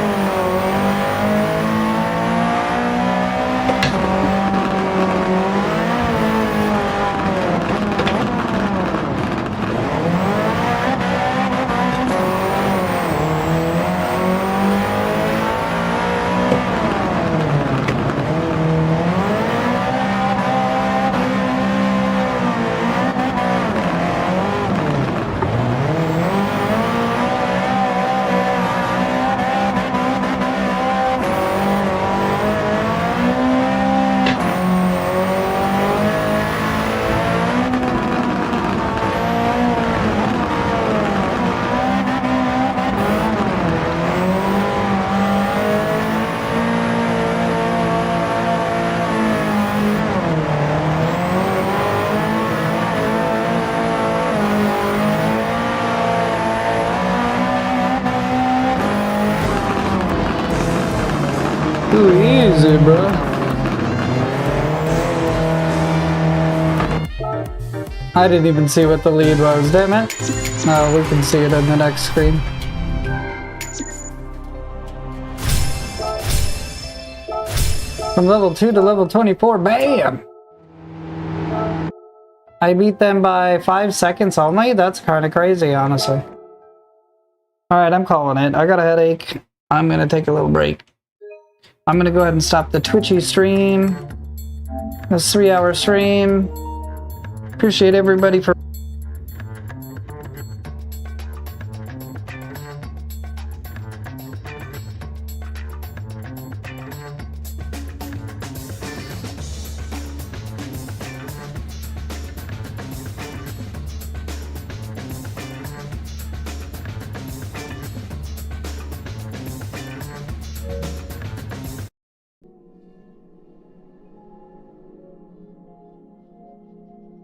Too easy, bro. I didn't even see what the lead was, damn it. No, we can see it on the next screen. From level 2 to level 24, bam! I beat them by 5 seconds only? That's kind of crazy, honestly. Alright, I'm calling it. I got a headache. I'm gonna take a little break. I'm gonna go ahead and stop the Twitchy stream. This 3-hour stream. Appreciate everybody for